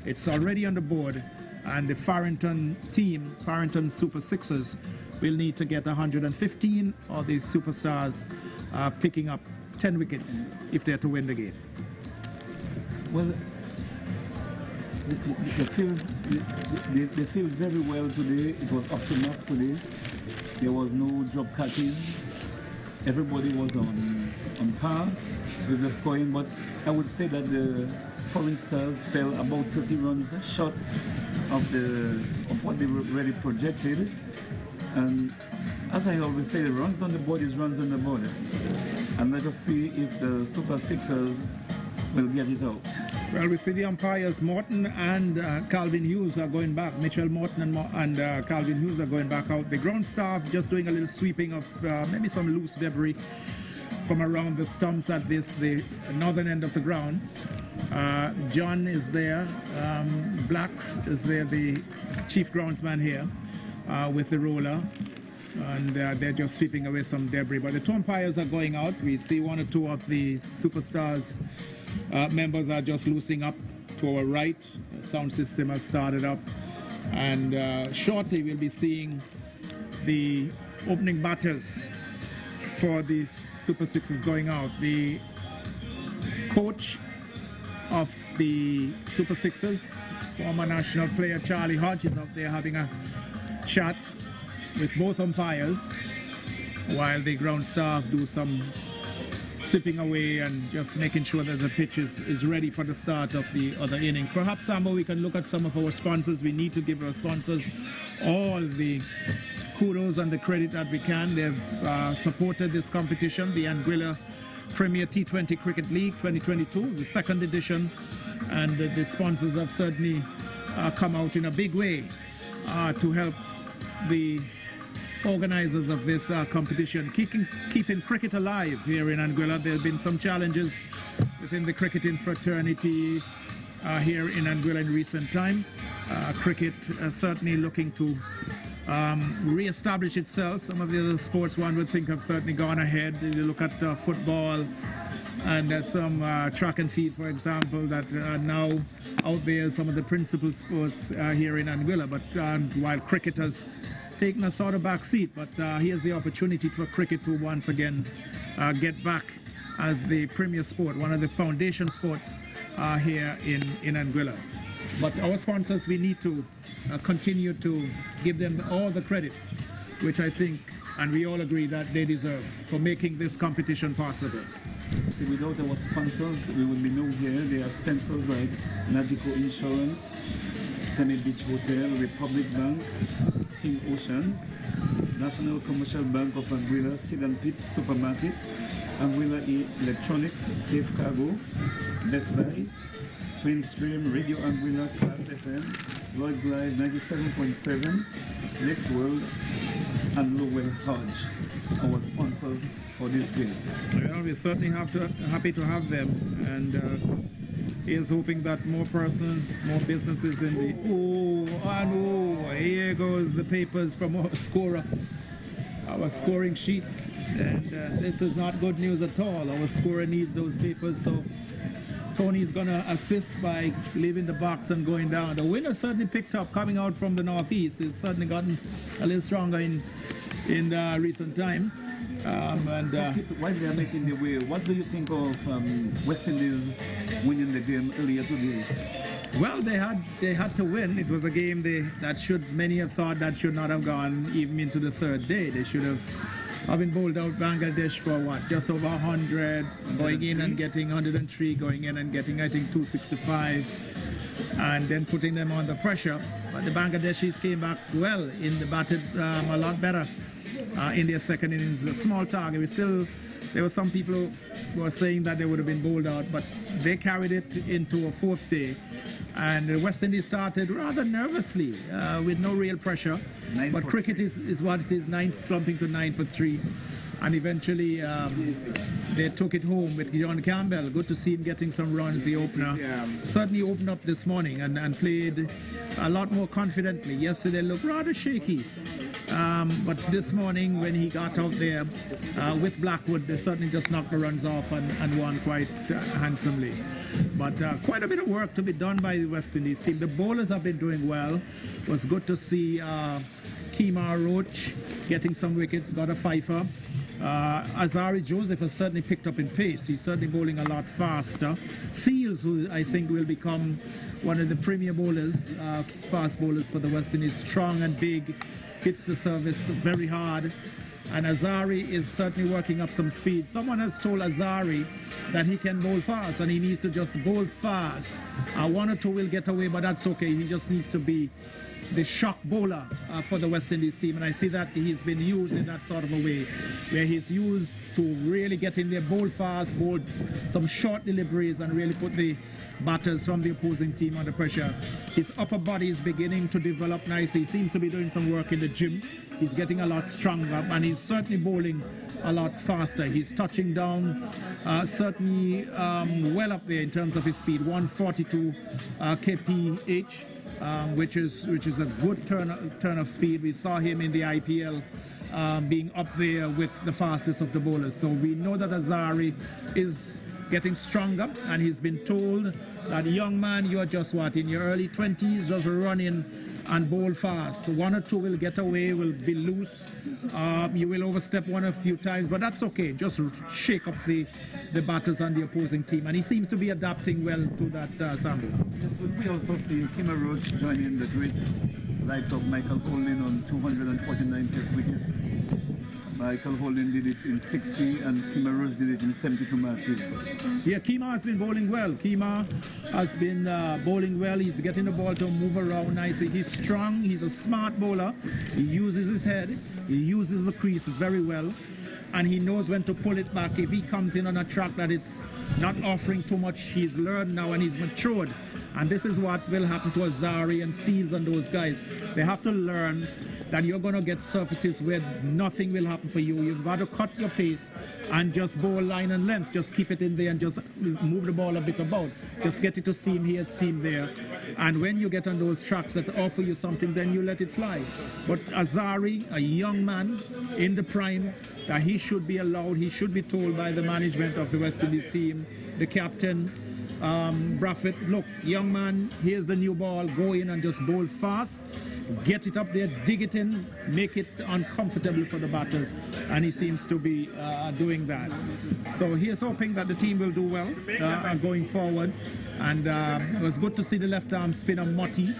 It's already on the board, and the Farrington team, Farrington Super Sixers, will need to get 115, or the Superstars picking up 10 wickets if they're to win the game. Well, they feel very well today. It was up to mark today. There was no drop catches. Everybody was on par with the scoring, but I would say that the Foreign Stars fell about 30 runs short of what they were already projected. And as I always say, runs on the board is runs on the board. And let us see if the Super Sixers will get it out. Well, we see the umpires, Morton and Calvin Hughes, are going back. Michel Morton and Calvin Hughes are going back out. The ground staff just doing a little sweeping of maybe some loose debris from around the stumps at the northern end of the ground. John is there. Blacks is there, the chief groundsman here, with the roller. And they're just sweeping away some debris. But the 2 umpires are going out. We see 1 or 2 of the Superstars members are just loosening up to our right. The sound system has started up. And shortly we'll be seeing the opening batters for the Super Sixers going out. The coach of the Super Sixers, former national player Charlie Hodge, is out there having a chat with both umpires, while the ground staff do some sipping away and just making sure that the pitch is ready for the start of the other innings. Perhaps, Sambo, we can look at some of our sponsors. We need to give our sponsors all the kudos and the credit that we can. They've supported this competition, the Anguilla Premier T20 Cricket League 2022, the 2nd edition, and the sponsors have certainly come out in a big way to help the organizers of this competition, keeping cricket alive here in Anguilla. There have been some challenges within the cricketing fraternity here in Anguilla in recent time. Cricket certainly looking to re-establish itself. Some of the other sports one would think have certainly gone ahead. You look at football and some track and field, for example, that are now out there, some of the principal sports here in Anguilla. But while cricket has taken a sort of back seat, but here's the opportunity for cricket to once again get back as the premier sport, one of the foundation sports here in Anguilla. But our sponsors, we need to continue to give them all the credit, which I think, and we all agree that they deserve, for making this competition possible. See, without our sponsors, we would be no here. There are sponsors like Nagico Insurance, Semi Beach Hotel, Republic Bank, King Ocean, National Commercial Bank of Anguilla, Sid and Pitt's Supermarket, Anguilla Electronics, Safe Cargo, Best Buy, Twinstream, Radio Anguilla, Class FM, Lloyd's Live 97.7, Next World, and Lowell Hodge, our sponsors for this game. Well, we certainly happy to have them, and here's hoping that more persons, more businesses in the here goes the papers from our scorer, our scoring sheets, and this is not good news at all. Our scorer needs those papers, so Tony's gonna assist by leaving the box and going down. The wind has certainly picked up coming out from the northeast. It's certainly gotten a little stronger in recent time. While they are making the way, what do you think of West Indies winning the game earlier today? Well, they had to win. It was a game that many have thought that should not have gone even into the third day. They should have been bowled out Bangladesh for what, just over 100, going in and getting 103, going in and getting, I think, 265, and then putting them under pressure. But the Bangladeshis came back well in the batted a lot better in their second innings. A small target. There were some people who were saying that they would have been bowled out, but they carried it into a fourth day. And the West Indies started rather nervously with no real pressure. But cricket is what it is, slumping to 9 for 3. And eventually they took it home with John Campbell. Good to see him getting some runs, the opener. Certainly opened up this morning and played a lot more confidently. Yesterday looked rather shaky. But this morning when he got out there with Blackwood, they certainly just knocked the runs off and won quite handsomely. But quite a bit of work to be done by the West Indies team. The bowlers have been doing well. It was good to see Kemar Roach getting some wickets, got a fifer. Azari Joseph has certainly picked up in pace. He's certainly bowling a lot faster. Seals, who I think will become one of the premier bowlers, fast bowlers for the West Indies, strong and big, hits the service very hard. And Azari is certainly working up some speed. Someone has told Azari that he can bowl fast and he needs to just bowl fast. One or two will get away, but that's okay. He just needs to be the shock bowler for the West Indies team, and I see that he's been used in that sort of a way, where he's used to really get in there, bowl fast, bowl some short deliveries, and really put the batters from the opposing team under pressure. His upper body is beginning to develop nicely. He seems to be doing some work in the gym. He's getting a lot stronger, and he's certainly bowling a lot faster. He's touching down certainly well up there in terms of his speed, 142 kph. Which is a good turn of speed. We saw him in the IPL being up there with the fastest of the bowlers. So we know that Azari is getting stronger, and he's been told that, young man, you're just what, in your early 20s, just run in and bowl fast. So one or two will get away, will be loose. You will overstep one a few times, but that's okay. Just shake up the batters on the opposing team. And he seems to be adapting well to that sample. Yes, but we also see Kemar Roach joining the great likes of Michael Holding on 249 test wickets. Michael Holding did it in 60 and Kemar Roach did it in 72 matches. Yeah, Kemar has been bowling well. Kemar has been bowling well. He's getting the ball to move around nicely. He's strong. He's a smart bowler. He uses his head. He uses the crease very well. And he knows when to pull it back. If he comes in on a track that is not offering too much, he's learned now and he's matured And this is what will happen to Azari and Seals and those guys. They have to learn that you're going to get surfaces where nothing will happen for you. You've got to cut your pace and just bowl line and length. Just keep it in there and just move the ball a bit about. Just get it to seam here, seam there. And when you get on those tracks that offer you something, then you let it fly. But Azari, a young man in the prime, that he should be allowed, he should be told by the management of the West Indies team, the captain, Braffett, look, young man, here's the new ball, go in and just bowl fast. Get it up there, dig it in, make it uncomfortable for the batters, and he seems to be doing that. So here's hoping that the team will do well going forward. And it was good to see the left-arm spinner Motti.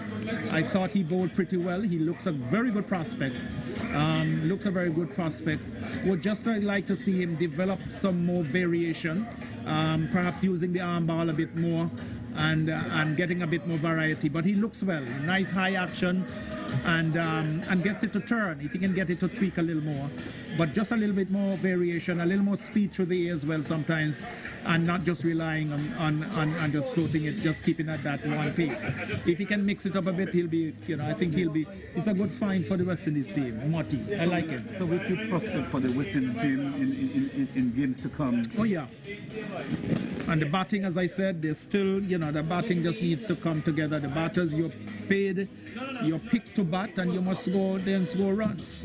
I thought he bowled pretty well. He looks a very good prospect. Would just like to see him develop some more variation, perhaps using the arm ball a bit more and getting a bit more variety. But he looks well. Nice high action. And gets it to turn, if he can get it to tweak a little more. But just a little bit more variation, a little more speed through the air as well sometimes, and not just relying on just floating it, just keeping at that one pace. If he can mix it up a bit, he'll be, I think it's a good find for the West Indies team. Motti, I like him. So we see prospect for the West Indies team in games to come. Oh yeah. And the batting, as I said, there's still, the batting just needs to come together. The batters, you're paid, you're picked to bat, and you must go there and score runs.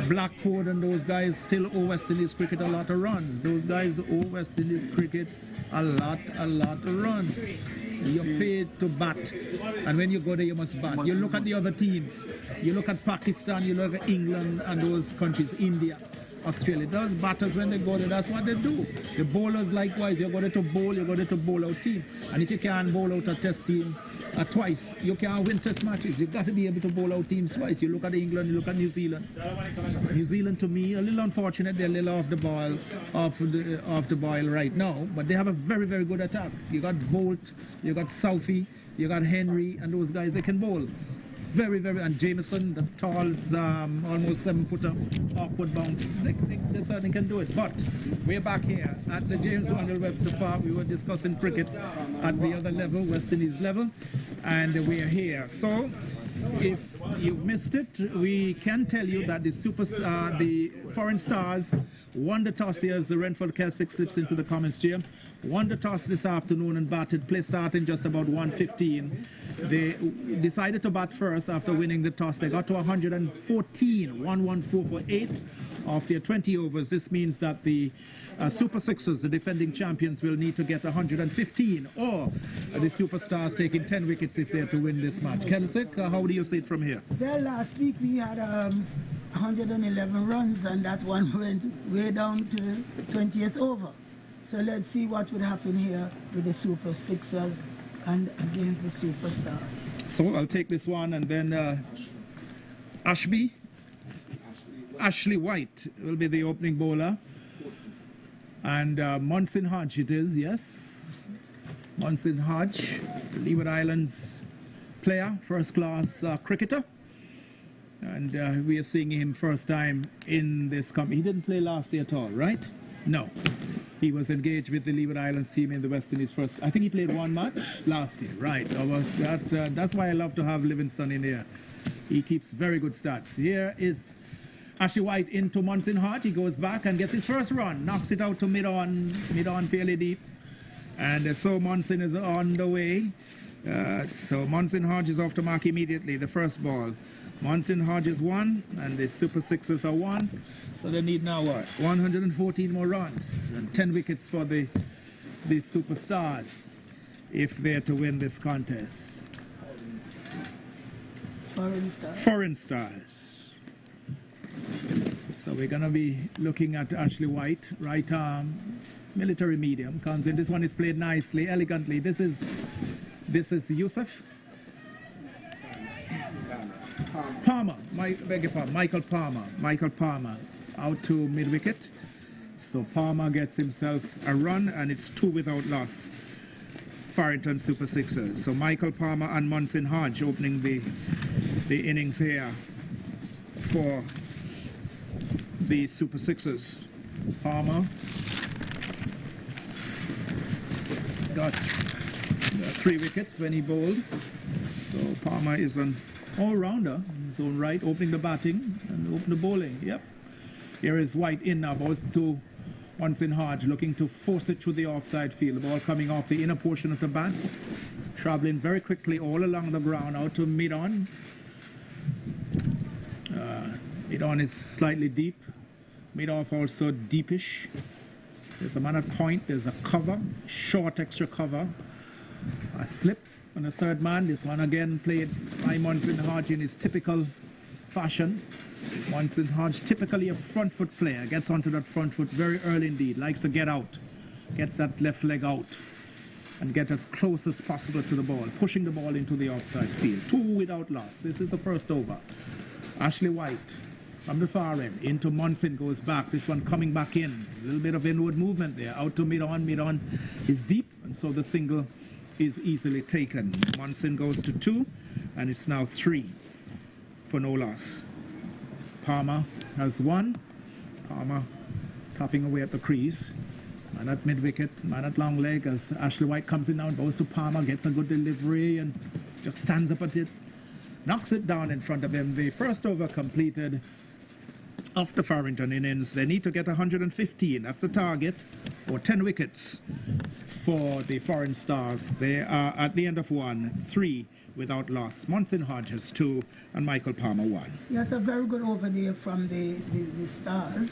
Blackwood and those guys still owe West Indies cricket a lot of runs. Those guys owe West Indies cricket a lot of runs. You're paid to bat, and when you go there, you must bat. You look at the other teams. You look at Pakistan, you look at England and those countries, India, Australia. Those batters, when they go there, that's what they do. The bowlers likewise. You're going to bowl, you're going to bowl out team. And if you can't bowl out a test team twice, you can't win test matches. You've got to be able to bowl out teams twice. You look at England, you look at New Zealand. New Zealand, to me, a little unfortunate. They're a little off the boil right now. But they have a very, very good attack. You got Bolt, you got Southey, you got Henry, and those guys, they can bowl. Very, very, and Jameson, the tall, almost 7-footer, awkward bounce. They certainly can do it. But we're back here at the James Wendell Webster Park. We were discussing cricket at the other level, West Indies level, and we're here. So, if you've missed it, we can tell you that the Foreign Stars won the toss here as the Renford Celtic slips into the comments chair. Won the toss this afternoon and batted, play starting just about 1:15. They decided to bat first after winning the toss. They got to 114, 114 for 8 of their 20 overs. This means that the Super Sixers, the defending champions, will need to get 115, or the Superstars taking 10 wickets if they're to win this match. Celtic, how do you see it from here? Well, last week we had 111 runs, and that one went way down to 20th over. So let's see what would happen here with the Super Sixers and against the Superstars. So I'll take this one, and then Ashley White will be the opening bowler. And Munson Hodge it is, yes. Munson Hodge, Leeward Islands player, first-class cricketer. And we are seeing him first time in this company. He didn't play last year at all, right? No. He was engaged with the Leeward Islands team in the West Indies first. I think he played one match last year, right? That's why I love to have Livingston in here. He keeps very good stats. Here is Ashley White into Munson Hodge. He goes back and gets his first run, knocks it out to mid-on fairly deep. And so Munson is on the way. So Munson Hodge is off to mark immediately, the first ball. Munson Hodge is 1, and the Super Sixers are 1. So they need now what? 114 more runs and 10 wickets for the Superstars if they're to win this contest. Foreign Stars. So we're going to be looking at Ashley White, right arm, military medium, comes in. This one is played nicely, elegantly. This is Yusuf. Palmer, Michael Palmer out to mid-wicket. So Palmer gets himself a run, and it's 2 without loss. Farrington Super Sixers. So Michael Palmer and Munson Hodge opening the innings here for the Super Sixers. Palmer got 3 wickets when he bowled. So Palmer is an all-rounder in his own right, opening the batting and opening the bowling. Yep. Here is White in now, balls to Munson Hodge, looking to force it to the offside field. The ball coming off the inner portion of the bat, traveling very quickly all along the ground out to mid-on. Mid-on is slightly deep. Mid-off also deepish. There's a man at point, there's a cover, short extra cover, a slip on the third man. This one again played by Munson Hodge in his typical fashion. Munson Hodge, typically a front foot player, gets onto that front foot very early indeed, likes to get out, get that left leg out, and get as close as possible to the ball, pushing the ball into the offside field. 2 without loss. This is the first over. Ashley White from the far end into Munson, goes back. This one coming back in. A little bit of inward movement there. Out to mid-on. Mid-on is deep, and so the single is easily taken. Munson goes to 2, and it's now 3 for no loss. Palmer has 1. Palmer tapping away at the crease. Man at mid-wicket, man at long leg as Ashley White comes in now and goes to Palmer, gets a good delivery and just stands up at it, knocks it down in front of him. The first over completed of the Farrington innings. They need to get 115, that's the target, or 10 wickets for the Foreign Stars. They are at the end of 1, 3 without loss. Munson Hodge has 2 and Michael Palmer 1. Yes, a very good over there from the Stars.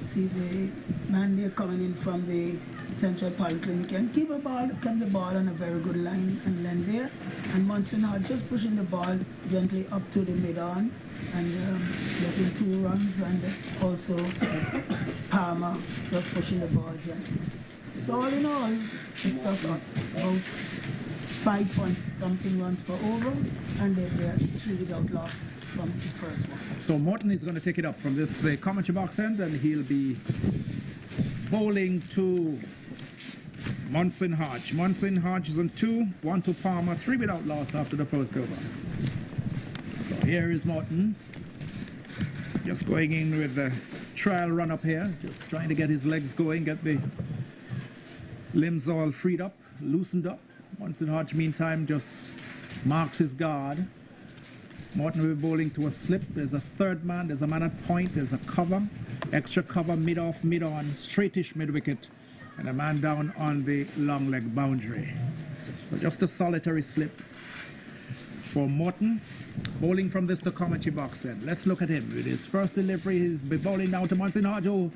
See the man there coming in from the Central Polyclinic and kept the ball on a very good line and length there. And Munson Hodge just pushing the ball gently up to the mid-on and getting 2 runs, and also Palmer just pushing the ball gently. So all in all, it's just about 5 point something runs per over, and then they're 3 without loss from the first one. So Morton is going to take it up from the commentary box end, and he'll be bowling to Munson Hodge. Munson Hodge is on 2, 1 to Palmer, 3 without loss after the first over. So here is Morton, just going in with the trial run up here, just trying to get his legs going, get the limbs all freed up, loosened up. Munson Hodge, meantime, just marks his guard. Morton will be bowling to a slip. There's a third man, there's a man at point, there's a cover, extra cover, mid-off, mid-on, straightish mid-wicket, and a man down on the long leg boundary. So just a solitary slip for Morton. Bowling from this to commentary box then. Let's look at him with his first delivery. He's bowling down to Munson Hodge, who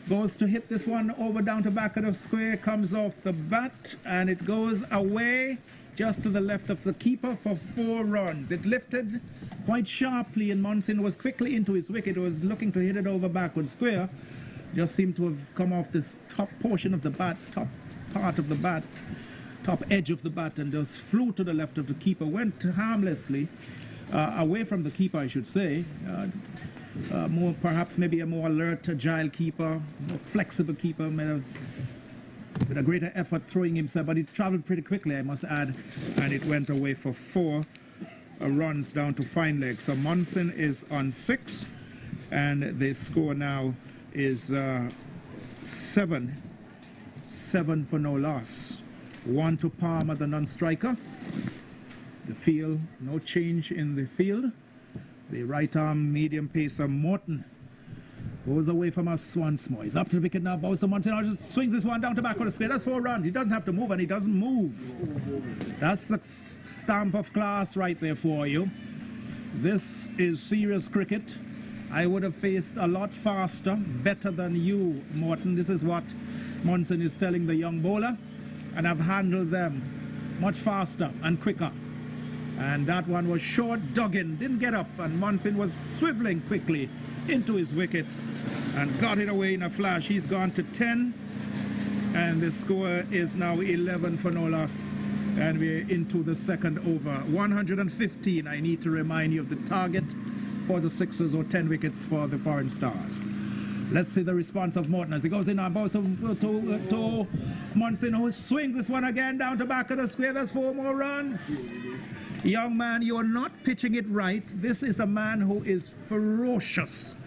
goes to hit this one over down to back of the square, comes off the bat, and it goes away just to the left of the keeper for 4 runs. It lifted quite sharply, and Munson was quickly into his wicket, was looking to hit it over backward square. Just seemed to have come off this top portion of the bat, top part of the bat, top edge of the bat, and just flew to the left of the keeper, went harmlessly away from the keeper, I should say. Perhaps maybe a more alert, agile keeper, more flexible keeper, with a greater effort throwing himself, but he traveled pretty quickly, I must add, and it went away for 4 runs down to fine leg. So Munson is on 6, and the score now is 7 for no loss. 1 to Palmer, the non-striker. The field, no change in the field. The right arm medium pacer Morton goes away from us once more. He's up to the wicket now. Bows to Munson. Just swings this one down to back of the square. That's 4 runs. He doesn't have to move, and he doesn't move. That's the stamp of class right there for you. This is serious cricket. I would have faced a lot faster, better than you, Morton. This is what Munson is telling the young bowler, and I've handled them much faster and quicker. And that one was short, dug in, didn't get up, and Munson was swiveling quickly into his wicket and got it away in a flash. He's gone to 10, and the score is now 11 for no loss, and we're into the second over. 115, I need to remind you of the target for the 6s or 10 wickets for the Foreign Stars. Let's see the response of Morton as he goes in and bows to Munson, who swings this one again down to back of the square. There's 4 more runs. Young man, you're not pitching it right. This is a man who is ferocious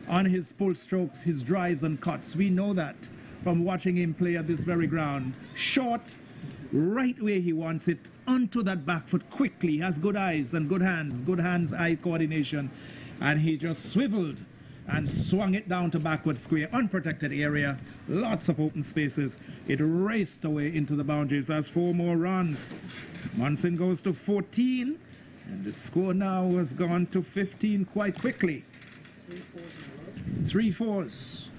on his pull strokes, his drives and cuts. We know that from watching him play at this very ground. Short, right where he wants it, onto that back foot quickly. He has good eyes and good hands-eye coordination, and he just swiveled and swung it down to backward square, unprotected area, lots of open spaces. It raced away into the boundaries. That's 4 more runs. Munson goes to 14, and the score now has gone to 15 quite quickly. 3 fours.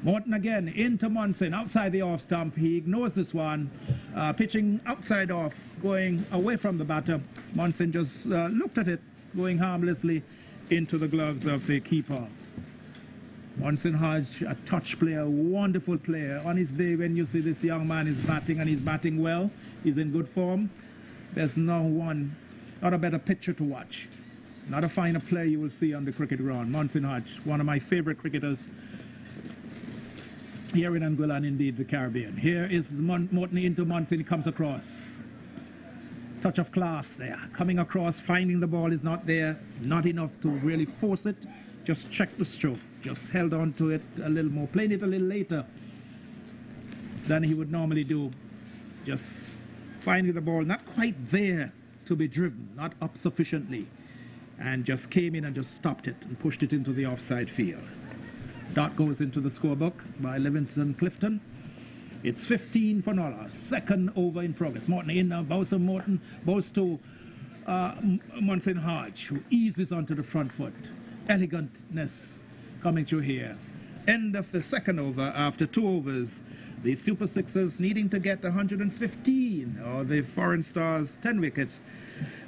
Morton again into Munson, outside the off stump. He ignores this one, pitching outside off, going away from the batter. Munson just looked at it, going harmlessly into the gloves of the keeper. Munson Hodge, a touch player, wonderful player. On his day, when you see this young man is batting, and he's batting well, he's in good form, there's not a better pitcher to watch. Not a finer player you will see on the cricket ground. Munson Hodge, one of my favorite cricketers here in Anguilla and indeed the Caribbean. Here is Morton into Munson. He comes across. Touch of class there. Coming across, finding the ball is not there. Not enough to really force it. Just check the stroke. Just held on to it a little more. Playing it a little later than he would normally do. Just finding the ball not quite there to be driven. Not up sufficiently. And just came in and just stopped it and pushed it into the offside field. Dot goes into the scorebook by Livingston Clifton. It's 15 for Nola. Second over in progress. Morton in now. Bows to Morton. Bows to Munson Hodge, who eases onto the front foot. Elegantness coming through here. End of the second over after 2 overs. The Super Sixers needing to get 115, or the Foreign Stars 10 wickets.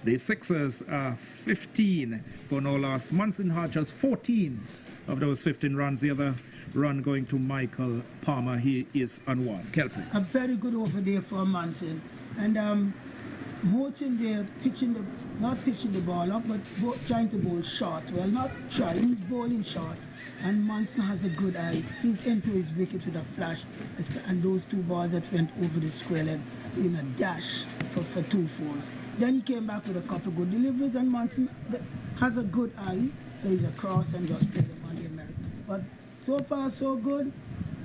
The Sixers are 15 for no loss. Munson Hodge has 14 of those 15 runs. The other run going to Michael Palmer. He is on 1. Kelsey. A very good over there for Munson. And Morton there not pitching the ball up, but trying to bowl short. Well, not trying, he's bowling short. And Munson has a good eye. He's into his wicket with a flash. And those 2 balls that went over the square leg in a dash for 2 fours. Then he came back with a couple good deliveries, and Munson has a good eye. So he's across and just played them on the American. But so far, so good.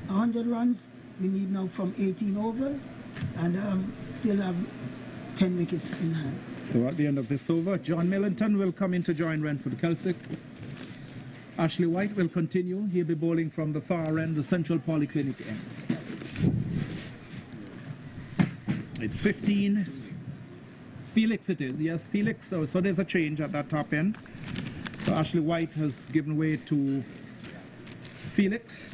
100 runs we need now from 18 overs, and still have 10 wickets in hand. So at the end of this over, John Millington will come in to join Renford Kelsick. Ashley White will continue. He'll be bowling from the far end, the Central Polyclinic end. It's 15. Felix it is. Yes, Felix. So there's a change at that top end. So Ashley White has given way to Felix.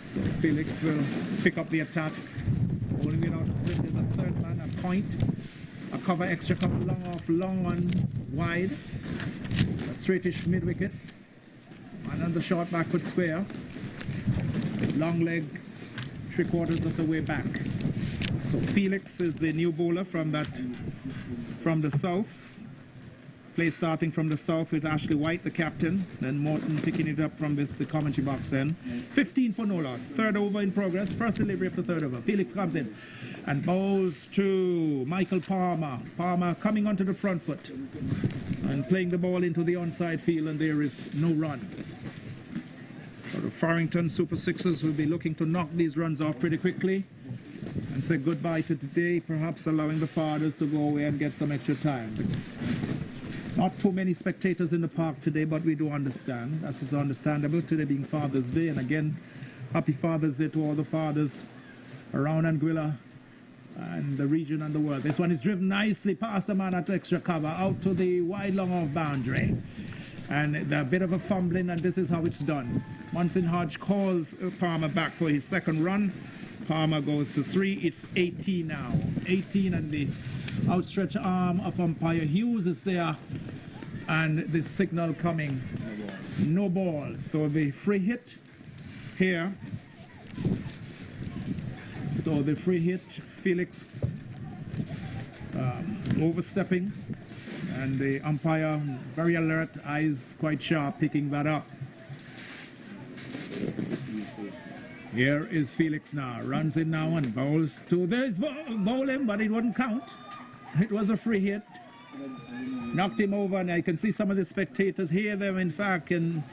So Felix will pick up the attack. Bowling without a slip. There's a third man, a point. A cover, extra cover, long off, long on, wide. A straightish mid-wicket. And on the short backward square. Long leg, 3/4 of the way back. So Felix is the new bowler from the south. Play starting from the south with Ashley White, the captain. Then Morton picking it up from the commentary box end. 15 for no loss. Third over in progress. First delivery of the third over. Felix comes in and bows to Michael Palmer. Palmer coming onto the front foot and playing the ball into the onside field, and there is no run. So the Farrington Super Sixers will be looking to knock these runs off pretty quickly and say goodbye to today, perhaps allowing the fathers to go away and get some extra time. Not too many spectators in the park today, but we do understand. That is understandable, today being Father's Day. And again, happy Father's Day to all the fathers around Anguilla and the region and the world. This one is driven nicely past the man at extra cover, out to the wide long off boundary. And a bit of a fumbling, and this is how it's done. Munson Hodge calls Palmer back for his second run. Palmer goes to 3. It's 18 now. 18, and the outstretched arm of umpire Hughes is there, and the signal coming. No ball. So the free hit here. So the free hit, Felix overstepping, and the umpire very alert, eyes quite sharp, picking that up. Here is Felix now, runs in now and bowls to this bowling, but it wouldn't count. It was a free hit. Knocked him over, and I can see some of the spectators hear them, in fact, and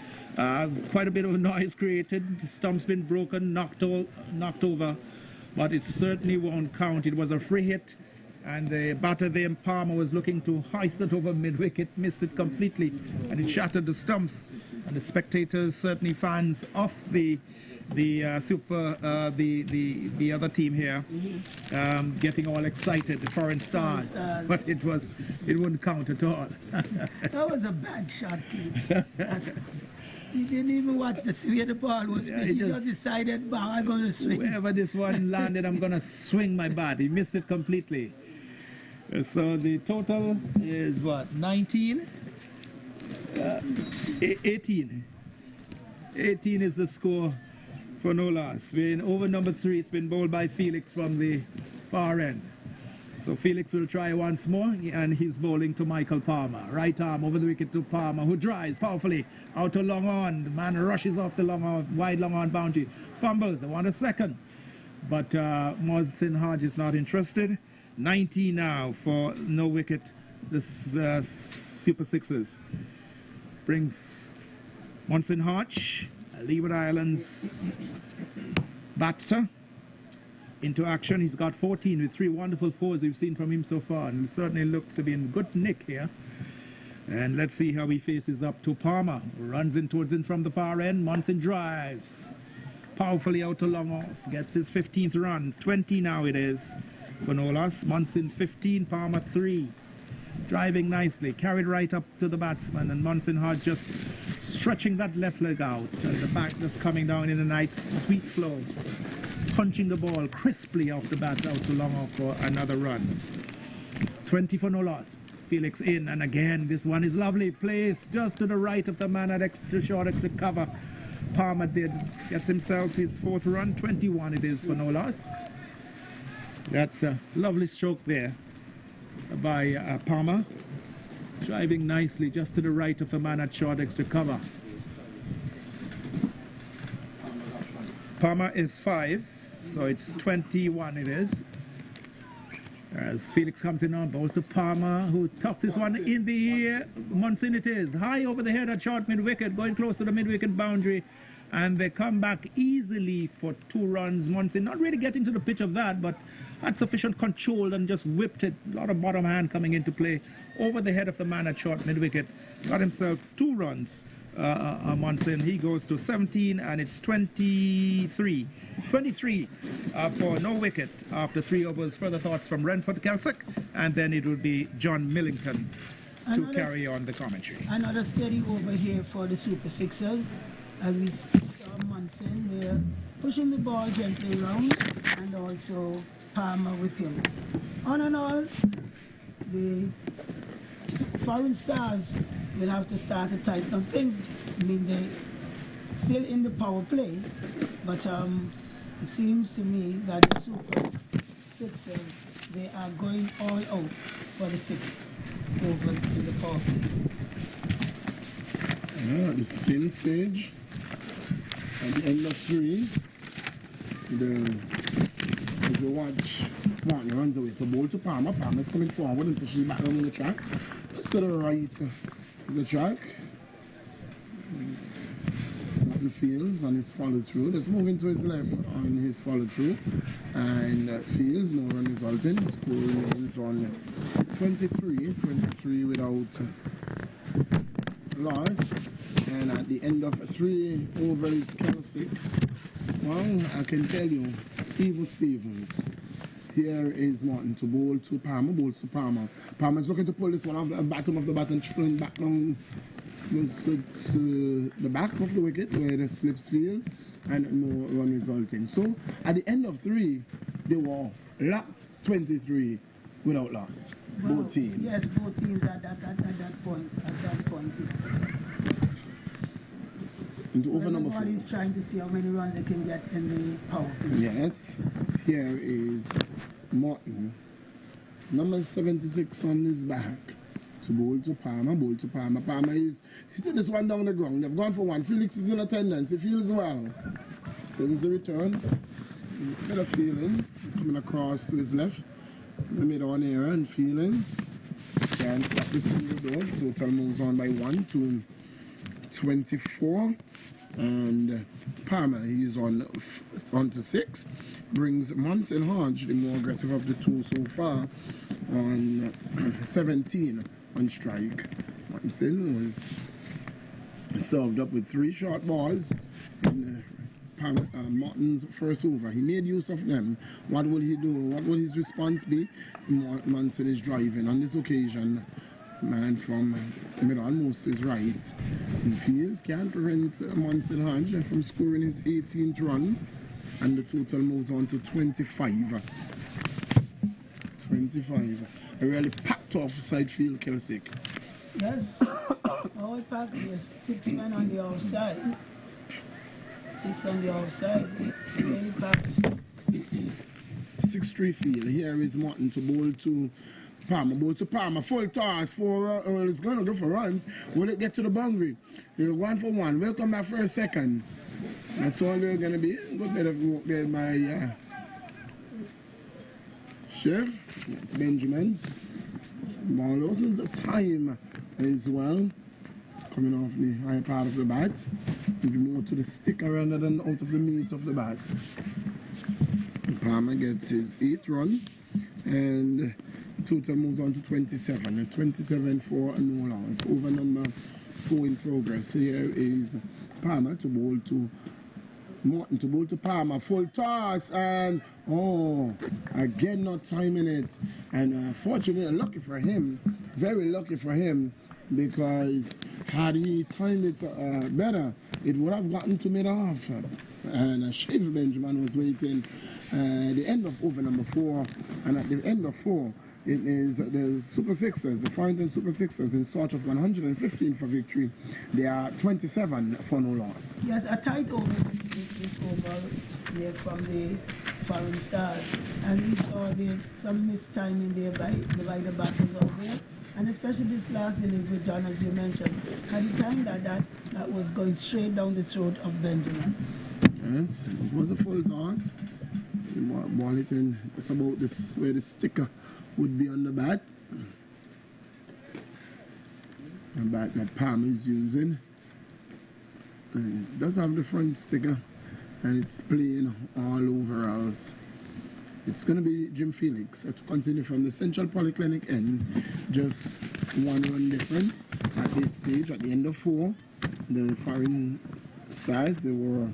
quite a bit of noise created. The stump's been broken, knocked over but it certainly won't count. It was a free hit, and the batter there, Palmer, was looking to hoist it over mid-wicket, missed it completely, and it shattered the stumps. And the spectators, certainly fans of the other team here, getting all excited, the foreign stars, but it wouldn't count at all. That was a bad shot, Cliff. You didn't even watch where the ball was. Yeah, He just decided, "Bah, I'm going to swing." Wherever this one landed, I'm going to swing my bat. He missed it completely. So the total is what, 19? 18. 18 is the score for no loss. We're in over number 3. It's been bowled by Felix from the far end. So Felix will try once more, and he's bowling to Michael Palmer. Right arm over the wicket to Palmer, who drives powerfully out to long on. The man rushes off the long on, wide long on boundary. Fumbles, they want a second. But Mohsin Hodge is not interested. 90 now for no wicket, the Super Sixers. Brings Mohsin Hodge, Leeward Islands batter, into action. He's got 14 with 3 wonderful fours we've seen from him so far, and he certainly looks to be in good nick here. And let's see how he faces up to Palmer. Runs in towards in from the far end. Mohsin drives powerfully out to long off, gets his 15th run. 20 now it is for no loss. Mohsin 15, Palmer 3. Driving nicely, carried right up to the batsman, and Mohsin Hodge just stretching that left leg out, and the back just coming down in a nice sweet flow, punching the ball crisply off the bat out to long off for another run. 20 for no loss. Felix in, and again this one is lovely placed just to the right of the man at extra short extra cover. Palmer gets himself his 4th run. 21 it is for no loss. That's a lovely stroke there by Palmer, driving nicely just to the right of the man at short extra cover. Palmer is 5, so it's 21 it is. As Felix comes in on, bows to Palmer, who tucks this one in the air. Mohsin it is, high over the head at short mid-wicket, going close to the mid-wicket boundary, and they come back easily for 2 runs. Mohsin not really getting to the pitch of that, but had sufficient control and just whipped it. A lot of bottom hand coming into play over the head of the man at short mid-wicket. Got himself 2 runs. Mohsin, he goes to 17, and it's 23 for no wicket after 3 overs. Further thoughts from Renford Kelsick, and then it will be John Millington to carry on the commentary. Another steady over here for the Super Sixers. And we saw Mohsin there pushing the ball gently around, and also Palmer with him. On and all, the foreign stars will have to start to tighten up things. I mean, they're still in the power play, but it seems to me that the Super Sixers, they are going all out for the 6 overs in the power play. The same stage. At the end of 3, if you watch, Morton runs away to bowl to Palmer. Palmer's coming forward and pushes back along the track. Just to the right of the track. Morton fields on his follow through. Just moving to his left on his follow through. And fields, no run resulting. The score remains on 23 without loss. And at the end of 3 overs, Kelsick, well, I can tell you, even Stevens. Here is Morton to bowl to Palmer, bowls to Palmer. Palmer's looking to pull this one off the bottom of the bat and tripping back down to the back of the wicket where the slips field, and no run resulting. So at the end of 3, they were locked 23 without loss. Well, both teams. Yes, both teams at that point. Yes. Into over so number 4. everybody's trying to see how many runs they can get in the power play. Yes. Here is Morton. Number 76 on his back. To bowl to Palmer, Palmer is hitting this one down the ground. They've gone for 1. Felix is in attendance. He feels well. So there's a return. Better feeling. Coming across to his left. The mid-on area and feeling. Can't stop the single though. Total moves on by 1 to 24. And Palmer. He's on to 6. Brings Monson Hodge, the more aggressive of the two so far, on 17 on strike. Monson was served up with 3 short balls in Morton's first over. He made use of them. What will he do? What will his response be? Monson is driving on this occasion. Man from mid-on moves to his right. He feels can't prevent Monson Hodge from scoring his 18th run, and the total moves on to 25. 25. A really packed off side field, Kelsick. Yes, all packed. Yes. 6 men on the outside. 6 on the outside. Really packed. 6-3 field. Here is Morton to bowl to Palmer. Full toss for it's gonna go for runs. Will it get to the boundary? 1 for 1. We'll come back for a second. That's all they're gonna be. Good bit of work there by Chef. That's Benjamin. Ball wasn't the time as well. Coming off the high part of the bat. Maybe more to the sticker rather than out of the meat of the bat. Palmer gets his 8th run, and the total moves on to 27. And 27 for a no loss. Over number 4 in progress. Here is Palmer to bowl to Morton, to bowl to Palmer. Full toss, and again not timing it. And fortunately, lucky for him, very lucky for him, because had he timed it better, it would have gotten to mid-off. And Shiv Benjamin was waiting the end of over number 4, and at the end of 4, it is the Super Sixers, the Farrington Super Sixers, in search of 115 for victory. They are 27 for no loss. Yes, a tight over this over there from the foreign Starz, and we saw some mistiming there by the batters out there. And especially this last delivery, John, as you mentioned, had the time that was going straight down the throat of Benjamin. Yes, it was a full toss. Ball it in. It's about this where the sticker would be on the bat. The bat that Palmer is using. It does have the front sticker, and it's playing all over us. It's going to be Jim Felix to continue from the Central Polyclinic end. Just 1 run different at this stage. At the end of 4, the foreign Starz, they were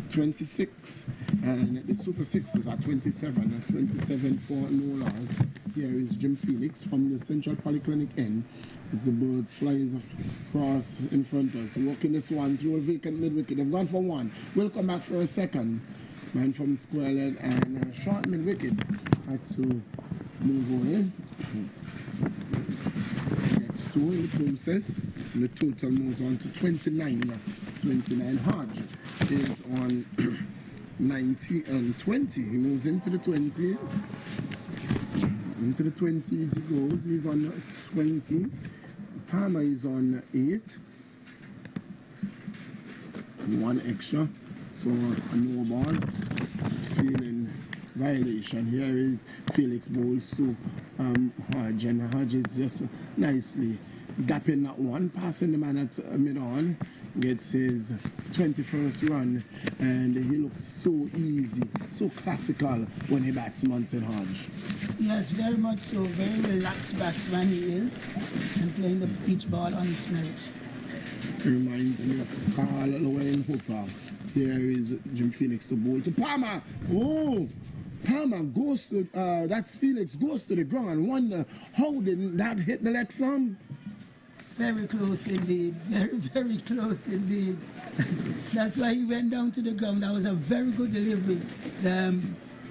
26, and the Super Sixers are 27. 27 for no loss. Here is Jim Felix from the Central Polyclinic end. As the birds flies across in front of us. Walking this one through a vacant mid-wicket. They've gone for 1. We'll come back for a second. Man from square leg and short mid-wicket had to move away. Gets 2 in the process, and the total moves on to 29. 29. Hodge is on 90 and 20. He moves into the 20. Into the 20s he goes. He's on 20. Palmer is on 8. 1 extra. So a no ball. Feeling violation. Here is Felix bowls to Hodge, and Hodge is just nicely gapping that one, passing the man at mid-on. Gets his 21st run, and he looks so easy, so classical when he bats Monson Hodge. Yes, very much so. Very relaxed batsman he is, and playing the pitch ball on his merit. Reminds me of Carl Llewellyn Hooper. Here is Jim Felix to bowl to Palmer. Oh, Palmer goes to, that's Felix, goes to the ground and wonder how did that hit the leg stump? Very close indeed. Very, very close indeed. That's why he went down to the ground. That was a very good delivery. The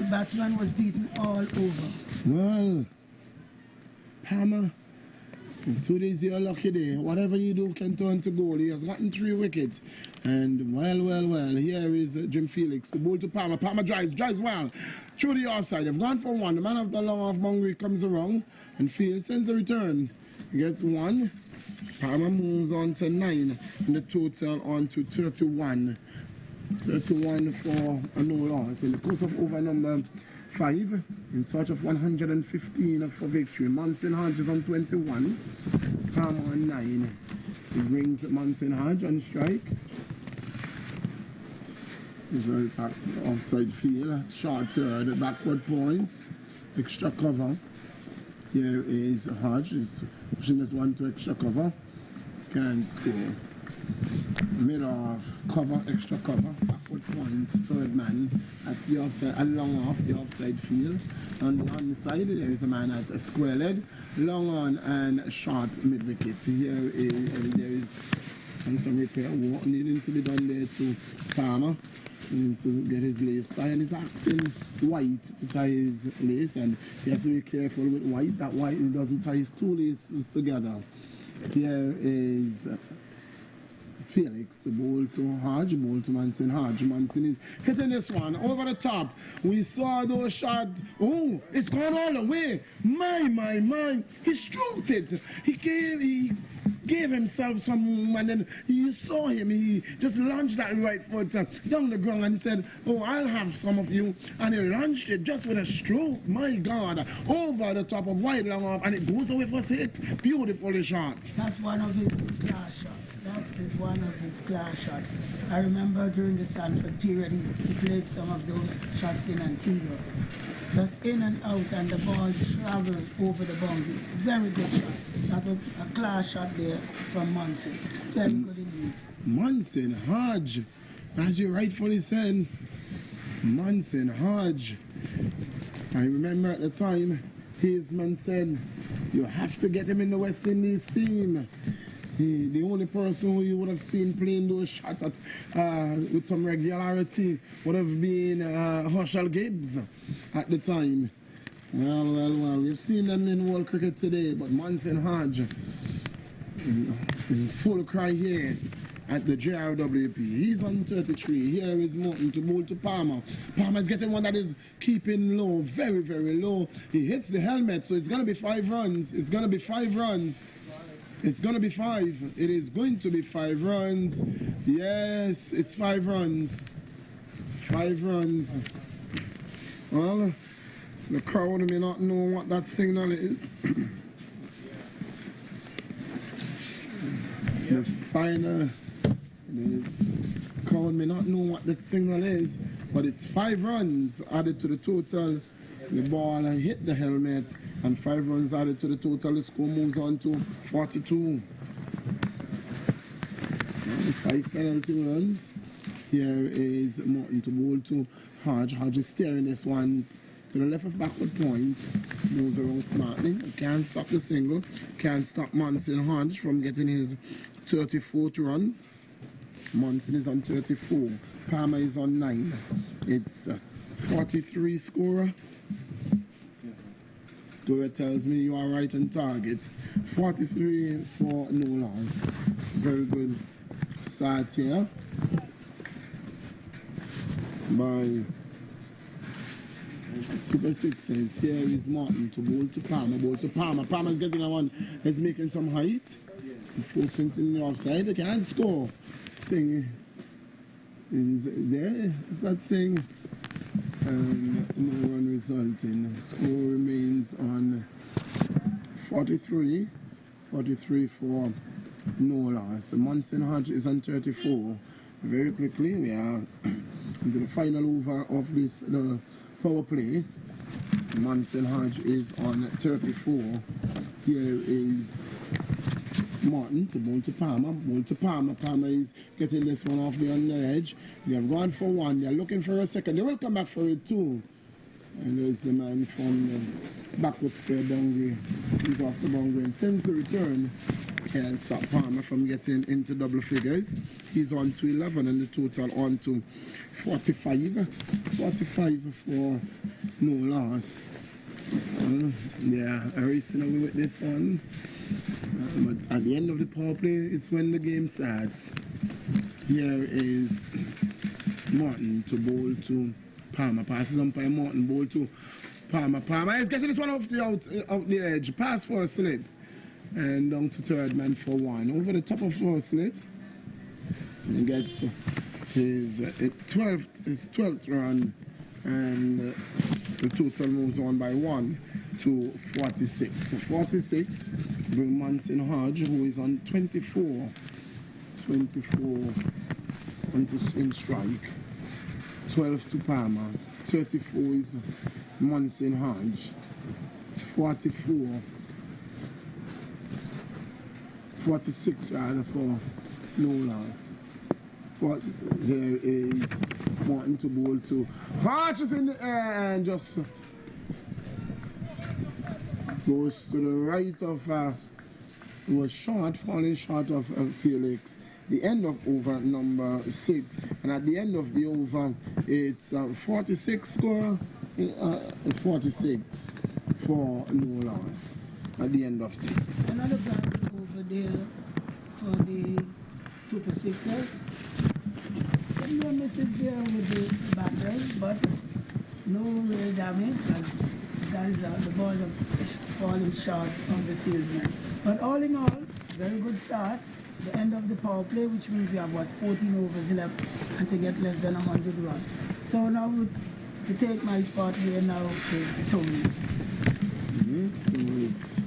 batsman was beaten all over. Well, Palmer, today's your lucky day. Whatever you do can turn to goal. He has gotten 3 wickets. And well, here is Jim Felix. The ball to Palmer. Palmer drives well. Through the offside. They've gone for 1. The man of the long off boundary comes around, and Felix sends a return. He gets 1. Palmer moves on to 9, and the total on to 31. 31 for a no loss. In the course of over number 5, in search of 115 for victory. Monson Hodge is on 21. Palmer on 9. He brings Monson Hodge on strike. Very back offside field, short third, backward point, extra cover. Here is Hodge, is pushing this one to extra cover, can score. Mid off, cover, extra cover, backward point, third man at the offside, along off the offside field. On the onside, there is a man at a square leg, long on and short mid wicket. Here is, there is some repair work needing to be done there to Palmer. He needs to get his lace tie, and he's asking White to tie his lace, and he has to be careful with White that White doesn't tie his two laces together. Here is Felix, the ball to Hodge, ball to Manson. Hodge. Manson is hitting this one over the top. We saw those shots. Oh, it's gone all the way. My. He stroked it. He gave himself some, and then you saw him. He just launched that right foot down the ground and he said, oh, I'll have some of you. And he launched it just with a stroke. My God, over the top of White long off, and it goes away for 6. Beautifully shot. That's one of his class shots. That is one of his class shots. I remember during the Sanford period, he played some of those shots in Antigua. Just in and out, and the ball travels over the boundary. Very good shot. That was a class shot there from Munson. Very good indeed. Munson, Hodge, as you rightfully said, Munson, Hodge. I remember at the time, his man said, you have to get him in the West Indies team. The only person who you would have seen playing those shots at, with some regularity would have been Herschel Gibbs at the time. Well, we've seen them in world cricket today, but Munson Hodge, in full cry here at the JRWP. He's on 33. Here is Morton to bowl to Palmer. Palmer's getting one that is keeping low, very, very low. He hits the helmet, so it's going to be 5 runs. It's going to be 5 runs. It's going to be 5. It is going to be 5 runs. Yes, it's 5 runs. 5 runs. Well, the crowd may not know what that signal is. The crowd may not know what the signal is, but it's 5 runs added to the total. The ball hit the helmet, and 5 runs added to the total. The score moves on to 42. 5 penalty runs. Here is Morton to bowl to Hodge. Hodge is steering this one to the left of backward point. Moves around smartly. Can't stop the single. Can't stop Munson Hodge from getting his 34th run. Munson is on 34. Palmer is on 9. It's 43 scorer. Scorer tells me you are right on target. 43 for no loss. Very good start here by Super Sixes. Here is Morton to bowl to Palmer. Bowl to Palmer. Palmer's getting a one that's making some height. Forcing it in the offside. They can't score. Singh is there. Is that Singh? And no run resulting. Score remains on 43. 43 for no loss. Munson Hodge is on 34. Very quickly, we are into the final over of this the power play. Munson Hodge is on 34. Here is Morton to bowl to Palmer. Bowl to Palmer. Palmer is getting this one off the on the edge. They have gone for 1. They are looking for a second. They will come back for it too. And there's the man from the backward square boundary. He's off the boundary and sends the return. Can't stop Palmer from getting into double figures. He's on to 11 and the total on to 45. 45 for no loss. Yeah, racing away with this one. But at the end of the power play, it's when the game starts. Here is Morton to bowl to Palmer. Passes umpire Morton, bowl to Palmer. Palmer is getting this one off the out the edge. Pass for a slip. And down to third man for 1. Over the top of for a slip. And he gets his 12th run. And the total moves on by 1 to 46. 46 bring Munson Hodge, who is on 24. 24 in strike. 12 to Palmer. 34 is Munson Hodge. It's 44. 46 rather for Nola. There is Morton to bowl to Hodge is in the air and just goes to the right of it was short, falling short of Felix. The end of over number 6, and at the end of the over it's 46 score, 46 for no loss at the end of 6. Another guy over there for the Super Sixers. No misses there with the batters, but no real damage as the balls are falling short of the fieldsman. But all in all, very good start. The end of the power play, which means we have what, 14 overs left and to get less than 100 runs. So now to take my spot here now is Tony. So it's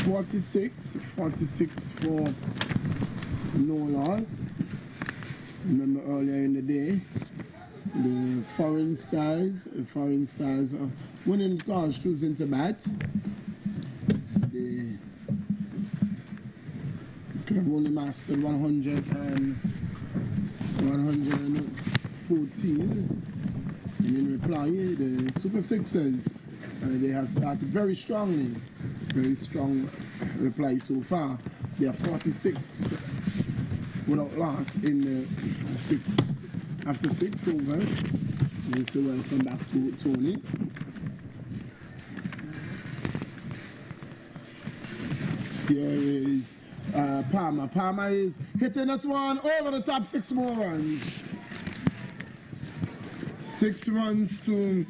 46 for no loss. Remember earlier in the day, the foreign stars are winning the toss, choosing to bat. They could have only mastered 114. And in reply, the Super Sixers, they have started very strongly. Very strong reply so far. They are 46 without loss in the 6. After 6 overs, we say welcome back to Tony. Here is Palmer. Palmer is hitting us one over the top, 6 more runs. 6 runs to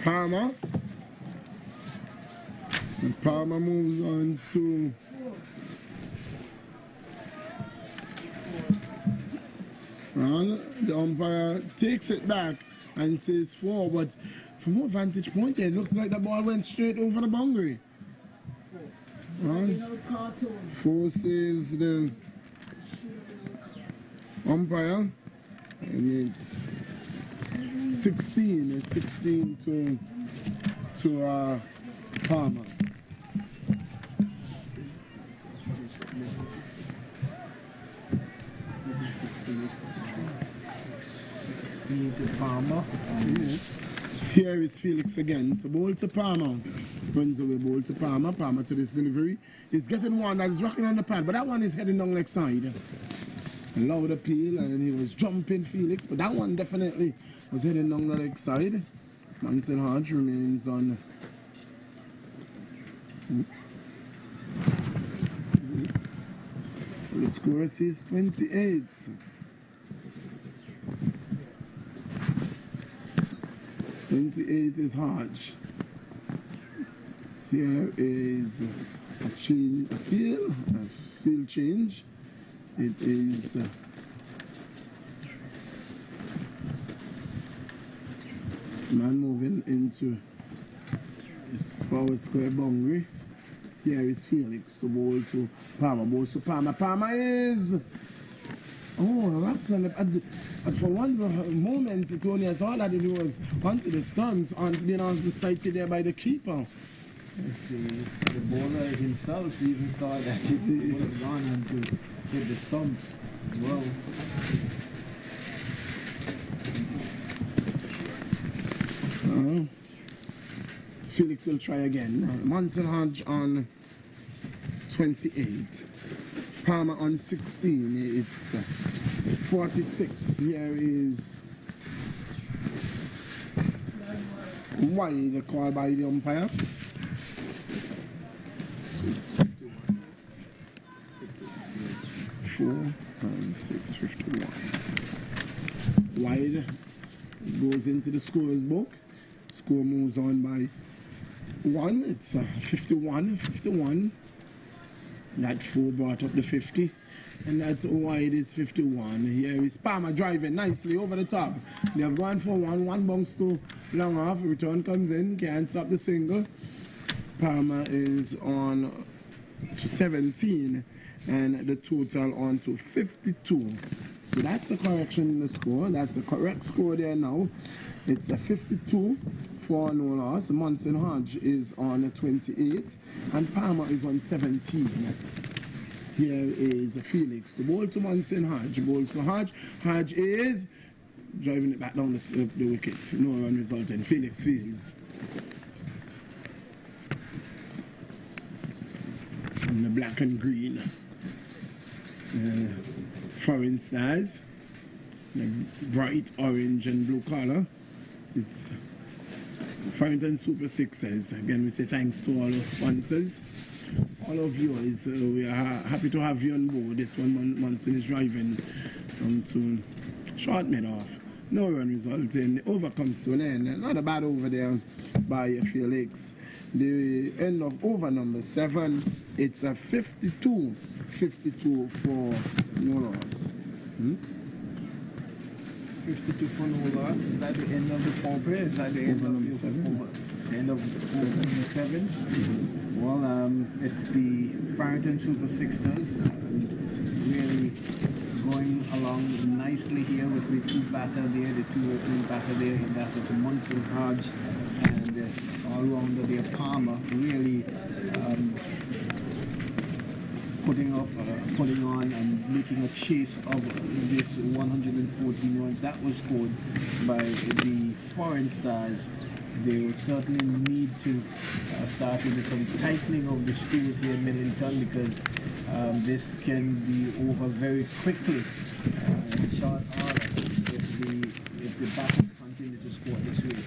Palmer. And Palmer moves on to the umpire takes it back and says 4, but from a vantage point it looks like the ball went straight over the boundary. 4 says the umpire, and it's 16. It's 16 to Palmer. Palmer. Here is Felix again to bowl to Palmer. Runs away, bowl to Palmer. Palmer to this delivery. He's getting one that is rocking on the pad, but that one is heading down leg side. A loud appeal, and he was jumping Felix, but that one definitely was heading down the leg side. Munson Hodge remains on. The score is 28. 28 is Hodge. Here is a field change. It is man moving into this forward square boundary. Here is Felix to bowl to Palmer. Bowl to Palmer. Palmer is. Oh, for one moment, Tony, I thought that it was onto the stumps, being on sighted there by the keeper. Yes, the bowler himself even thought that he would have gone on to hit the stump as well. Felix will try again. Munson Hodge on 28. Palmer on 16. It's 46. Here is wide call by the umpire. It's 51. 4 and 6, 51. Wide goes into the scorer's book. Score moves on by 1. It's 51. That 4 brought up the 50. And that wide is 51. Here is Palmer driving nicely over the top. They have gone for one bounce to long off. Return comes in, can't stop the single. Palmer is on to 17. and the total on to 52. So that's a correction in the score. That's a correct score there now. It's a 52 for no loss. Munson Hodge is on 28 and Palmer is on 17. Here is Felix. The ball to Munson Hodge. Balls to Hodge. Hodge is driving it back down the wicket. No run resulting. Felix fields. In the black and green. Foreign Stars. The bright orange and blue color. It's Farrington Super Sixers. Again, we say thanks to all our sponsors. All of you, we are happy to have you on board. This one, Munson is driving to short mid-off. No run resulting. The over comes to an end. Not a bad over there by Felix. The end of over number 7. It's a 52. 52 for no loss. 52 for no loss. Is that the end of the power play? Is that the end of the 7? End of number 7? Well, it's the Farrington Super Sixers really going along nicely here with the two batter there, the two opening batter there, and that was Munson Hodge and all-rounder there, Palmer, really putting on and making a chase of this 114 runs that was scored by the Foreign Stars. They will certainly need to start with some tightening of the screws here in Middleton because this can be over very quickly in short order if the batters continue to score this way.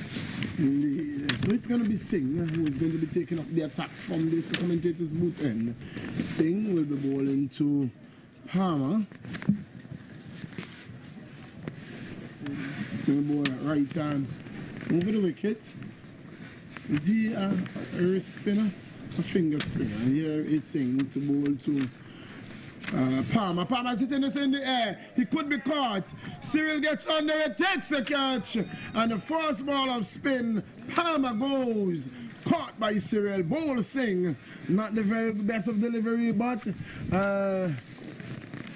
Indeed. So it's going to be Singh who is going to be taking up the attack from this commentator's boot end. Singh will be bowling to Palmer. He's going to bowl at right hand over the wicket. Is he a wrist spinner? A finger spinner. Here is Singh to bowl to Palmer. Palmer's hitting this in the air. He could be caught. Cyril gets under it, takes a catch. And the first ball of spin, Palmer goes. Caught by Cyril. Bowl Singh. Not the very best of delivery, but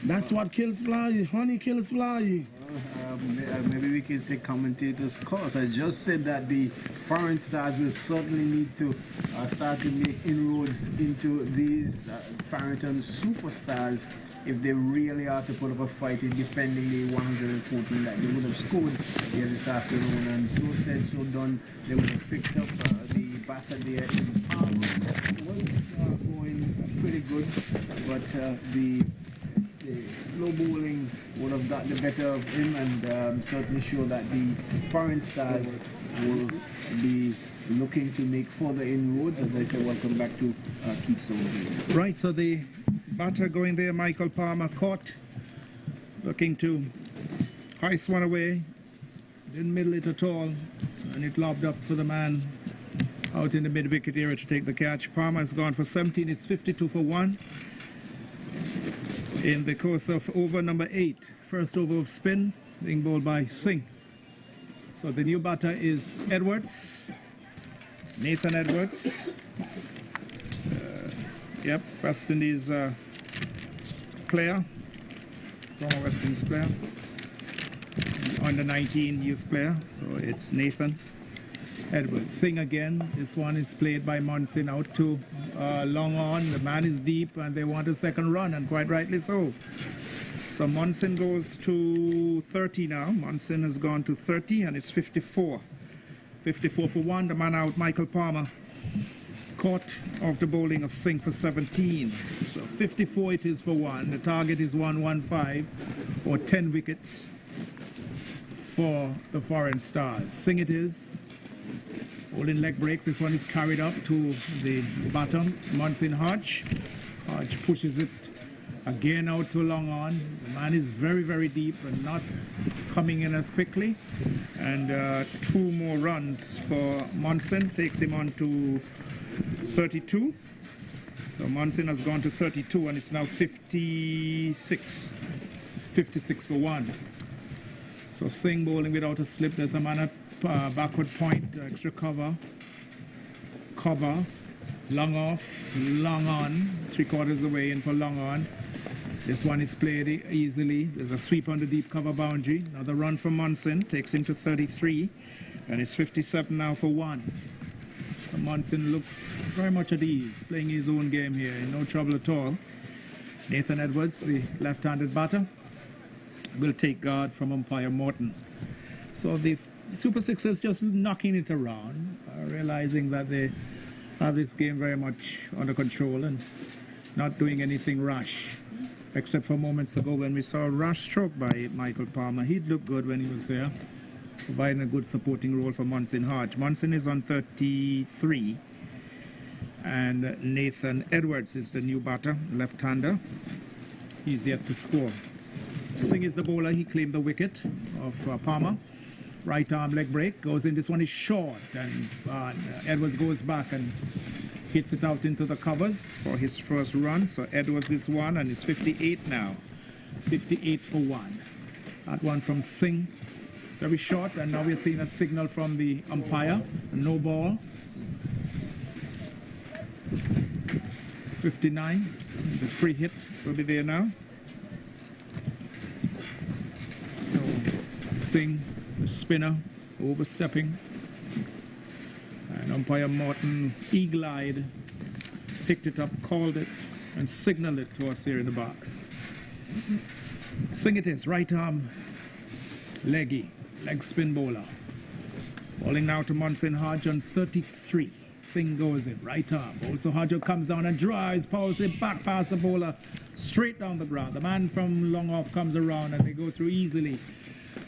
that's what kills fly. Honey kills fly. Maybe we can say commentators' cause. I just said that the Foreign Stars will certainly need to start to make inroads into these Farrington superstars if they really are to put up a fight in defending the 114 that they would have scored here this afternoon. And so said, so done. They would have picked up the batter there in Palmer. It was going pretty good, but the slow bowling would have got the better of him and certainly show that the Foreign Stars will be looking to make further inroads. As I say, welcome back to Keystone. Right, so the batter going there, Michael Palmer, caught, looking to hoist one away, didn't middle it at all, and it lobbed up for the man out in the mid-wicket area to take the catch. Palmer has gone for 17, it's 52 for 1. In the course of over number 8, first over of spin, being bowled by Singh. So the new batter is Edwards, Nathan Edwards. Yep, West Indies player, former West Indies player, under 19 youth player. So it's Nathan Edwards. Singh again. This one is played by Munson out to long on. The man is deep and they want a second run, and quite rightly so. So Munson goes to 30 now. Munson has gone to 30 and it's 54. 54 for 1. The man out, Michael Palmer, caught off the bowling of Singh for 17. So 54 it is for 1. The target is 115 or 10 wickets for the Foreign Stars. Singh it is. Bowling leg breaks. This one is carried up to the bottom. Munson Hodge. Hodge pushes it again out to long on. The man is very, very deep and not coming in as quickly. And 2 more runs for Munson. Takes him on to 32. So Munson has gone to 32 and it's now 56. 56 for 1. So Singh bowling without a slip. There's a man at backward point, extra cover, long off, long on, 3/4 away in for long on. This one is played easily. There's a sweep on the deep cover boundary. Another run from Munson takes him to 33, and it's 57 now for 1. So Munson looks very much at ease, playing his own game here, in no trouble at all. Nathan Edwards, the left-handed batter, will take guard from umpire Morton. So the Super Sixers just knocking it around, realizing that they have this game very much under control and not doing anything rash, except for moments ago when we saw a rash stroke by Michael Palmer. He'd look good when he was there, providing a good supporting role for Munson Hodge. Munson is on 33, and Nathan Edwards is the new batter, left-hander. He's yet to score. Singh is the bowler. He claimed the wicket of Palmer. Right arm leg break goes in. This one is short, and Edwards goes back and hits it out into the covers for his first run. So Edwards is 1, and it's 58 now. 58 for 1. That one from Singh, very short, and now we're seeing a signal from the umpire, no ball. 59, the free hit will be there now. So Singh, the spinner, overstepping, and umpire Morton, eagle-eyed, picked it up, called it, and signaled it to us here in the box. Singh it is, right arm, leggy, leg spin bowler. Bowling now to Munson Hodge on 33. Singh goes in, right arm. Also Hodge comes down and drives, powers it back past the bowler, straight down the ground. The man from long off comes around, and they go through easily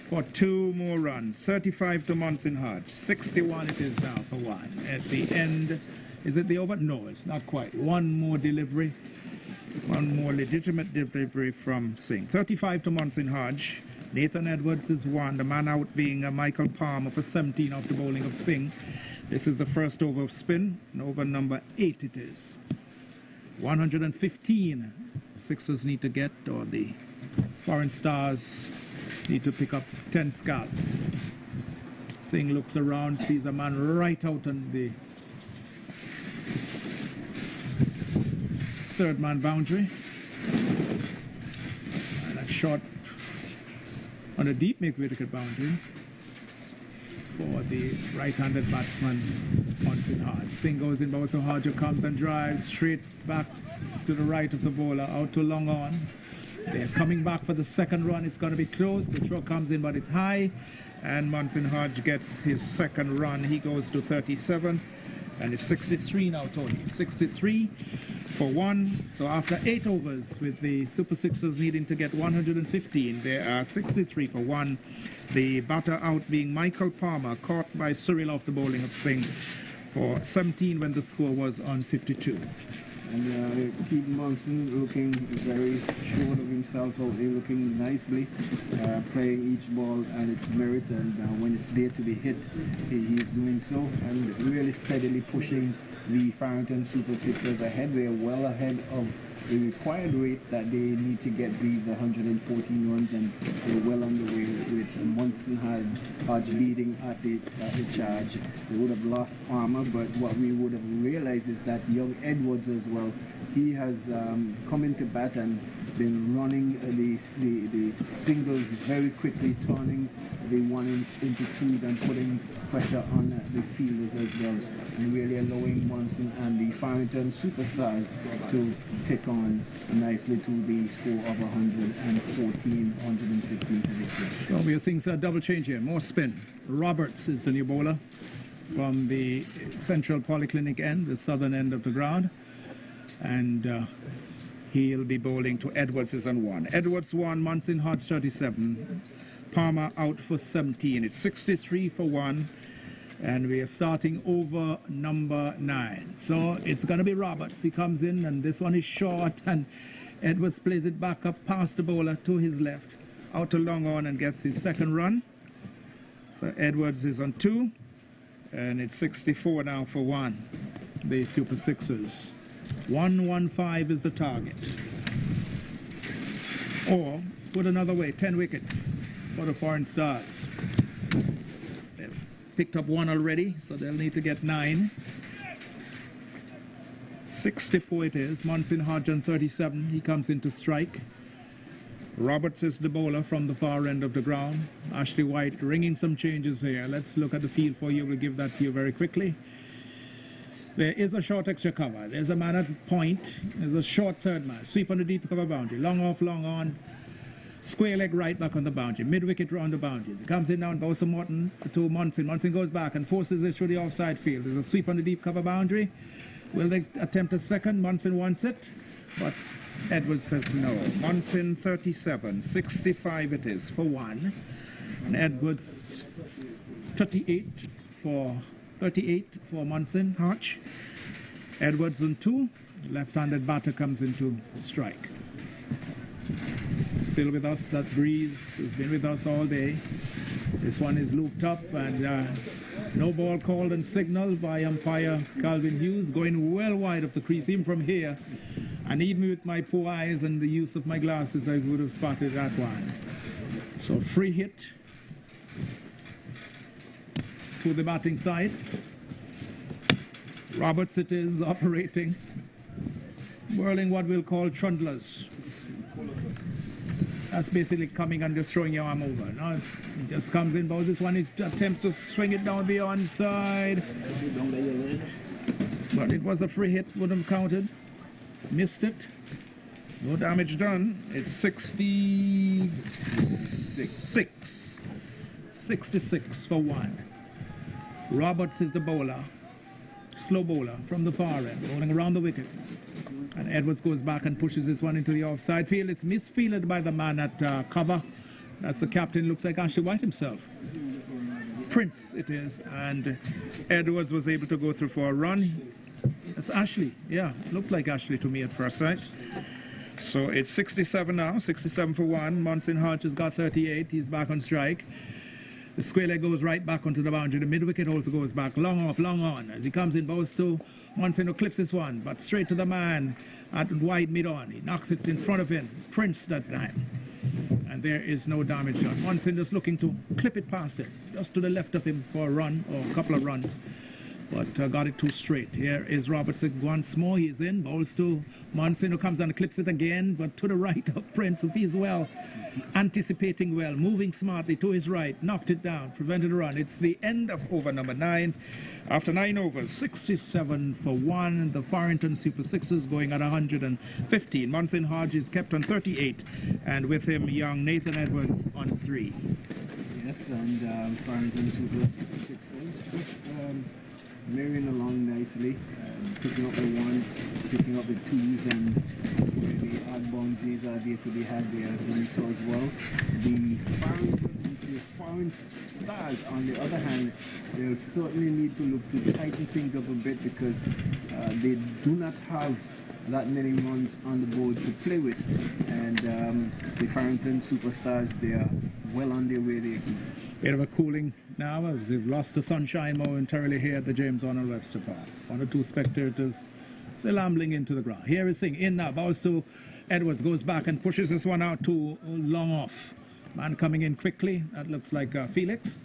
for 2 more runs. 35 to Munson Hodge. 61 it is now for 1. At the end, is it the over? No, it's not quite. 1 more delivery. 1 more legitimate delivery from Singh. 35 to Munson Hodge. Nathan Edwards is 1. The man out being Michael Palmer for 17 off the bowling of Singh. This is the first over of spin, and over number 8 it is. 115 Sixers need to get, or the foreign stars need to pick up 10 scalps. Singh looks around, sees a man right out on the third man boundary. And a shot on a deep mid-wicket boundary for the right-handed batsman, Munson Hodge. Singh goes in, but also Hodge comes and drives straight back to the right of the bowler, out to long on. They're coming back for the second run. It's going to be close. The throw comes in, but it's high, and Munson Hodge gets his second run. He goes to 37, and it's 63 now total. 63 for 1. So after 8 overs, with the Super Sixers needing to get 115, there are 63 for 1. The batter out being Michael Palmer, caught by Cyril off the bowling of Singh for 17 when the score was on 52. And Keaton Munson looking very sure of himself out there, looking nicely, playing each ball and its merit, and when it's there to be hit, he's doing so, and really steadily pushing the Farrington Super Sixers ahead. They're well ahead of the required rate that they need to get these 114 runs, and they're well on the way with Munson Hodge leading at the charge. They would have lost Palmer, but what we would have realized is that young Edwards as well, he has come into bat and been running the singles very quickly, turning the 1 into 2s and putting pressure on the fielders as well, and really allowing Munson and the Farrington Superstars to take on nicely to the score of 114, 115. So we are seeing a double change here, more spin. Roberts is the new bowler from the Central Polyclinic end, the southern end of the ground, and he'll be bowling to Edwards is on 1. Edwards 1, Munson Hodge 37. Palmer out for 17. It's 63 for 1, and we are starting over number 9. So it's going to be Roberts. He comes in, and this one is short, and Edwards plays it back up past the bowler to his left, out to long on, and gets his second run. So Edwards is on 2, and it's 64 now for 1. The Super Sixers. 115 is the target. Or, put another way, 10 wickets for the foreign stars. They've picked up 1 already, so they'll need to get 9. 64 it is. Munson Hodge on 37. He comes in to strike. Roberts is the bowler from the far end of the ground. Ashley White ringing some changes here. Let's look at the field for you. We'll give that to you very quickly. There is a short extra cover. There's a man at point. There's a short third man. Sweep on the deep cover boundary. Long off, long on. Square leg right back on the boundary. Mid-wicket round the boundaries. He comes in now and goes to Morton, to Munson. Munson goes back and forces it through the offside field. There's a sweep on the deep cover boundary. Will they attempt a second? Munson wants it, but Edwards says no. Munson 37, 65 it is for 1. And Edwards 38 for Munson. Hodge. Edwards on 2. Left-handed batter comes into strike. Still with us, that breeze has been with us all day. This one is looped up and no ball called and signaled by umpire Calvin Hughes, going well wide of the crease, even from here. And even with my poor eyes and the use of my glasses, I would have spotted that one. So free hit to the batting side. Roberts it is, operating, whirling what we'll call trundlers. That's basically coming and just throwing your arm over. Now it just comes in, but this one is attempts to swing it down the onside. But it was a free hit, wouldn't have counted. Missed it. No damage done. It's 66. 66 for 1. Roberts is the bowler. Slow bowler from the far end, bowling around the wicket. And Edwards goes back and pushes this one into the offside field. It's misfielded by the man at cover. That's the captain, looks like Ashley White himself. Prince it is, and Edwards was able to go through for a run. That's Ashley, yeah, looked like Ashley to me at first sight. So it's 67 now, 67 for 1. Munson Hodge has got 38, he's back on strike. The square leg goes right back onto the boundary. The mid-wicket also goes back, long off, long on. As he comes in, bows to Munson, who clips this one, but straight to the man at wide mid-on. He knocks it in front of him, Prince that time. And there is no damage done. Munson just looking to clip it past him, just to the left of him for a run, or a couple of runs. But got it too straight. Here is Robertson once more. He's in, bowls to Munson, who comes and clips it again, but to the right of Prince, who feels well, anticipating well, moving smartly to his right, knocked it down, prevented a run. It's the end of over number 9. After 9 overs, 67 for 1. The Farrington Super Sixers going at 115. Munson Hodge is kept on 38, and with him, young Nathan Edwards on 3. Yes, and Farrington Super Sixers just marrying along nicely, picking up the 1s, picking up the 2s, and where the odd boundaries are there to be had there, as we saw as well. The foreign stars, on the other hand, they'll certainly need to look to tighten things up a bit, because they do not have that many runs on the board to play with, and the Farrington Superstars, they are well on their way there. Bit of a cooling now as they've lost the sunshine momentarily here at the James Arnold Webster Park. 1 or 2 spectators still ambling into the ground. Here is Singh in now, bows to Edwards, goes back and pushes this one out to long off. Man coming in quickly, that looks like Felix.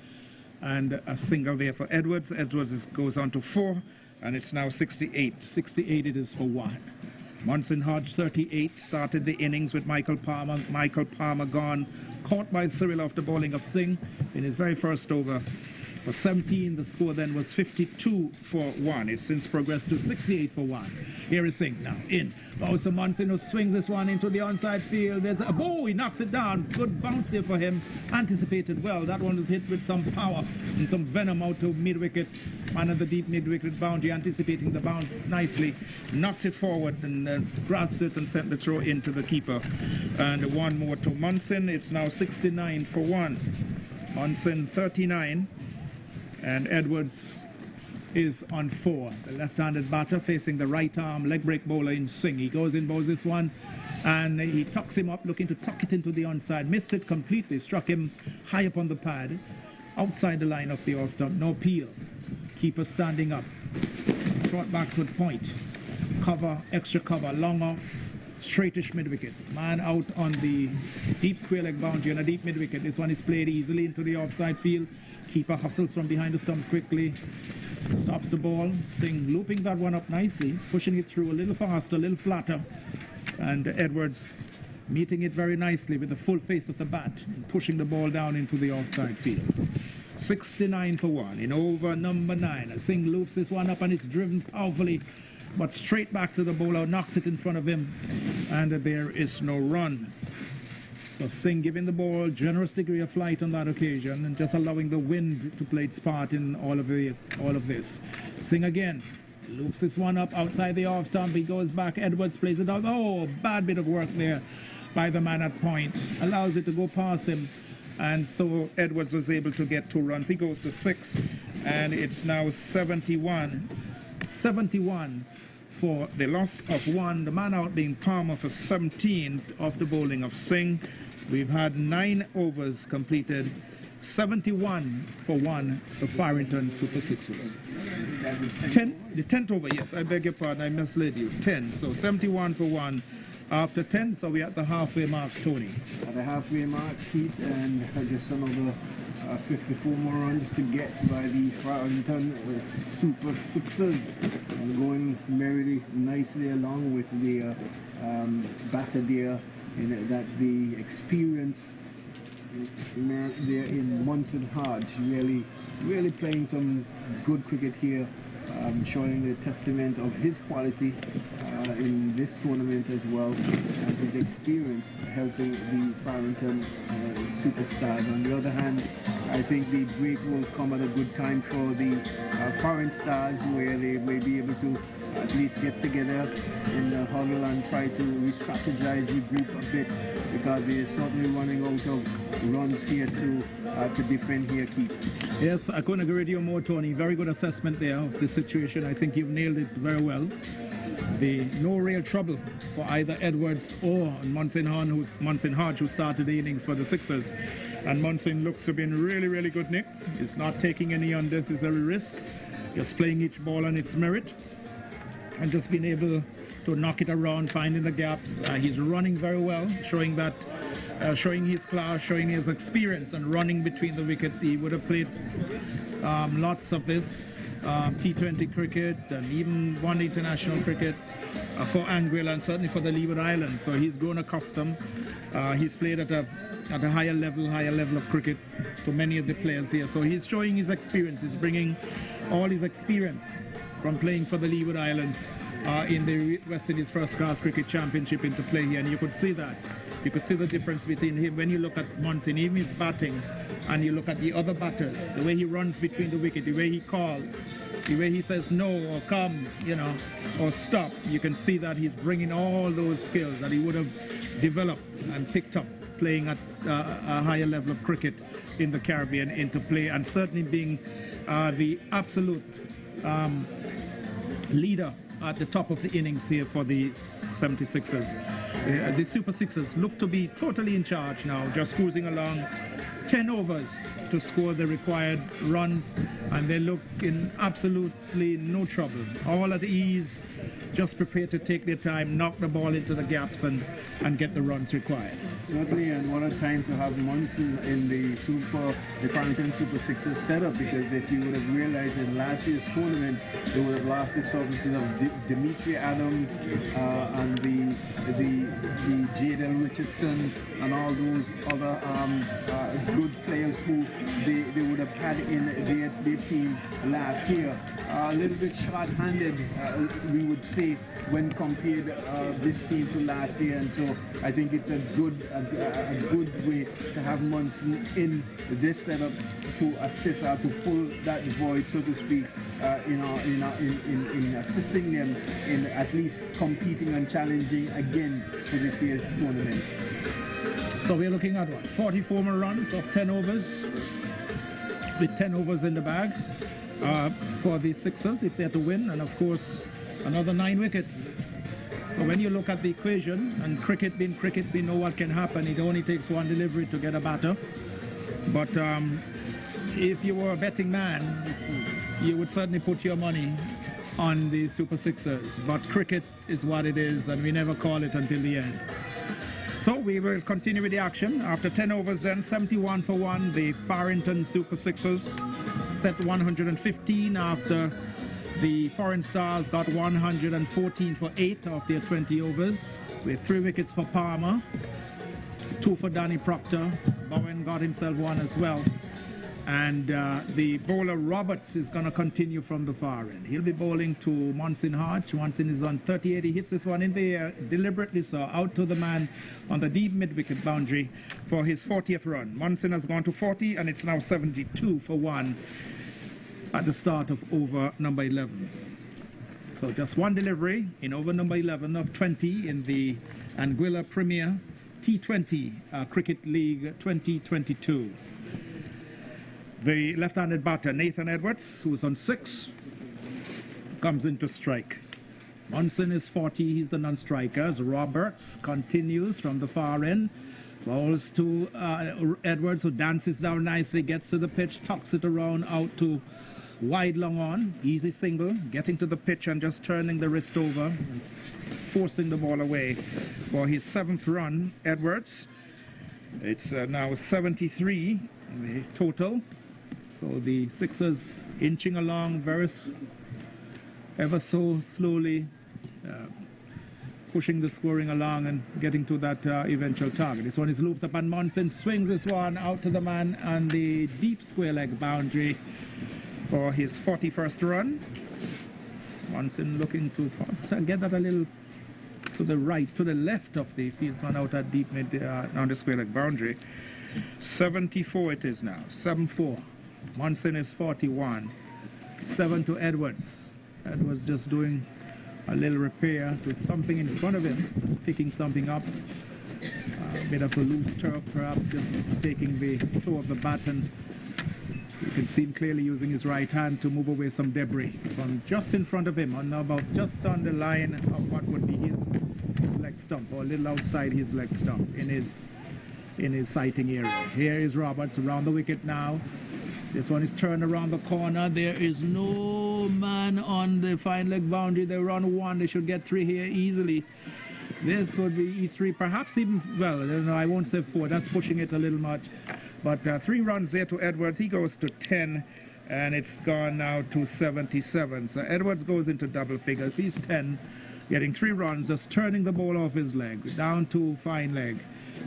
And a single there for Edwards. Edwards goes on to 4, and it's now 68. 68 it is for 1. Munson Hodge 38 started the innings with Michael Palmer. Michael Palmer gone, caught by thrill off the bowling of Singh in his very first over. For 17, the score then was 52 for 1. It's since progressed to 68 for 1. Here is Singh now, in. Bows to Munson, who swings this one into the onside field. There's a he knocks it down. Good bounce there for him. Anticipated well. That one was hit with some power and some venom out to mid-wicket. Man at the deep mid-wicket boundary, anticipating the bounce nicely. Knocked it forward and grasped it and sent the throw into the keeper. And one more to Munson. It's now 69 for 1. Munson 39. And Edwards is on 4. The left-handed batter facing the right-arm leg break bowler in Singh. He goes in, bowls this one, and he tucks him up, looking to tuck it into the onside. Missed it completely, struck him high up on the pad, outside the line of the off stump. No peel. Keeper standing up. Short backward point. Cover, extra cover, long off. Straightish mid-wicket. Man out on the deep square leg boundary and a deep mid-wicket. This one is played easily into the offside field. Keeper hustles from behind the stump quickly. Stops the ball. Singh looping that one up nicely. Pushing it through a little faster, a little flatter. And Edwards meeting it very nicely with the full face of the bat, and pushing the ball down into the offside field. 69 for 1 in over number 9. Singh loops this one up and it's driven powerfully, but straight back to the bowler, knocks it in front of him, and there is no run. So Singh giving the ball generous degree of flight on that occasion and just allowing the wind to play its part in all of this. Singh again loops this one up outside the off stump. He goes back. Edwards plays it out. Oh, bad bit of work there by the man at point. Allows it to go past him. And so Edwards was able to get 2 runs. He goes to 6. And it's now 71. 71 for the loss of 1. The man out being Palmer for 17 off the bowling of Singh. We've had 9 overs completed. 71 for 1 for Farrington Super Sixers. 10, the 10th over, yes, I beg your pardon, I misled you. 10, so 71 for 1 after 10, so we're at the halfway mark, Tony. At the halfway mark, Keith, and just another 54 more runs to get by the Farrington Super Sixers. Going merrily, nicely along with the batter there, and that the experience there in Munson Hodge, really playing some good cricket here, showing the testament of his quality in this tournament as well, and his experience helping the Farrington Superstars. On the other hand, I think the break will come at a good time for the Foreign Stars, where they may be able to at least get together in the huddle and try to re-strategize, regroup a bit, because they're certainly running out of runs here to defend here, Keith. Yes, I couldn't agree with you more, Tony. Very good assessment there of the situation. I think you've nailed it very well. No real trouble for either Edwards or Munson Hodge, who started the innings for the Sixers. And Munson looks to be in really good nick. He's not taking any unnecessary risk, just playing each ball on its merit, and just being able to knock it around, finding the gaps. He's running very well, showing his class, showing his experience, and running between the wicket. He would have played lots of this T20 cricket and even one international cricket for Anguilla and certainly for the Leeward Islands. So he's grown accustomed. He's played at a higher level of cricket to many of the players here. So he's showing his experience. He's bringing all his experience from playing for the Leeward Islands in the West Indies First Class Cricket Championship into play here, and you could see that. You could see the difference between him when you look at Munson, even his batting, and you look at the other batters, the way he runs between the wicket, the way he calls, the way he says no or come, or stop. You can see that he's bringing all those skills that he would have developed and picked up playing at a higher level of cricket in the Caribbean into play, and certainly being the absolute leader at the top of the innings here for the 76ers. The Super Sixers look to be totally in charge now, just cruising along. 10 overs to score the required runs, and they look in absolutely no trouble. All at ease, just prepared to take their time, knock the ball into the gaps, and get the runs required. Certainly, and what a time to have Munson in the Farrington Super Sixers setup, because if you would have realized in last year's tournament, they would have lost the services of Dimitri Adams and the Jadel Richardson and all those other good players who they would have had in their team last year. A little bit short-handed, we would say, when compared this team to last year, and so I think it's a good way to have Munson in this setup to assist or to fill that void, so to speak, in assisting them in at least competing and challenging again for this year's tournament. So we're looking at 44 more runs of 10 overs, with 10 overs in the bag for the Sixers if they're to win, and of course another 9 wickets. So when you look at the equation, and cricket being cricket, we know what can happen. It only takes one delivery to get a batter. But if you were a betting man, you would certainly put your money on the Super Sixers. But cricket is what it is, and we never call it until the end. So we will continue with the action. After 10 overs then, 71 for 1, the Farrington Super Sixers set 115 after the Foreign Stars got 114 for 8 of their 20 overs, with 3 wickets for Palmer 2 for Danny Proctor. Bowen got himself 1 as well. And the bowler Roberts is going to continue from the far end. He'll be bowling to Monson Hodge. Monson is on 38. He hits this one in the air deliberately, so out to the man on the deep mid-wicket boundary for his 40th run. Monson has gone to 40, and it's now 72 for 1 at the start of over number 11. So just 1 delivery in over number 11 of 20 in the Anguilla Premier T20 Cricket League 2022. The left-handed batter, Nathan Edwards, who's on 6, comes into strike. Monson is 40, he's the non-strikers. Roberts continues from the far end. Bowls to Edwards, who dances down nicely, gets to the pitch, tucks it around out to wide long on. Easy single, getting to the pitch and just turning the wrist over, and forcing the ball away for his 7th run, Edwards. It's now 73 the total. So the Sixers inching along ever so slowly, pushing the scoring along and getting to that eventual target. This one is looped up and Monson swings this one out to the man on the deep square leg boundary for his 41st run. Monson looking to get that a little to the right, to the left of the fieldsman out at deep mid on the square leg boundary. 74 it is now, 7-4. Monson is 41. 7 to Edwards. Edwards just doing a little repair to something in front of him, just picking something up. A bit of a loose turf, perhaps just taking the toe of the bat, and you can see him clearly using his right hand to move away some debris from just in front of him, on about just on the line of what would be his leg stump, or a little outside his leg stump in his sighting area. Here is Roberts around the wicket now. This one is turned around the corner. There is no man on the fine leg boundary. They run 1. They should get 3 here easily. This would be E3, perhaps even, well, I won't say 4. That's pushing it a little much. But 3 runs there to Edwards. He goes to 10, and it's gone now to 77. So Edwards goes into double figures. He's 10, getting 3 runs, just turning the ball off his leg, down to fine leg.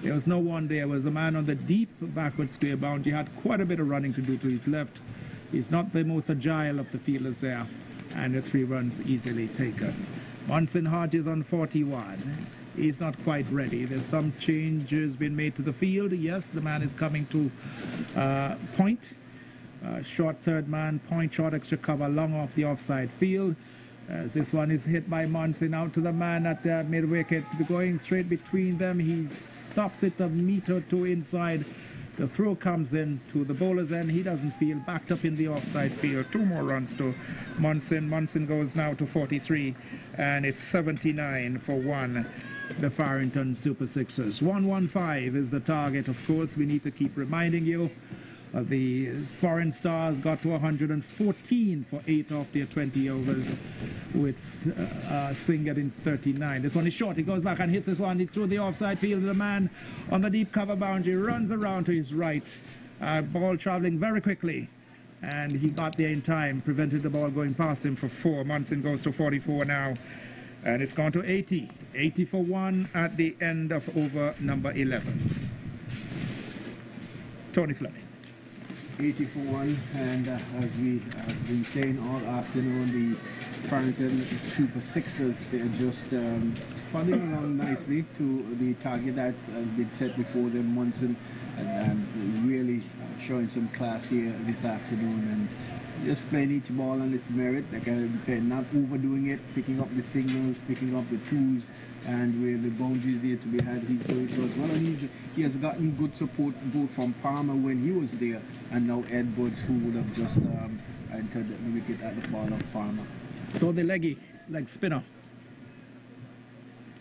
There was no one there. There was a man on the deep backward square boundary. He had quite a bit of running to do to his left. He's not the most agile of the fielders there. And the 3 runs easily taken. Monson Hodge is on 41. He's not quite ready. There's some changes been made to the field. Yes, the man is coming to point. Short third man, point, short extra cover, long off the offside field. As this one is hit by Monson out to the man at the mid-wicket, going straight between them. He stops it a meter or 2 inside. The throw comes in to the bowler's end. He doesn't feel backed up in the offside field. 2 more runs to Monson. Monson goes now to 43, and it's 79 for 1. The Farrington Super Sixers. 115 is the target. Of course, we need to keep reminding you. The foreign stars got to 114 for 8 of their 20 overs, with Singh getting 39. This one is short. He goes back and hits this one through the offside field. The man on the deep cover boundary runs around to his right. Ball traveling very quickly, and he got there in time, prevented the ball going past him for 4. Monson goes to 44 now, and it's gone to 80. 80 for 1 at the end of over number 11. Tony Fleming. 80 for 1, and as we have been saying all afternoon, the Farrington Super Sixers, they're just plodding along nicely to the target that's been set before them. Monson and really showing some class here this afternoon, and just playing each ball on its merit, like I said, not overdoing it, picking up the signals, picking up the twos, and where the boundaries there to be had, he's doing it as well. And he has gotten good support both from Palmer when he was there, and now Edwards, who would have just entered the wicket at the fall of Palmer. So the leg spinner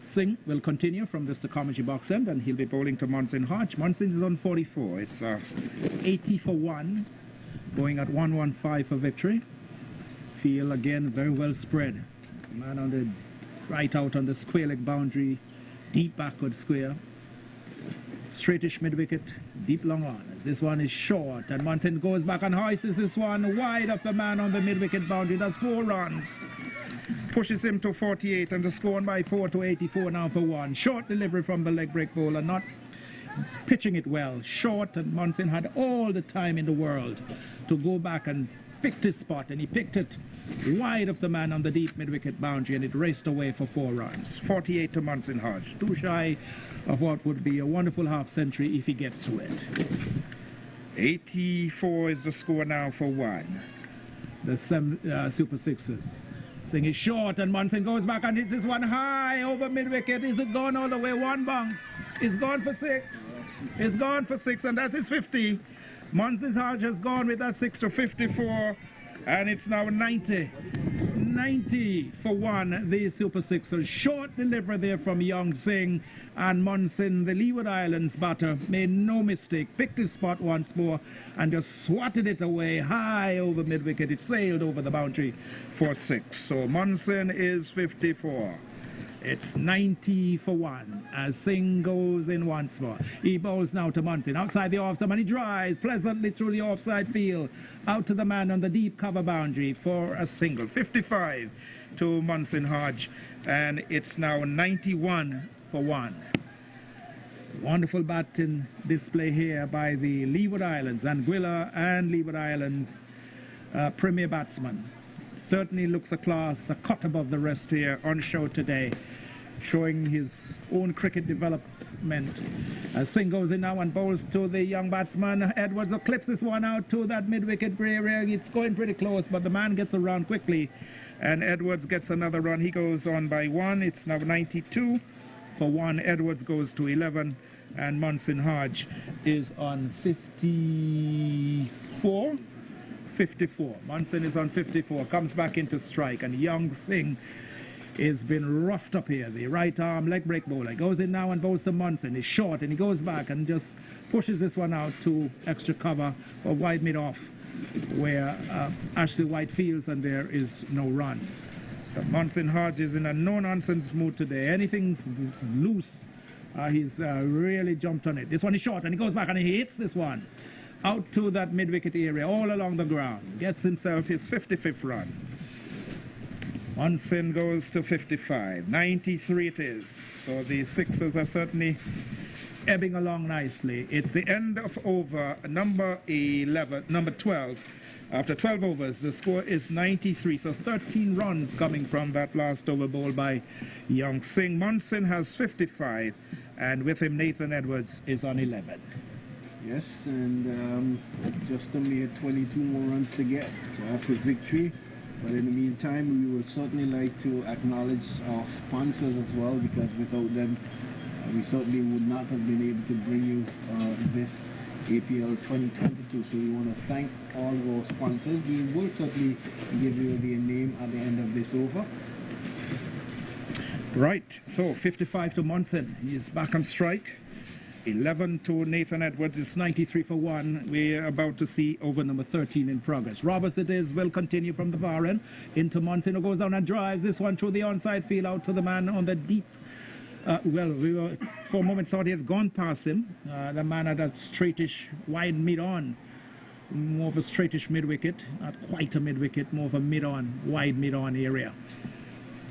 Singh will continue from this to commentary box end, and he'll be bowling to Monson Hodge. Monson is on 44. It's 80 for 1, going at 115 for victory. Field again very well spread. There's a man on the right out on the square leg boundary, deep backward square. Straightish mid-wicket, deep long on. As this one is short, and Monson goes back and hoists this one wide of the man on the mid-wicket boundary. That's 4 runs. Pushes him to 48, and the score by 4 to 84 now for 1. Short delivery from the leg break bowler, not pitching it well, short, and Munson had all the time in the world to go back and pick his spot, and he picked it wide of the man on the deep mid-wicket boundary, and it raced away for 4 runs. 48 to Munson Hodge, too shy of what would be a wonderful half-century if he gets to it. 84 is the score now for 1. The Super Sixers. Sing is short, and Munson goes back and hits this one high over mid-wicket. Is it gone all the way? 1 bounce. It's gone for 6. It's gone for 6, and that's his 50. Munson Hodge has gone with that 6 to 54, and it's now 90. 90 for 1, the Super Sixers. Short delivery there from Young Singh, and Munson, the Leeward Islands batter, made no mistake, picked his spot once more and just swatted it away high over mid-wicket. It sailed over the boundary for 6. So Munson is 54. It's 90 for 1 as Singh goes in once more. He bowls now to Munson outside the offside, and he drives pleasantly through the offside field out to the man on the deep cover boundary for a single. 55 to Munson Hodge, and it's now 91 for 1. Wonderful batting display here by the Leeward Islands, Anguilla and Leeward Islands premier batsman. Certainly looks a class, a cut above the rest here on show today, showing his own cricket development. As Singh goes in now and bowls to the young batsman. Edwards clips this one out to that mid-wicket area. It's going pretty close, but the man gets around quickly, and Edwards gets another run. He goes on by 1. It's now 92 for 1. Edwards goes to 11, and Munson Hodge is on 54. 54. Munson is on 54, comes back into strike, and Young Singh has been roughed up here. The right arm leg break bowler goes in now and bowls to Munson. He's short, and he goes back and just pushes this one out to extra cover for wide mid off, where Ashley White fields, and there is no run. So Munson Hodge is in a no-nonsense mood today. Anything's loose, he's really jumped on it. This one is short, and he goes back and he hits this one out to that mid-wicket area, all along the ground. Gets himself his 55th run. Munson goes to 55. 93 it is. So the Sixers are certainly ebbing along nicely. It's the end of over number 12. After 12 overs, the score is 93. So 13 runs coming from that last over bowl by Young Singh. Munson has 55, and with him Nathan Edwards is on 11. Yes, and just a mere 22 more runs to get for victory. But in the meantime, we would certainly like to acknowledge our sponsors as well, because without them, we certainly would not have been able to bring you this APL 2022. So we want to thank all of our sponsors. We will certainly give you their name at the end of this over. Right, so 55 to Munson. He's back on strike. 11 to Nathan Edwards. It's 93 for 1. We're about to see over number 13 in progress. Roberts it is, will continue from the far end into Munson, who goes down and drives this one through the onside field out to the man on the deep. Well, we were for a moment thought he had gone past him. The man had that straightish wide mid-on, more of a straightish mid-wicket, not quite a mid-wicket, more of a mid-on, wide mid-on area.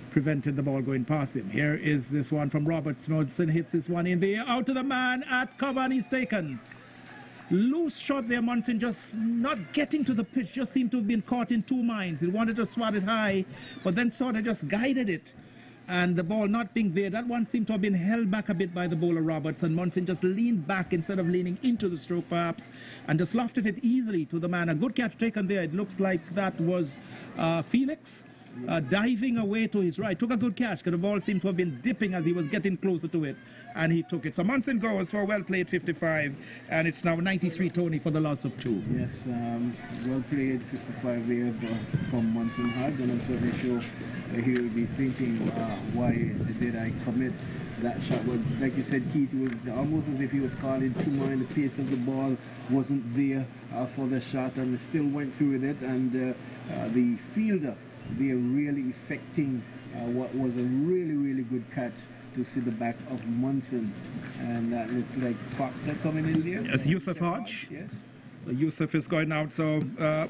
Prevented the ball going past him. Here is this one from Roberts. Munson hits this one in the air, out to the man at cover, and he's taken. Loose shot there, Munson just not getting to the pitch, just seemed to have been caught in 2 minds. He wanted to swat it high, but then sort of just guided it. And the ball not being there, that one seemed to have been held back a bit by the bowler Roberts, and Munson just leaned back instead of leaning into the stroke perhaps, and just lofted it easily to the man. A good catch taken there. It looks like that was Felix. Diving away to his right, took a good catch, because the ball seemed to have been dipping as he was getting closer to it, and he took it. So Munson goes for a well played 55, and it's now 93, Tony, for the loss of 2. Yes, well played 55 there from Munson Hodge, and I'm certainly sure he will be thinking, why did I commit that shot? Well, like you said, Keith, it was almost as if he was caught in 2 minds. The pace of the ball wasn't there for the shot, and it still went through with it, and the fielder, they're really effecting what was a really good catch to see the back of Munson, and that looked like Proctor coming in there. Yes, Yusuf Hodge. Yes. So Yusuf is going out. So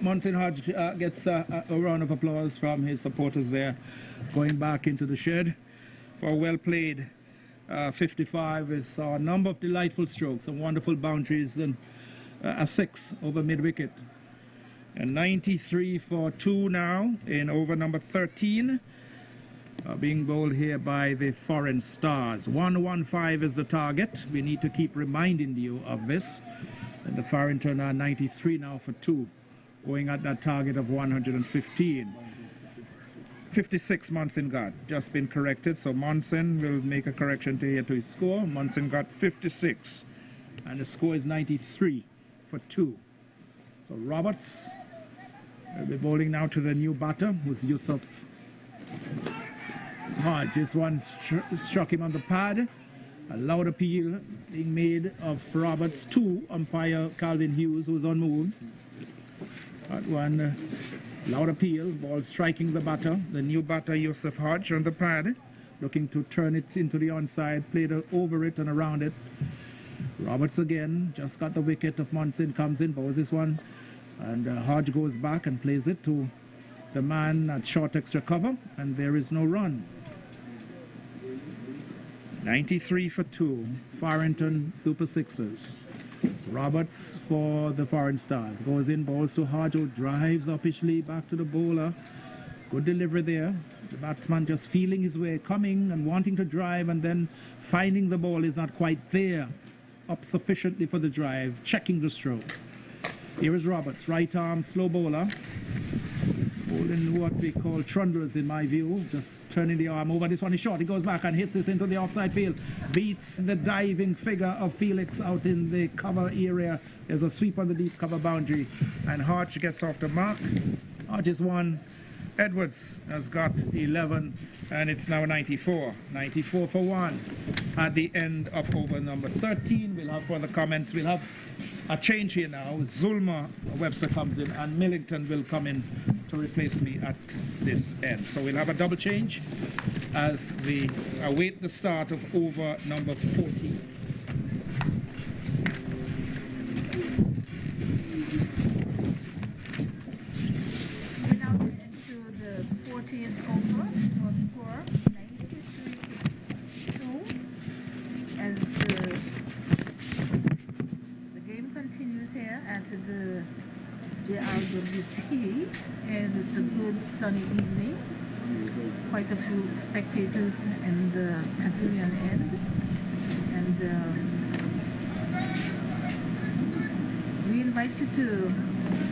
Munson Hodge gets a round of applause from his supporters there, going back into the shed for a well played 55 is a number of delightful strokes, some wonderful boundaries, and a 6 over mid-wicket. And 93 for 2 now in over number 13. Being bowled here by the foreign stars. 115 is the target. We need to keep reminding you of this. And the Farrington are 93 now for 2, going at that target of 115. 56 Monson got, just been corrected, so Monson will make a correction to his score. Monson got 56, and the score is 93 for 2. So Roberts will be bowling now to the new batter, who's Yusuf Hodge. This one struck him on the pad. A loud appeal being made of Roberts to umpire Calvin Hughes, who's unmoved. That one, loud appeal, ball striking the batter. The new batter, Yusuf Hodge, on the pad, looking to turn it into the onside, played over it and around it. Roberts again, just got the wicket of Monson, comes in, bowls this one, and Hodge goes back and plays it to the man at short extra cover, and there is no run. 93 for 2, Farrington Super Sixers. Roberts for the foreign stars. Goes in, bowls to Hodge, who drives uppishly back to the bowler. Good delivery there. The batsman just feeling his way, coming and wanting to drive, and then finding the ball is not quite there. Up sufficiently for the drive, checking the stroke. Here is Roberts, right arm, slow bowler. Bowling what we call trundles in my view, just turning the arm over. This one is short, he goes back and hits this into the offside field. Beats the diving figure of Felix out in the cover area. There's a sweep on the deep cover boundary, and Hodge gets off the mark. Hodge is 1. Edwards has got 11, and it's now 94. 94 for 1 at the end of over number 13. We'll have further comments. We'll have a change here now. Zulma Webster comes in, and Millington will come in to replace me at this end. So we'll have a double change as we await the start of over number 14. Over for score 93-2 as the game continues here at the JRWP, and it's a good sunny evening. Quite a few spectators in the pavilion end, and we invite you to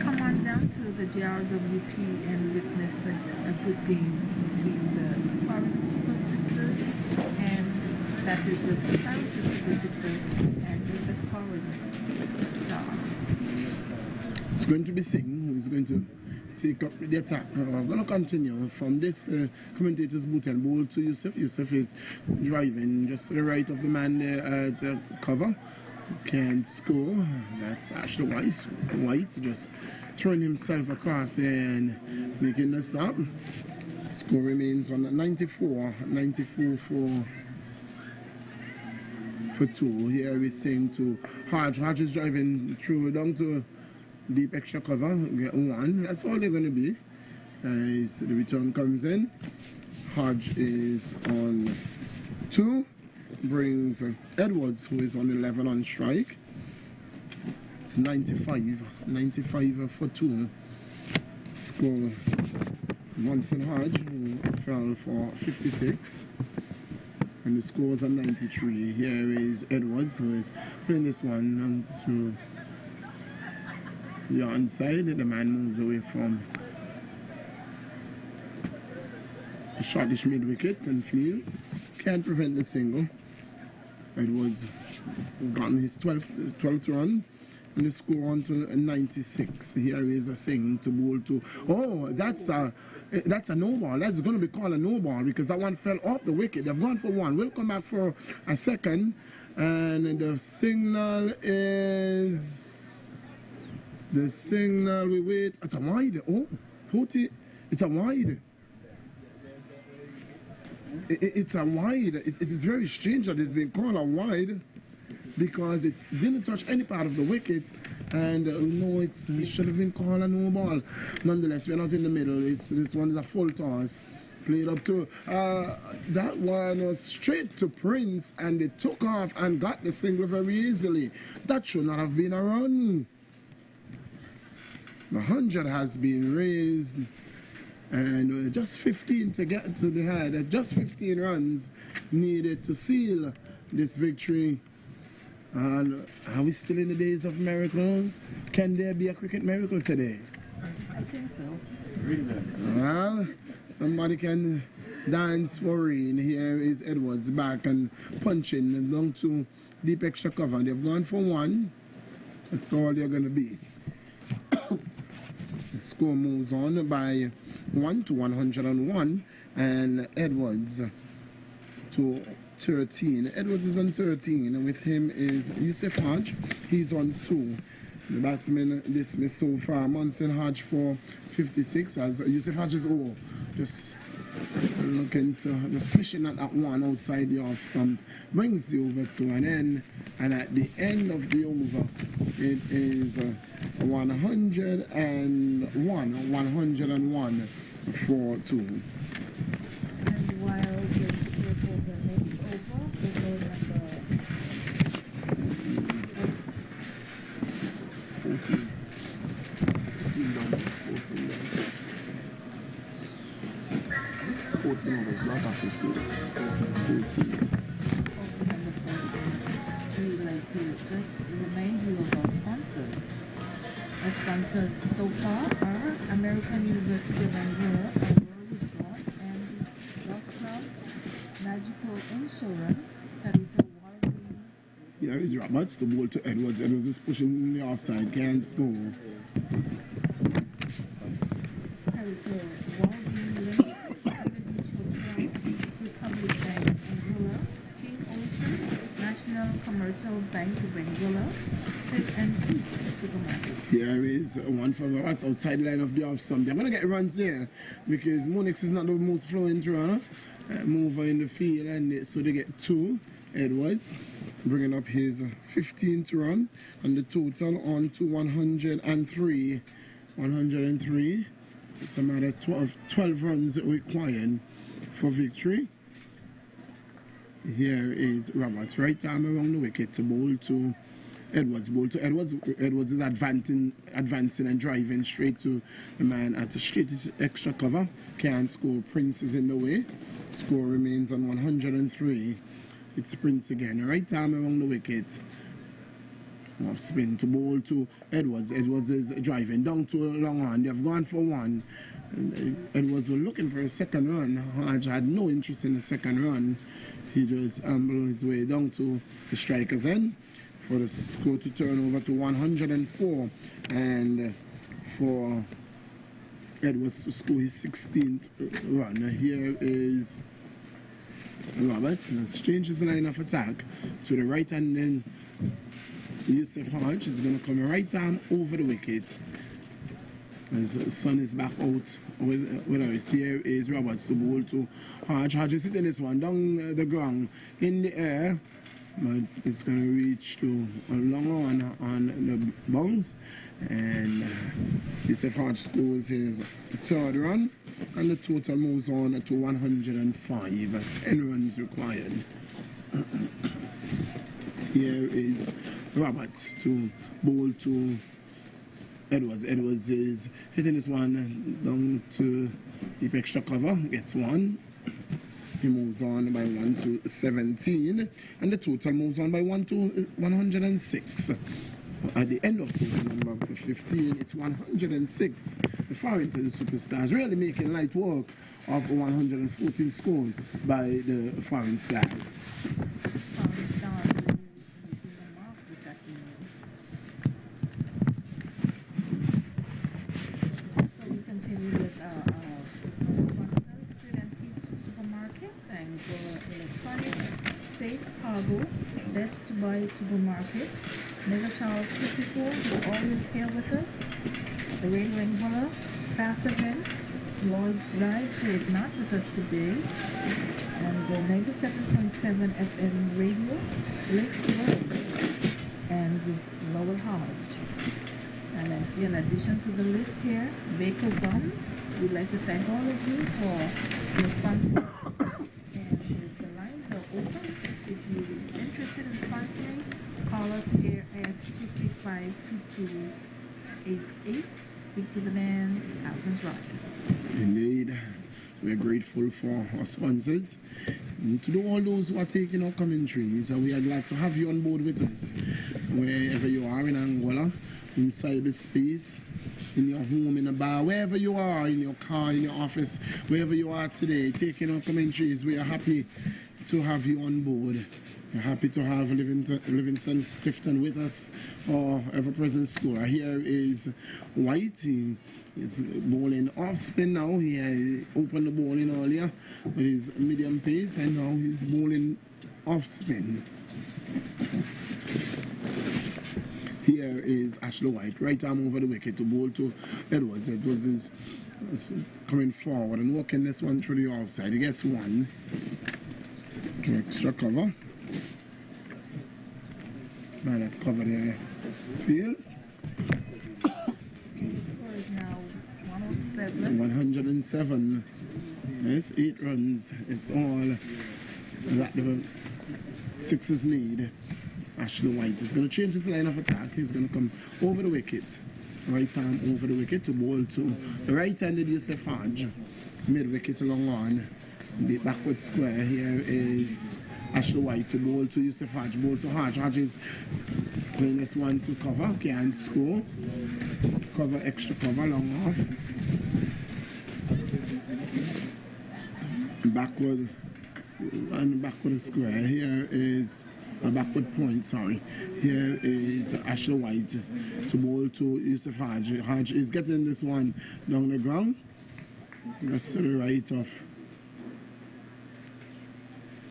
come on down to the JRWP and witness a good game between the foreign Super Sixers, and that is the Farrington Super Sixers and the foreign Stars. It's going to be Singh who's going to take up the attack. We're going to continue from this commentator's booth and bowl to Yusuf. Yusuf is driving just to the right of the man there at cover. Can't score. That's actually White just throwing himself across and making the stop. Score remains on 94 for 2. Here we're saying to Hodge. Hodge is driving through down to deep extra cover. Get 1. That's all they're going to be. So the return comes in. Hodge is on 2. Brings Edwards, who is on 11 on strike. It's 95 for 2. Score Monson Hodge, who fell for 56. And the scores are 93. Here is Edwards, who is playing this one to the onside. The man moves away from the shortish mid-wicket and fields. Can't prevent the single. Edwards has gotten his 12th run, and the score on to 96. Here is a Singh to bowl to. Oh, that's a no ball. That's going to be called a no ball because that one fell off the wicket. They've gone for 1. We'll come back for a second, and the signal is we wait. It's a wide. Oh, Poti, it's a wide. It's a wide. It is very strange that it's been called a wide because it didn't touch any part of the wicket, and no, it should have been called a no ball. Nonetheless, we're not in the middle. This one is a full toss, played up to that one was straight to Prince, and they took off and got the single very easily. That should not have been a run. The 100 has been raised, and just 15 to get to the head. Just 15 runs needed to seal this victory. And are we still in the days of miracles? Can there be a cricket miracle today? I think so. Well, somebody can dance for rain. Here is Edwards back and punching down to deep extra cover. They've gone for one. That's all they're going to be. The score moves on by 1 to 101, and Edwards to 13. Edwards is on 13, and with him is Yusuf Hodge. He's on 2. The batsman dismissed so far. Munson Hodge for 56, as Yusuf Hodge is just looking to, just fishing at that one outside the off stump. Brings the over to an end, and at the end of the over, it is 101 for 2. And while the over is over, over number 14. 14 overs, not after 14. number 40. We would like to just remind you of our sponsors. Our sponsors so far are American University of Anguilla, Anguilla Resort, and Golf Club, Magical Insurance, Carito Walgreen. Here is Roberts, the ball to Edwards. Edwards is pushing the offside, can't score. Carito Walgreen Link, Beach Hotel, Republic Bank Anguilla, King Ocean, National Commercial Bank of Anguilla, Sit and Peace Supermarket. Here is one from Roberts outside line of the off stump. They're going to get runs here because Monix is not the most fluent runner. Mover in the field, and so they get 2. Edwards bringing up his 15th run, and the total on to 103. 103. It's a matter of 12 runs required for victory. Here is Roberts, right arm around the wicket to bowl to Edwards. Bowl to Edwards. Edwards is advancing and driving straight to the man at the straight extra cover. Can't score. Prince is in the way. Score remains on 103. It's Prince again. Right arm around the wicket. Off spin to bowl to Edwards. Edwards is driving down to a long on. They've gone for one. And Edwards was looking for a second run. Hodge had no interest in the second run. He just ambled his way down to the striker's end for the score to turn over to 104. And for Edwards to score his 16th run. Here is Roberts. Changes the line of attack to the right, and then Yusuf Hodge is going to come right arm over the wicket. As the sun is back out with us. Here is Roberts to bowl to Hodge. Hodge is hitting this one down the ground in the air, but it's going to reach to a long on the bounce, and Yusuf Hodge scores his 3rd run, and the total moves on to 105. 10 runs required. Here is Roberts to bowl to Edwards. Edwards is hitting this one down to deep extra cover, gets 1. He moves on by 1 to 17, and the total moves on by 1 to 106. At the end of quarter number 15, it's 106. The Farrington Superstars really making light work of 114 scores by the Foreign Stars. Foreign Stars will be making a mark this afternoon. So we continue with our sponsors, Sit and Peace Supermarket, and Electronics, Safe Cargo, Best to Buy Supermarket, Mega Charles 54, who's always here with us, the Radio Anguilla, Passive, Lloyd's Live, who is not with us today, and 97.7 FM radio, Lakes Road, and Lowell Hodge. And I see in addition to the list here, Baker Guns. We'd like to thank all of you for your sponsorship. And the lines are open. If you're interested in sponsoring, call us here at 235-2288. Speak to the man, Alvin's Rise. Indeed, we're grateful for our sponsors. And to all those who are taking our commentaries, we are glad to have you on board with us. Wherever you are in Anguilla, inside the space, in your home, in a bar, wherever you are, in your car, in your office, wherever you are today, taking our commentaries, we are happy to have you on board. We're happy to have Livingston, Clifton with us, our ever-present scorer. Here is White. He is bowling off spin now. He opened the bowling earlier with his medium pace, and now he's bowling off spin. Here is Ashley White, right arm over the wicket to bowl to Edwards. Edwards is coming forward and working this one through the offside. He gets one. Extra cover. Now that cover there. Fields. The score is now 107. 107. Yes, 8 runs. It's all that the Sixers need. Ashley White is going to change his line of attack. He's going to come over the wicket. Right arm over the wicket to bowl to the right-handed Yusuf Hodge. Mid-wicket along on. The backward square here is Ashley White to bowl to Yusuf Hodge. Bowl to Hodge. Hodge is playing this one to cover. Can't score. Cover, extra cover, long off. Backward and backward square. Here is a backward point, sorry. Here is Ashley White to bowl to Yusuf Hodge. Hodge is getting this one down the ground. Just to the right of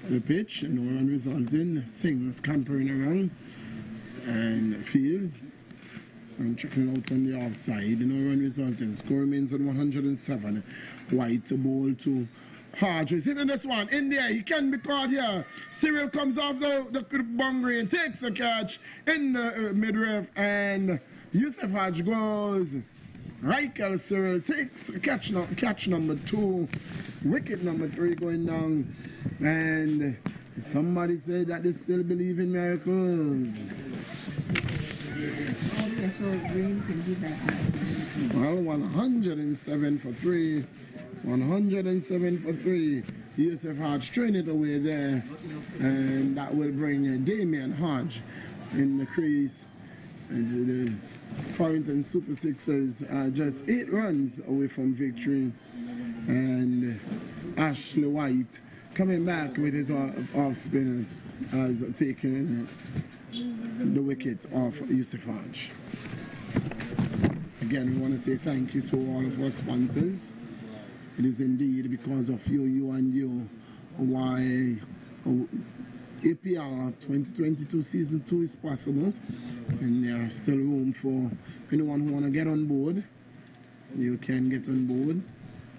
the pitch. No run resulting. Sings scampering around and Fields and trickling out on the offside. No run resulting. Score remains on 107. White to bowl to Hodge is hitting this one in there. He can be caught here. Cyril comes off the boundary and takes a catch in the midriff, and Yusuf Hodge goes. Michael Cyril takes catch number 2, wicket number 3 going down, and somebody said that they still believe in miracles. Okay, so Green can do that. Well, 107 for 3. 107 for 3. Yusuf Hodge throwing it away there, and that will bring Damien Hodge in the crease. And the Farrington Super Sixers are just 8 runs away from victory, and Ashley White coming back with his off spinner has taken the wicket off Yusuf Hodge. Again, we want to say thank you to all of our sponsors. It is indeed because of you and you why APL 2022 Season 2 is possible. And there is still room for anyone who want to get on board. You can get on board.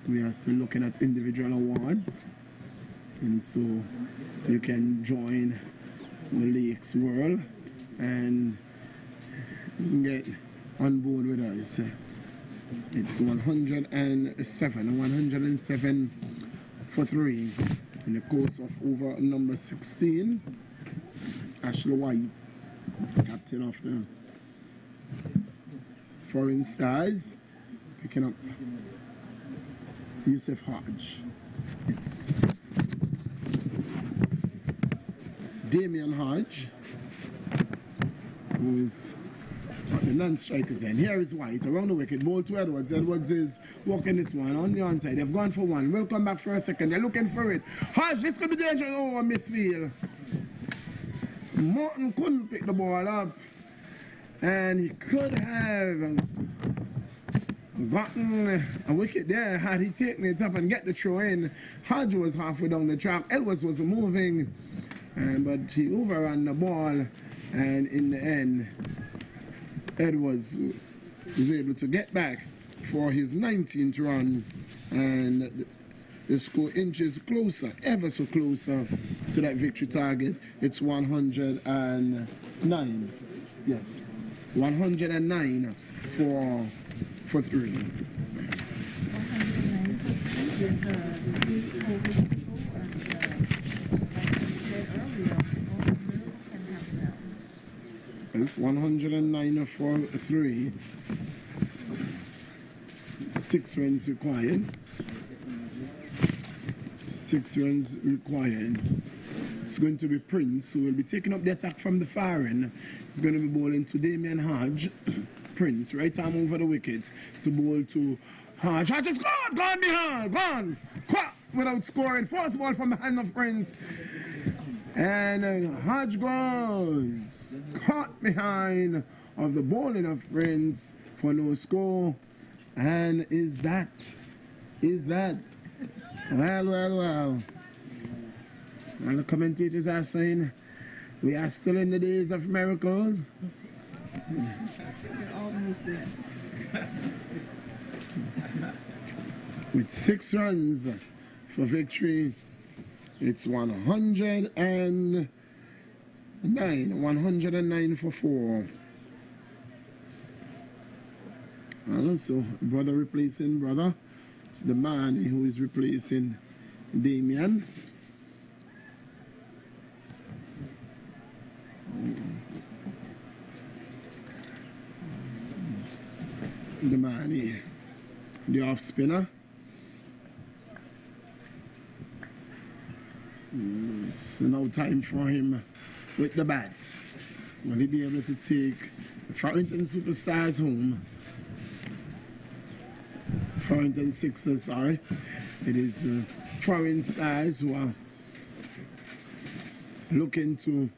We are still looking at individual awards. And so you can join the Lakes World and get on board with us. It's 107 for 3 in the course of over number 16. Ashley White, captain of the Foreign Stars, picking up Yusuf Hodge. It's Damien Hodge, who is the non-strikers end. Here is White around the wicket, ball to Edwards. Edwards is walking this one on the onside. They've gone for one. We'll come back for a second. They're looking for it. Hodge, this could be dangerous. Oh, a misfield. Morton couldn't pick the ball up, and he could have gotten a wicket there had he taken it up and get the throw in. Hodge was halfway down the track. Edwards was moving, but he overran the ball, and in the end, Edwards was able to get back for his 19th run, and the score inches closer, ever so closer to that victory target. It's 109. Yes, 109 for 3. 109 with the big overs to go, and like I said earlier, all the miracles can happen now. It's 109 for 3. 6 runs required. 6 runs required. It's going to be Prince, who will be taking up the attack from the far end. He's going to be bowling to Damien Hodge. Prince, right arm over the wicket to bowl to Hodge. Hodge is gone behind, gone, caught without scoring. First ball from the hand of Prince. And Hodge goes caught behind of the bowling of Prince for no score. And is that? Well. And the commentators are saying we are still in the days of miracles. We're almost there. With 6 runs for victory, it's 109 for 4. And also, brother replacing brother. It's the man who is replacing Damien. The man, the off spinner. It's now time for him with the bat. Will he be able to take Farrington Superstars home? Farrington Sixers, sorry. It is the Foreign Stars who are looking to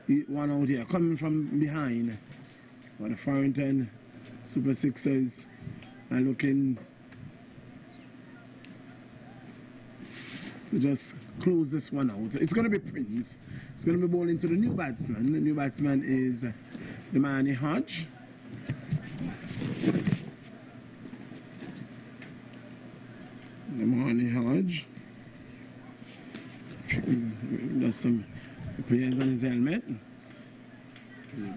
eat one out here, coming from behind. But the Farrington Super Sixers are looking to just close this one out. It's going to be Prince. It's going to be bowling to the new batsman. The new batsman is the man Hodge. The man Hodge. Does some repairs on his helmet.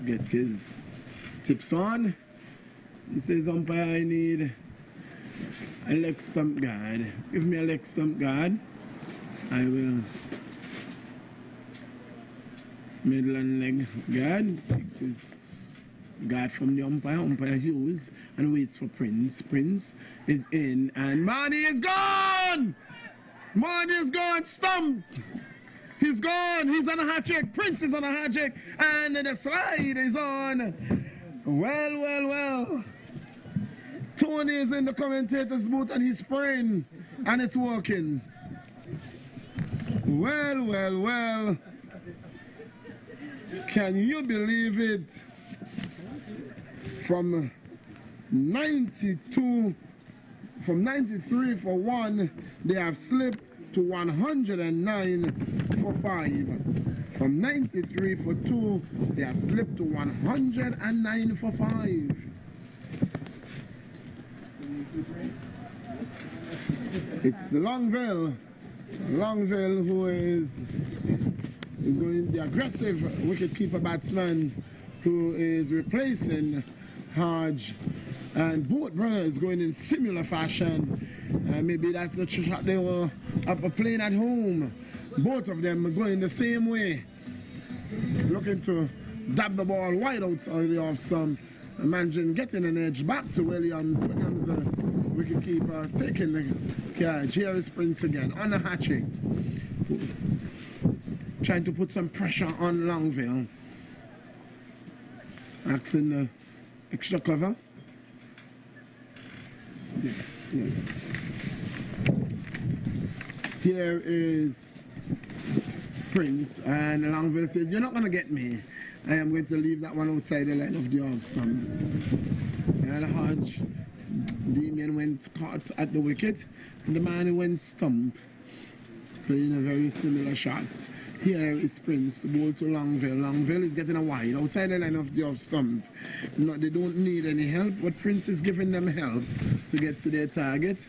Gets his tips on. He says, umpire, I need a leg stump guard. Give me a leg stump guard. I will middle and leg guard. Takes his guard from the umpire Hughes, and waits for Prince. Prince is in, and Marnie is gone! Marnie is gone, stumped! He's gone, he's on a hat trick. Prince is on a hat trick, and the slide is on. Well. Tony is in the commentator's booth and he's spraying, and it's working. Well. Can you believe it? From 93 for 1, they have slipped to 109 for 5. From 93 for 2, they have slipped to 109 for 5. It's Longville who is going, the aggressive wicketkeeper batsman who is replacing Hodge, and both brothers going in similar fashion. Maybe that's the shot they were playing at home. Both of them going the same way, looking to dab the ball wide outside the off stump. Imagine getting an edge back to Williams. Williams, wicketkeeper, taking the catch. Here is Prince again on the hat trick, trying to put some pressure on Longville. Asking the extra cover. Yeah. Here is Prince, and Longville says, "You're not going to get me. I am going to leave that one outside the line of the off stump." And Hodge, Damien went caught at the wicket, and the man who went stump, playing a very similar shot. Here is Prince to bowl to Longville. Longville is getting a wide outside the line of the off stump. No, they don't need any help, but Prince is giving them help to get to their target.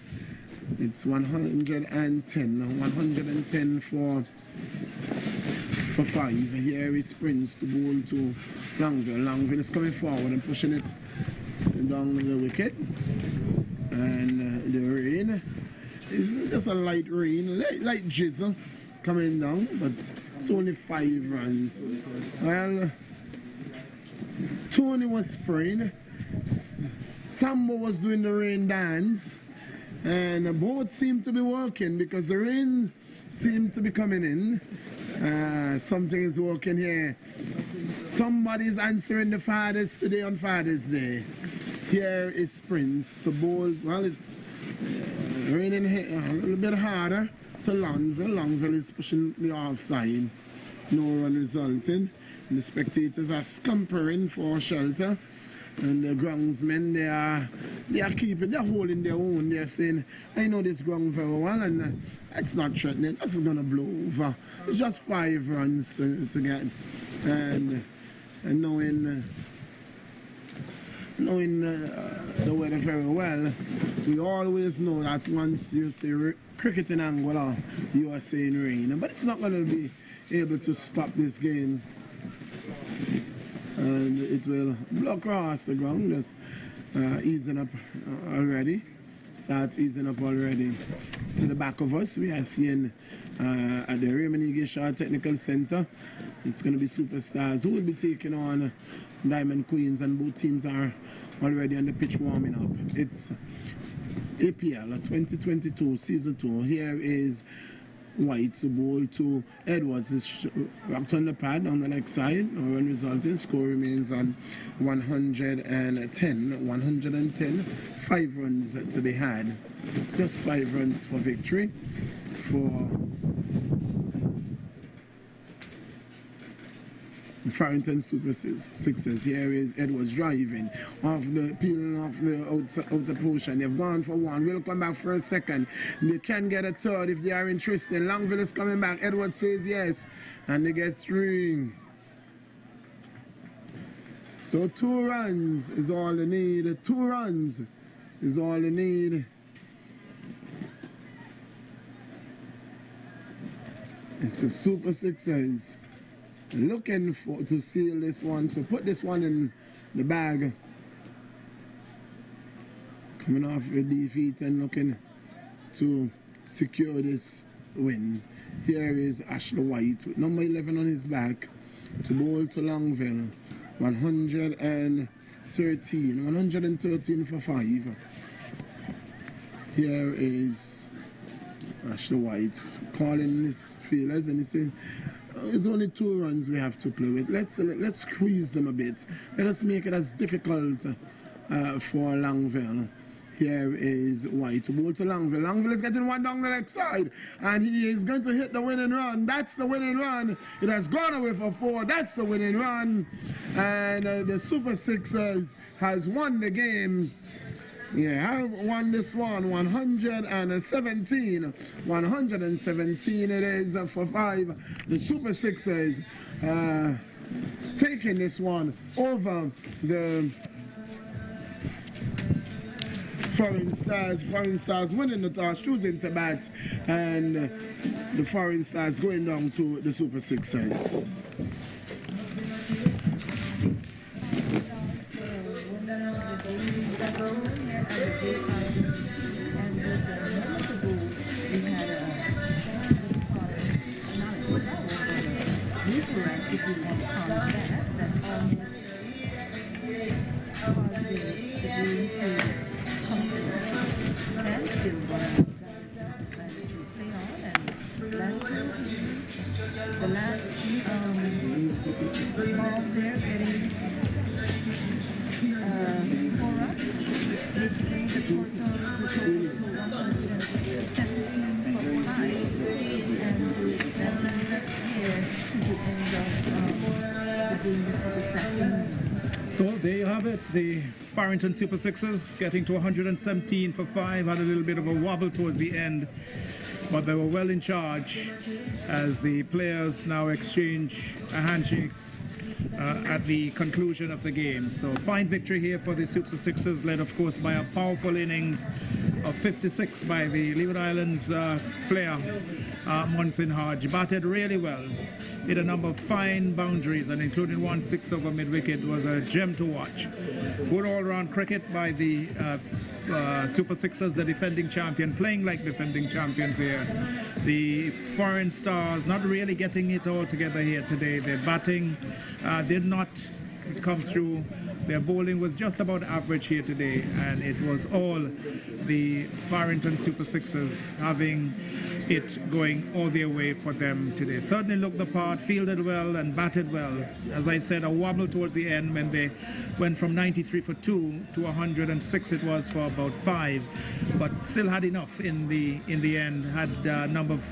It's 110 for 5. Here is Prince to bowl to Longville. Longville is coming forward and pushing it down the wicket, and the rain is just a light rain, light drizzle coming down, but it's only 5 runs. Well, Tony was spraying, Sambo was doing the rain dance, and both seemed to be working because the rain seemed to be coming in. Something is working here. Somebody's answering the fathers today on Father's Day. Here is Prince to bowl. Well, it's raining a little bit harder to Longville. Longville is pushing the offside. No run resulted. The spectators are scampering for shelter. And the groundsmen, they're holding their own. They're saying, I know this ground very well, and it's not threatening. This is gonna blow over. It's just 5 runs to get. And knowing the weather very well, we always know that once you say cricket in Anguilla, you are saying rain. But it's not gonna be able to stop this game. And it will blow across the ground, just easing up already. Start easing up already. To the back of us, we are seeing at the Raymond Eagle Technical Center, it's going to be Superstars who will be taking on Diamond Queens, and both teams are already on the pitch warming up. It's APL 2022 Season 2. Here is White to bowl to Edwards. Is wrapped on the pad on the leg side. No run resulting. Score remains on 110. 110. 5 runs to be had. Just 5 runs for victory for Farrington Super Sixers. Here is Edwards driving off the peeling off the outer portion. They've gone for 1. We'll come back for a second. They can get a 3rd if they are interested. Longville is coming back. Edwards says yes, and they get 3. So 2 runs is all they need. 2 runs is all they need. It's a Super Sixers looking to seal this one, to put this one in the bag. Coming off a defeat and looking to secure this win. Here is Ashley White with number 11 on his back to bowl to Longville. 113 for 5. Here is Ashley White calling his fielders, and he's saying, it's only 2 runs we have to play with. Let's squeeze them a bit. Let us make it as difficult for Longville. Here is White to bowl to Longville. Longville is getting 1 down the leg side, and he is going to hit the winning run. That's the winning run. It has gone away for 4. That's the winning run, and the Super Sixers has won the game. Yeah, I won this one, 117. 117 it is for 5. The Super Sixers taking this one over the Foreign Stars. Foreign Stars winning the toss, choosing to bat, and the Foreign Stars going down to the Super Sixers. The last ball there getting 4 runs. The total to 117 for 5. And that brings us here to the end of the game for this afternoon. So there you have it. The Farrington Super Sixers getting to 117 for 5. Had a little bit of a wobble towards the end, but they were well in charge as the players now exchange handshakes at the conclusion of the game. So fine victory here for the Super Sixers, led of course by a powerful innings of 56 by the Leeward Islands player Munson Hodge. Batted really well. Hit a number of fine boundaries, and including 1 6 over mid-wicket was a gem to watch. Good all-round cricket by the Super Sixers, the defending champion, playing like defending champions here. The foreign stars not really getting it all together here today. Their batting did not come through. Their bowling was just about average here today, and it was all the Farrington Super Sixers having it going all their way for them today. Certainly looked the part, fielded well and batted well. As I said, a wobble towards the end when they went from 93 for 2 to 106 it was for about 5, but still had enough in the end, had a number of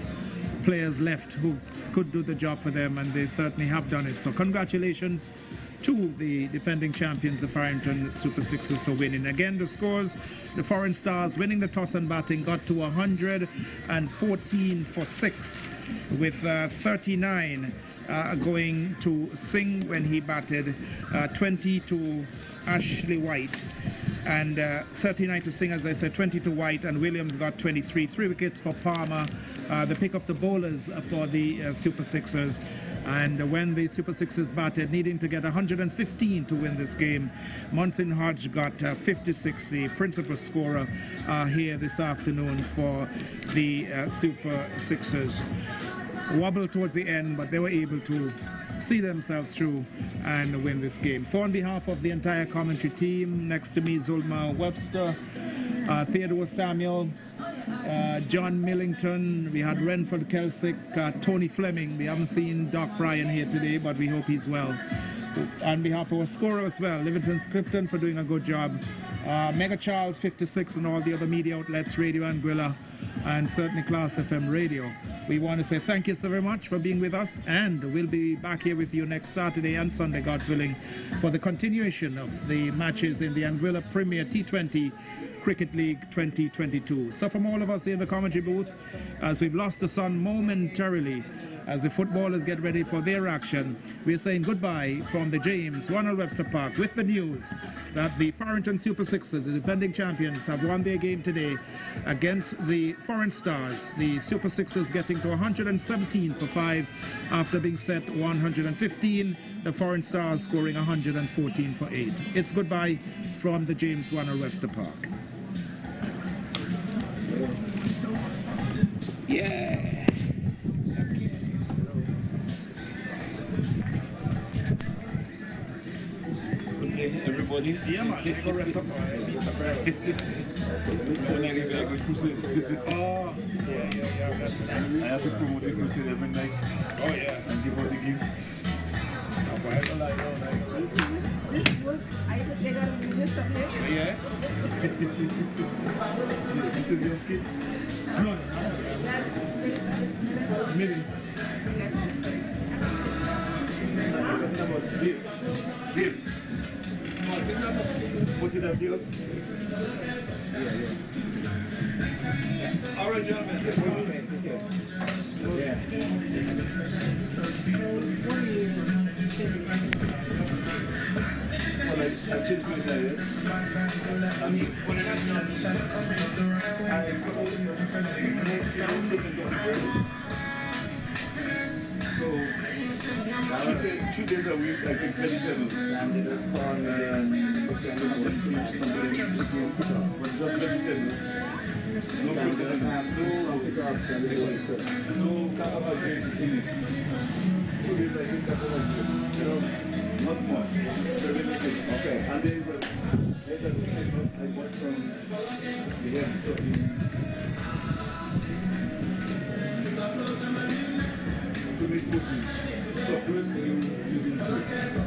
players left who could do the job for them, and they certainly have done it. So congratulations to the defending champions, the Farrington Super Sixers, for winning. Again, the scores: the Foreign Stars winning the toss and batting got to 114 for 6, with 39 going to Singh when he batted, 20 to Ashley White, and 39 to Singh, as I said, 20 to White, and Williams got 23. 3 wickets for Palmer, the pick of the bowlers for the Super Sixers. And when the Super Sixers batted, needing to get 115 to win this game, Munson Hodge got 56, the principal scorer here this afternoon for the Super Sixers. Wobble towards the end, but they were able to see themselves through and win this game. So on behalf of the entire commentary team, next to me, Zulma Webster, Theodore Samuel, John Millington, we had Renford Kelsick, Tony Fleming. We haven't seen Doc Bryan here today, but we hope he's well. On behalf of our scorer as well, Livingston's Clifton, for doing a good job. Mega Charles 56 and all the other media outlets, Radio Anguilla, and certainly Class FM Radio. We want to say thank you so very much for being with us, and we'll be back here with you next Saturday and Sunday, God willing, for the continuation of the matches in the Anguilla Premier T20 Cricket League 2022. So from all of us here in the commentary booth, as we've lost the sun momentarily, as the footballers get ready for their action, we're saying goodbye from the James Ronald Webster Park with the news that the Farrington Super Sixers, the defending champions, have won their game today against the Foreign Stars. The Super Sixers getting to 117 for 5 after being set 115. The Foreign Stars scoring 114 for 8. It's goodbye from the James Ronald Webster Park. Yeah. Everybody? Yeah, man. You go rest up. When I leave, I go crusade. Oh, yeah. That's I have to promote the crusade every night. Oh, yeah. And give out the gifts. This work, I could get out of this subject. Yeah. This is your skit? No. That's Million. This. Put it as yours. Yeah. All right, gentlemen. Yeah. Well, I changed my diet. When I got done, I so 2 days a week I take vegetables and they just call me and somebody but just vegetables. No protein, no carbohydrates in it. 2 days I take carbohydrates. Not much. Very little. Okay. And there's a thing I bought from the health store. To make cookies. Suppress you using sweets.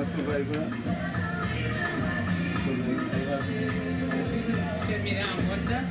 a survivor. Set me down, what's that?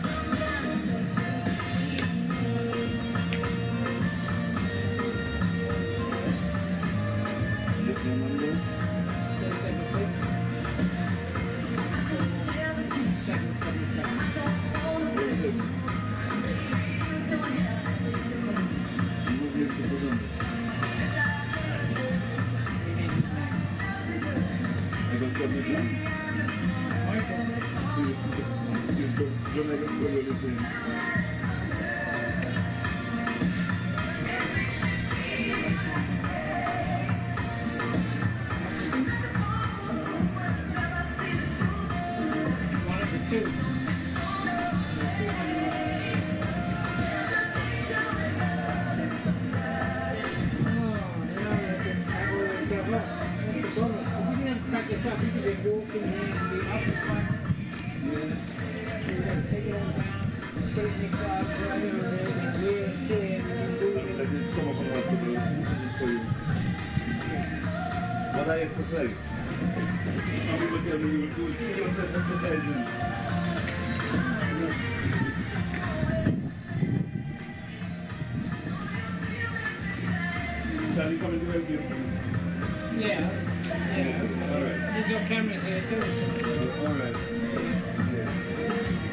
What I exercise? Some people tell me you will do yourself exercising. Shall you come into help you? Yeah. Alright. There's your cameras here too. Alright. Yeah.